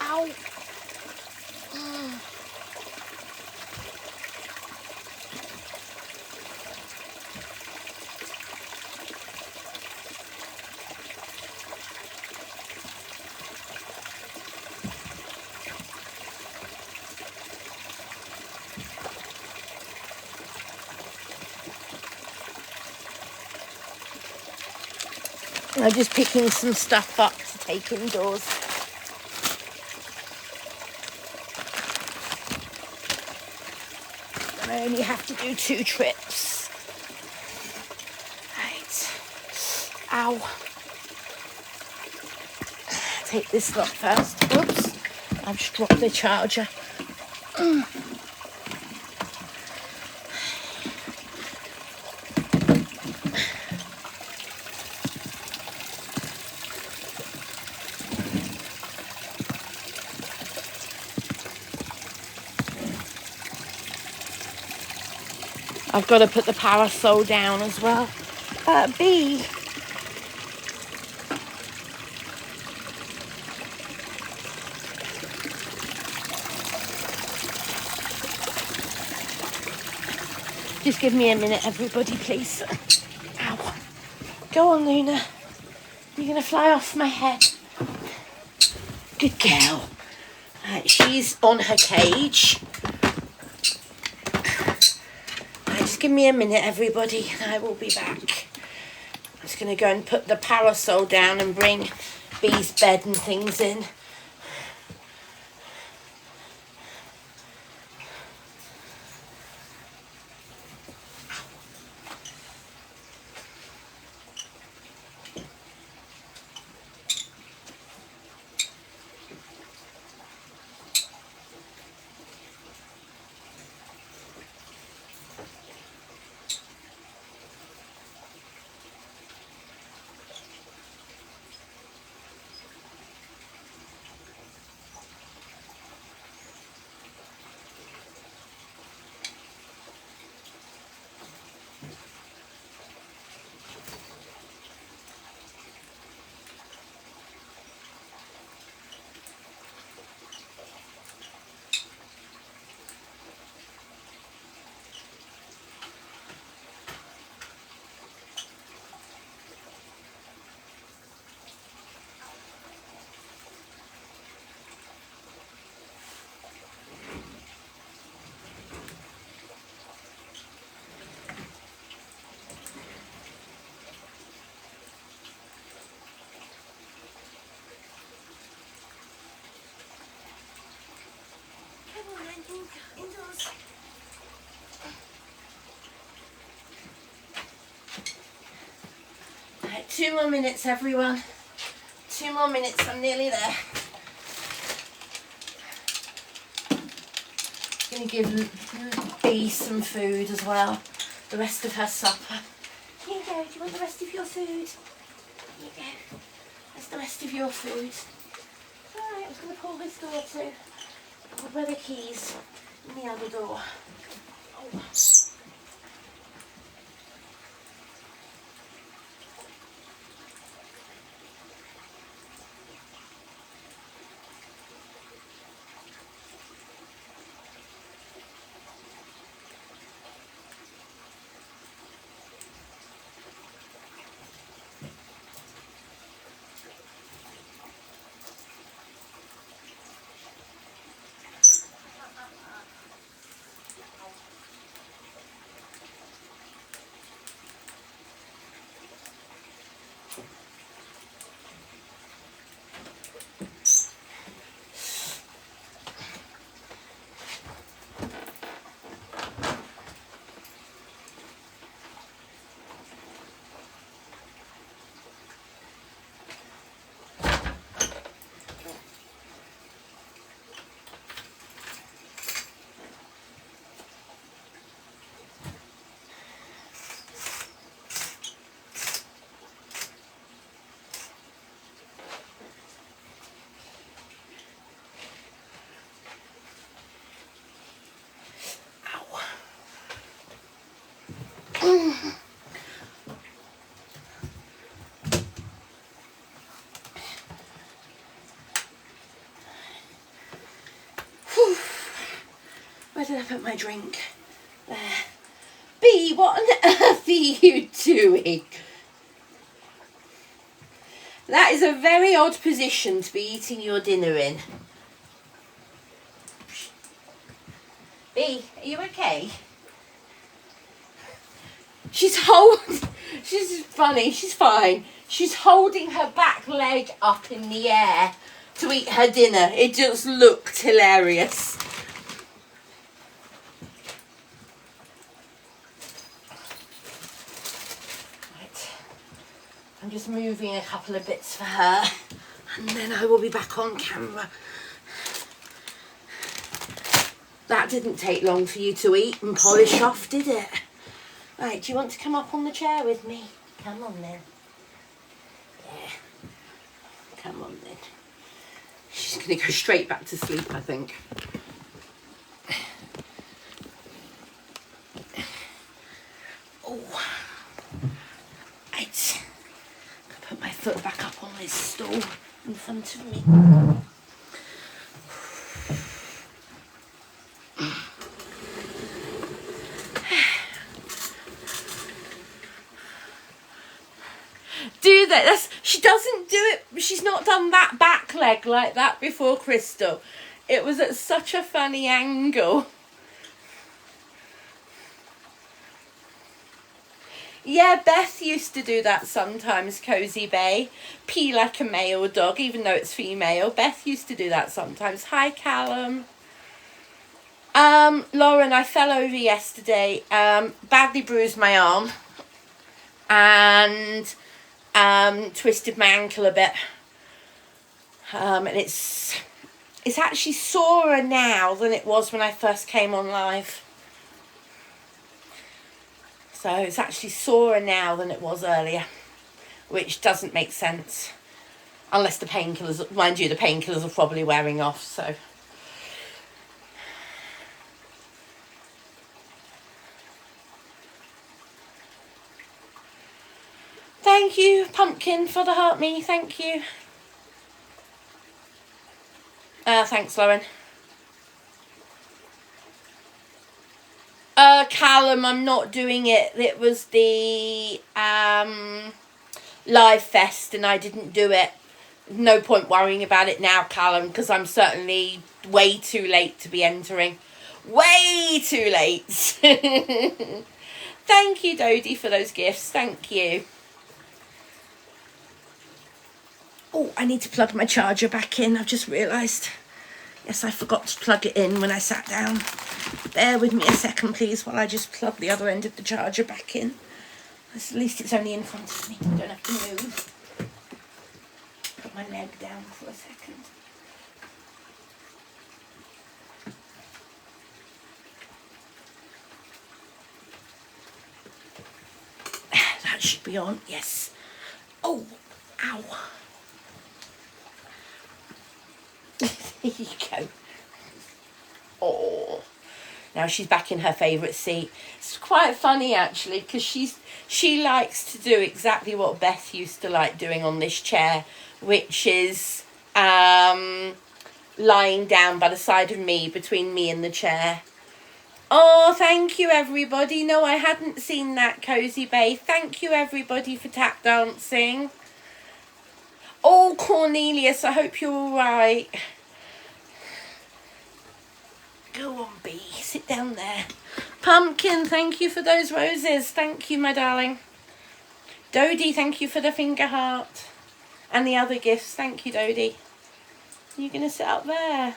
Ow. I'm just picking some stuff up to take indoors. And I only have to do 2 trips. Right. Ow. Take this lot first. Oops. I've just dropped the charger. I've got to put the parasol down as well. B. Just give me a minute, everybody, please. Ow. Go on, Luna. You're going to fly off my head. Good girl. Right, she's on her cage. Right, just give me a minute, everybody, and I will be back. I'm just going to go and put the parasol down and bring Bee's bed and things in. Indoors. Right, 2 more minutes, everyone. 2 more minutes, I'm nearly there. Gonna give Bee some food as well. The rest of her supper. Here you go, do you want the rest of your food? Here you go. That's the rest of your food. Alright, I'm just gonna pull this door too. Where are the keys? In the other door. Oh. Where did I put my drink? There. Bee, what on earth are you doing? That is a very odd position to be eating your dinner in. Bee, are you okay? She's funny, she's fine. She's holding her back leg up in the air to eat her dinner. It just looked hilarious. Right. I'm just moving a couple of bits for her, and then I will be back on camera. That didn't take long for you to eat and polish off, did it? Right, do you want to come up on the chair with me? Come on then. Yeah. Come on then. She's going to go straight back to sleep, I think. Oh. Right. I'll put my foot back up on this stool in front of me. Do that. She doesn't do it. She's not done that back leg like that before, Crystal. It was at such a funny angle. Yeah, Beth used to do that sometimes, Cozy Bay. Pee like a male dog, even though it's female. Beth used to do that sometimes. Hi, Callum. Lauren, I fell over yesterday. Badly bruised my arm. And twisted my ankle a bit. And it's actually sorer now than it was when I first came on live. So it's actually sorer now than it was earlier, which doesn't make sense. Unless the painkillers, mind you, the painkillers are probably wearing off, so. Thank you, Pumpkin, for the heart me. Thank you. Thanks, Lauren. Callum, I'm not doing it. It was the live fest and I didn't do it. No point worrying about it now, Callum, because I'm certainly way too late to be entering. Way too late. Thank you, Dodie, for those gifts. Thank you. Oh, I need to plug my charger back in. I've just realised. Yes, I forgot to plug it in when I sat down. Bear with me a second, please, while I just plug the other end of the charger back in. At least it's only in front of me. I don't have to move. Put my leg down for a second. That should be on. Yes. Oh, ow. There you go. Oh, now she's back in her favourite seat. It's quite funny actually, because she likes to do exactly what Beth used to like doing on this chair, which is lying down by the side of me, between me and the chair. Oh, thank you everybody. No, I hadn't seen that, Cozy Bay. Thank you everybody for tap dancing. Oh, Cornelius, I hope you're all right. Go on, Bee. Sit down there. Pumpkin, thank you for those roses. Thank you, my darling. Dodie, thank you for the finger heart. And the other gifts. Thank you, Dodie. You're going to sit up there.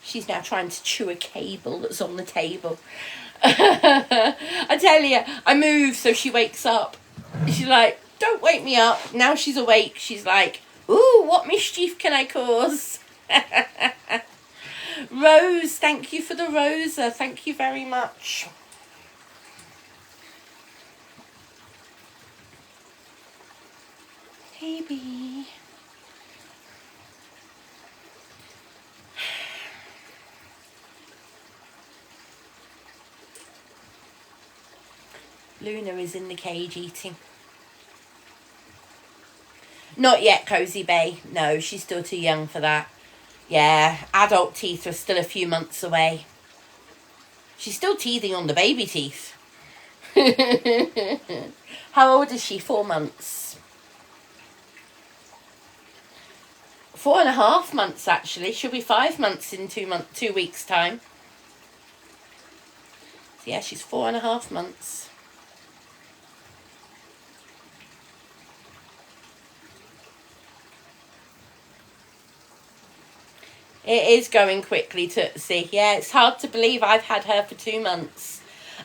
She's now trying to chew a cable that's on the table. I tell you, I move so she wakes up. She's like, don't wake me up. Now she's awake. She's like, ooh, what mischief can I cause? Rose, thank you for the rosa. Thank you very much. Hey, Bee. Luna is in the cage eating. Not yet, Cozy Bay. No, she's still too young for that. Yeah, adult teeth are still a few months away. She's still teething on the baby teeth. How old is she? 4 months. 4.5 months actually. She'll be 5 months in 2 weeks time. So yeah, she's 4.5 months. It is going quickly, Tootsie. Yeah, it's hard to believe I've had her for 2 months.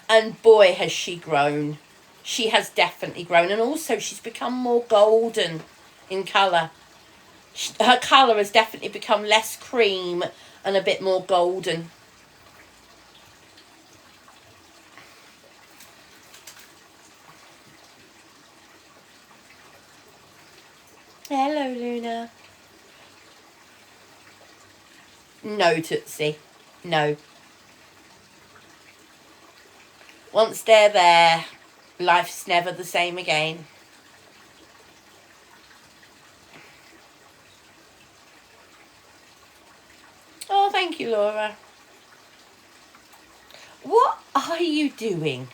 And boy, has she grown. She has definitely grown. And also, she's become more golden in colour. Her colour has definitely become less cream and a bit more golden. Hello, Luna. No, Tootsie. No. Once they're there, life's never the same again. Oh, thank you, Laura. What are you doing?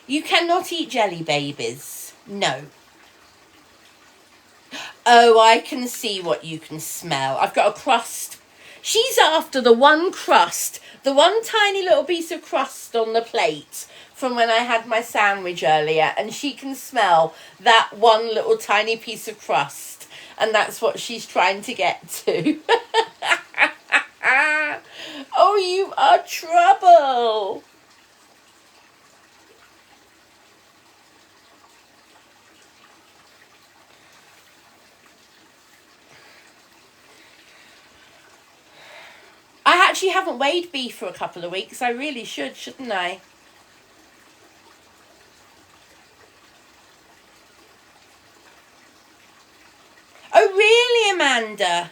You cannot eat jelly babies. No. Oh, I can see what you can smell. I've got a crust. She's after the one crust, the one tiny little piece of crust on the plate from when I had my sandwich earlier, and she can smell that one little tiny piece of crust, and that's what she's trying to get to. Oh, you are trouble. I actually haven't weighed beef for a couple of weeks. I really should, shouldn't I? Oh, really, Amanda?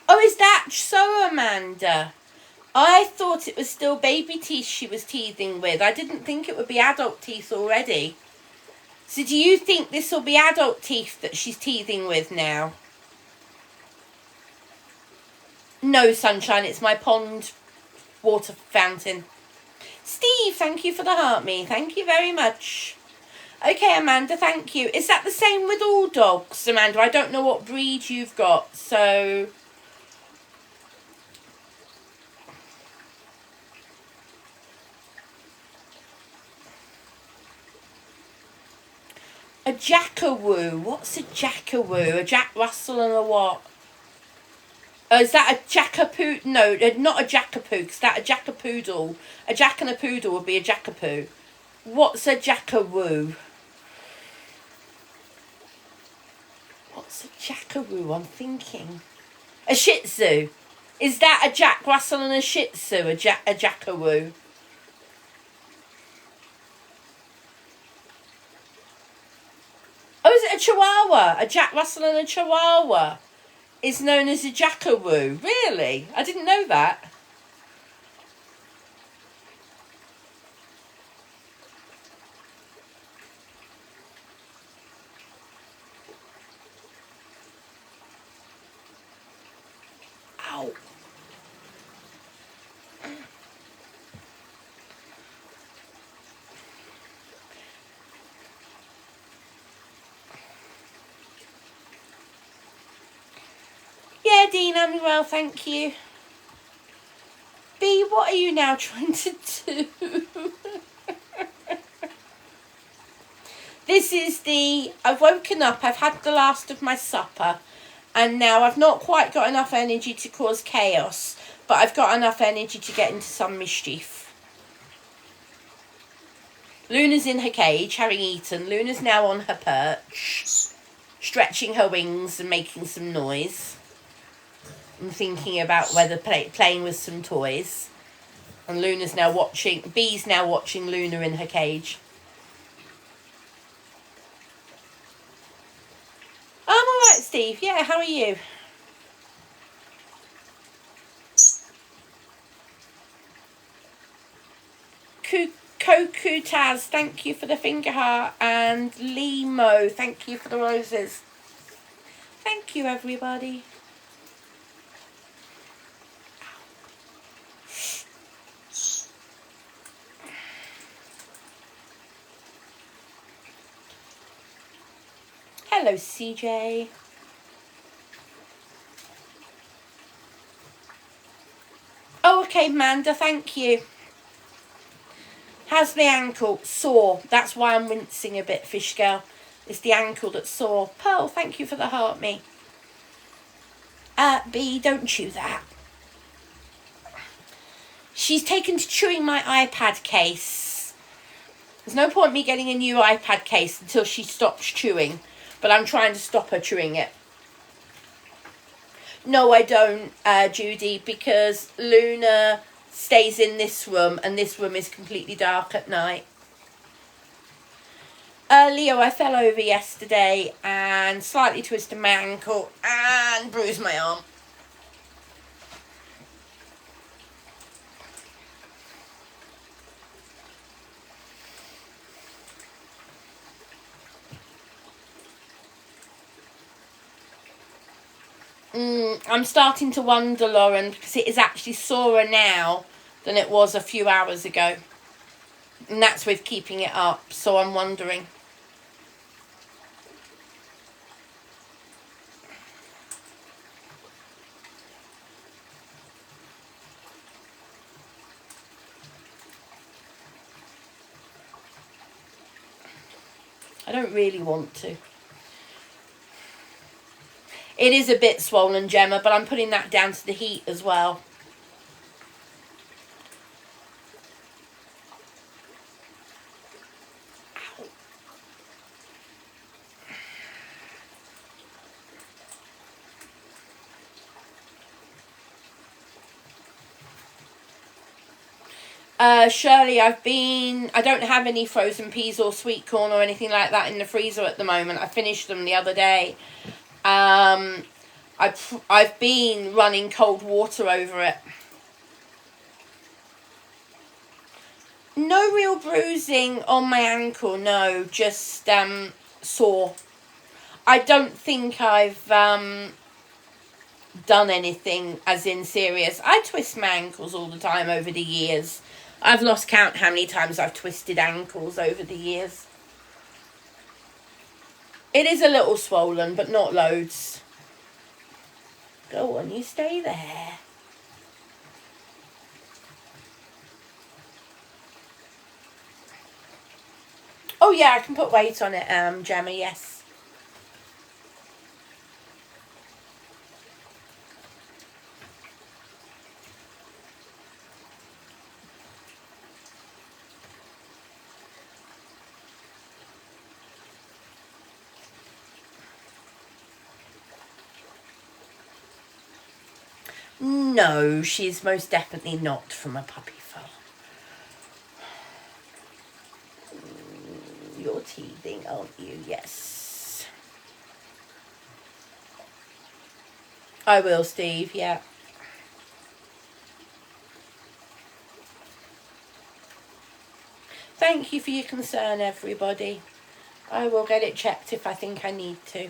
Oh, is that so, Amanda? I thought it was still baby teeth she was teething with. I didn't think it would be adult teeth already. So do you think this will be adult teeth that she's teething with now? No, sunshine, it's my pond water fountain. Steve, thank you for the heart me. Thank you very much. Okay, Amanda, thank you. Is that the same with all dogs, Amanda? I don't know what breed you've got, so... A Jackawoo. What's a Jackawoo? A Jack Russell and a what? Is that a Jackapoo? No, not a Jackapoo, because that's a Jackapoodle. A Jack and a Poodle would be a Jackapoo. What's a Jackawoo? What's a Jackawoo? I'm thinking. A Shih Tzu. Is that a Jack Russell and a Shih Tzu? A Jackawoo? Oh, is it a Chihuahua? A Jack Russell and a Chihuahua is known as a Jackawoo. Really? I didn't know that. Ow. Yeah, Dean, I'm well, thank you. B, what are you now trying to do? This is I've woken up, I've had the last of my supper, and now I've not quite got enough energy to cause chaos, but I've got enough energy to get into some mischief. Luna's in her cage, having eaten. Luna's now on her perch, stretching her wings and making some noise. I'm thinking about whether playing with some toys. And Luna's now watching, Bee's now watching Luna in her cage. I'm alright, Steve. Yeah, how are you? Koku Taz, thank you for the finger heart. And Limo, thank you for the roses. Thank you, everybody. Hello, CJ. Oh, okay, Amanda, thank you. How's the ankle? Sore. That's why I'm wincing a bit, Fish Girl. It's the ankle that's sore. Pearl, thank you for the heart, me. B, don't chew that. She's taken to chewing my iPad case. There's no point me getting a new iPad case until she stops chewing. But I'm trying to stop her chewing it. No, I don't, Judy, because Luna stays in this room and this room is completely dark at night. Leo, I fell over yesterday and slightly twisted my ankle and bruised my arm. I'm starting to wonder, Lauren, because it is actually sorer now than it was a few hours ago. And that's with keeping it up, so I'm wondering. I don't really want to. It is a bit swollen, Gemma, but I'm putting that down to the heat as well. Shirley, I don't have any frozen peas or sweet corn or anything like that in the freezer at the moment. I finished them the other day. I've been running cold water over it. No real bruising on my ankle, no, just sore. I don't think I've done anything as in serious. I twist my ankles all the time over the years. I've lost count how many times I've twisted ankles over the years. It is a little swollen, but not loads. Go on, you stay there. Oh yeah, I can put weight on it, Gemma, yes. No, she's most definitely not from a puppy farm. You're teething, aren't you? Yes. I will, Steve, yeah. Thank you for your concern, everybody. I will get it checked if I think I need to.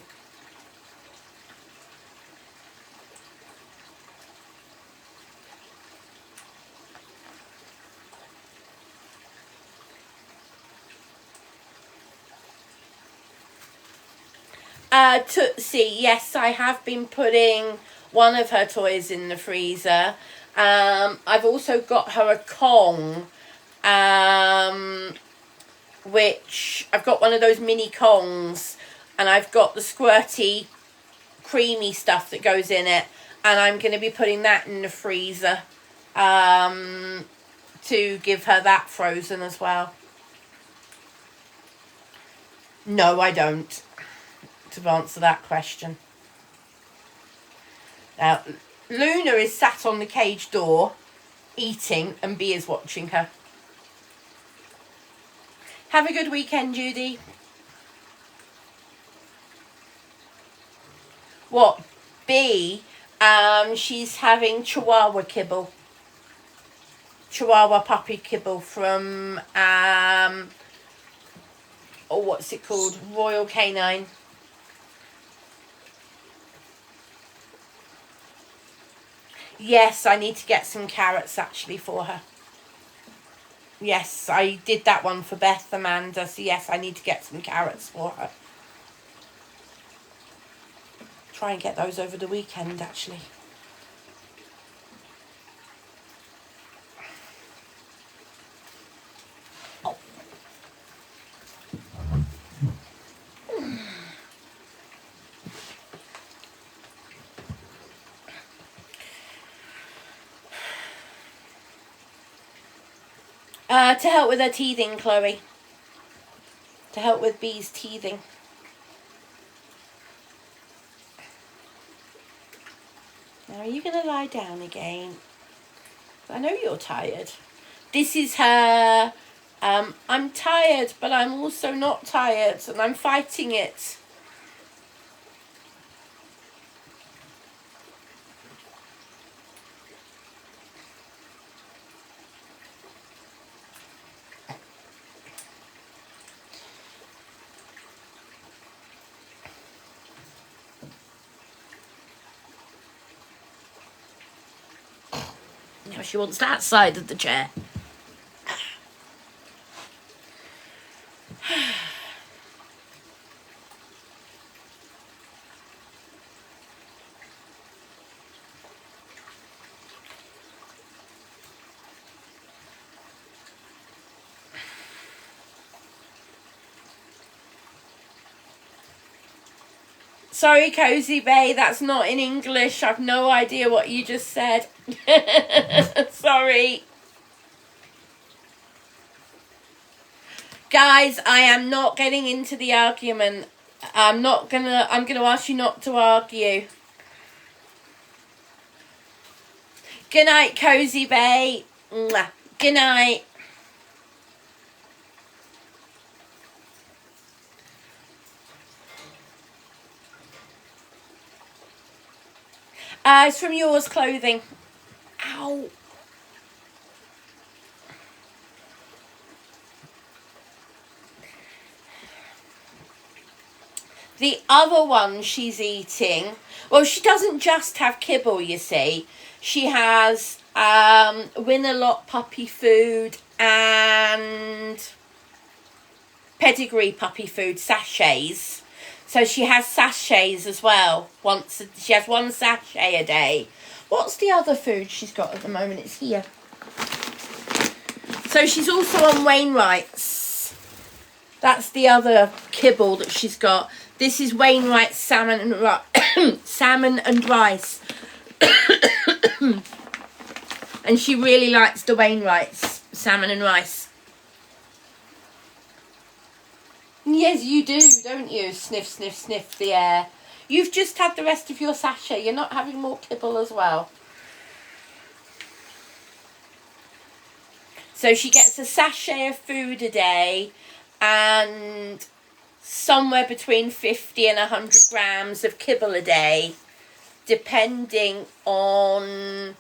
Tootsie, yes, I have been putting one of her toys in the freezer. I've also got her a Kong, which I've got one of those mini Kongs, and I've got the squirty, creamy stuff that goes in it, and I'm going to be putting that in the freezer to give her that frozen as well. No, I don't. To answer that question. Now, Luna is sat on the cage door eating and B is watching her. Have a good weekend, Judy. What? B? She's having Chihuahua kibble. Chihuahua puppy kibble from, what's it called? Royal Canine. Yes, I need to get some carrots actually for her. Yes, I did that one for Beth, Amanda. So yes, I need to get some carrots for her. Try and get those over the weekend, actually. To help with her teething, Chloe. To help with Bee's teething. Now, are you going to lie down again? I know you're tired. This is her, I'm tired, but I'm also not tired, and I'm fighting it. Now she wants that side of the chair. Sorry, Cozy Bay, that's not in English. I've no idea what you just said. Sorry. Guys, I am not getting into the argument. I'm gonna ask you not to argue. Good night, Cozy Bay. Mwah. Good night. It's from Yours Clothing. Ow. The other one she's eating, well, she doesn't just have kibble, you see. She has Win-A-Lot puppy food and Pedigree puppy food sachets. So she has sachets as well. She has one sachet a day. What's the other food she's got at the moment? It's here. So she's also on Wainwright's. That's the other kibble that she's got. This is Wainwright's salmon and rice. And she really likes the Wainwright's salmon and rice. Yes, you do, don't you? Sniff, sniff, sniff the air. You've just had the rest of your sachet. You're not having more kibble as well. So she gets a sachet of food a day and somewhere between 50 and 100 grams of kibble a day, depending on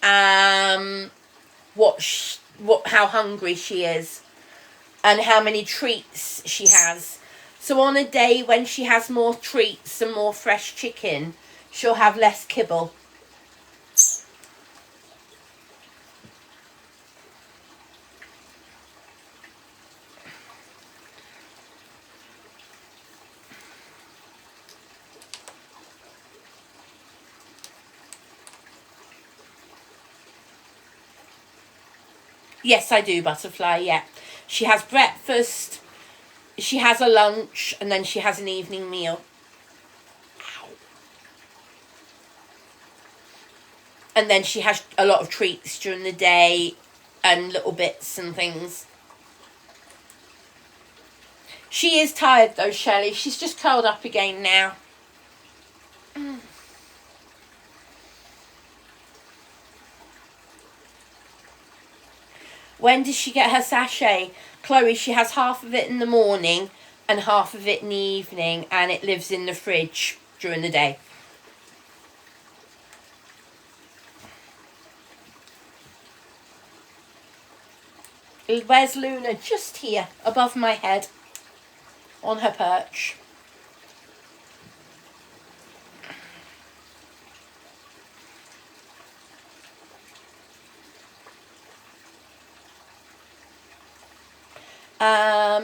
how hungry she is and how many treats she has. So on a day when she has more treats and more fresh chicken, she'll have less kibble. Yes, I do, Butterfly, yeah. She has breakfast, she has a lunch, and then she has an evening meal. Ow. And then she has a lot of treats during the day and little bits and things. She is tired though, Shelley. She's just curled up again now. When does she get her sachet? Chloe, she has half of it in the morning and half of it in the evening, and it lives in the fridge during the day. Where's Luna? Just here, above my head, on her perch.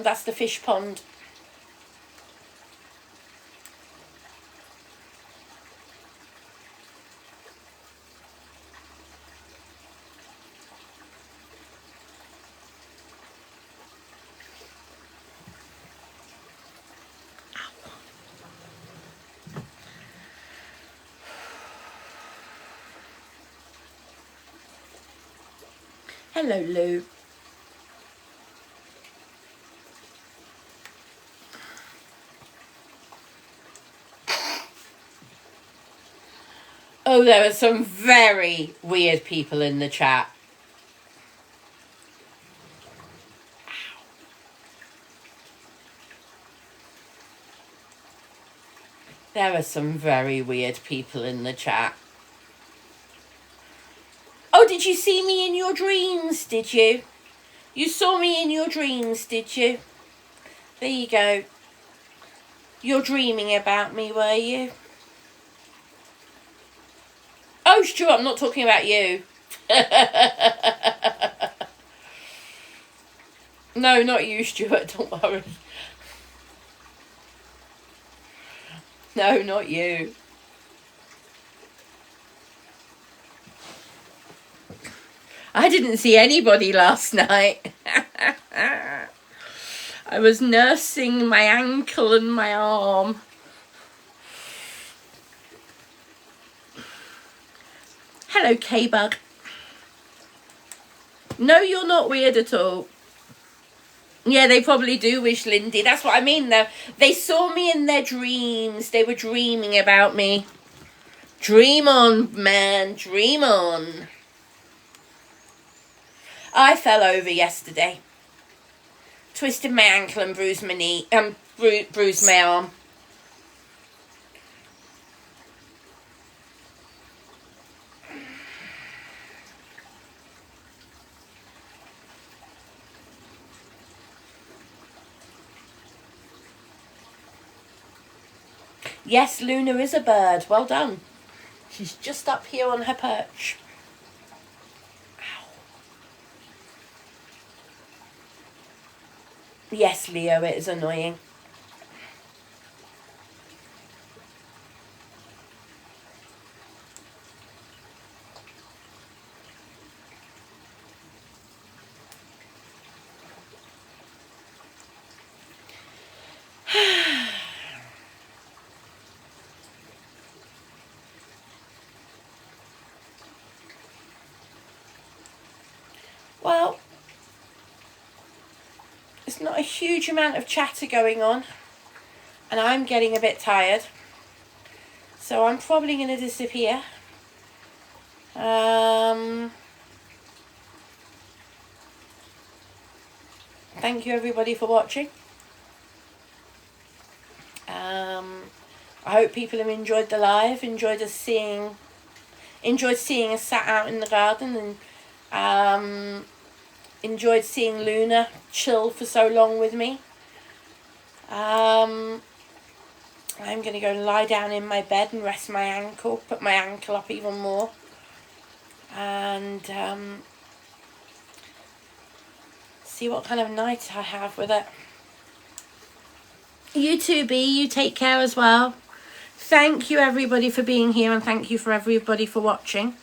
That's the fish pond. Hello, Lou. Oh, there are some very weird people in the chat. There are some very weird people in the chat. Oh, did you see me in your dreams, did you? You saw me in your dreams, did you? There you go. You're dreaming about me, were you? Oh, Stuart, I'm not talking about you. No, not you, Stuart, don't worry. No, not you. I didn't see anybody last night. I was nursing my ankle and my arm. Hello, K-Bug. No, you're not weird at all. Yeah, they probably do wish Lindy. That's what I mean, though. They saw me in their dreams. They were dreaming about me. Dream on, man. Dream on. I fell over yesterday. Twisted my ankle and bruised my knee. Bruised my arm. Yes, Luna is a bird. Well done. She's just up here on her perch. Ow. Yes, Leo, it is annoying. Well, there's not a huge amount of chatter going on, and I'm getting a bit tired, so I'm probably going to disappear. Thank you everybody for watching. I hope people have enjoyed the live, enjoyed seeing us sat out in the garden, and enjoyed seeing Luna chill for so long with me. I'm going to go lie down in my bed and rest my ankle, put my ankle up even more, and see what kind of night I have with it. You too, B. You take care as well. Thank you everybody for being here, and thank you for everybody for watching.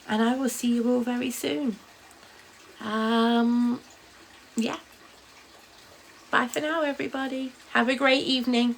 And I will see you all very soon. Yeah. Bye for now, everybody. Have a great evening.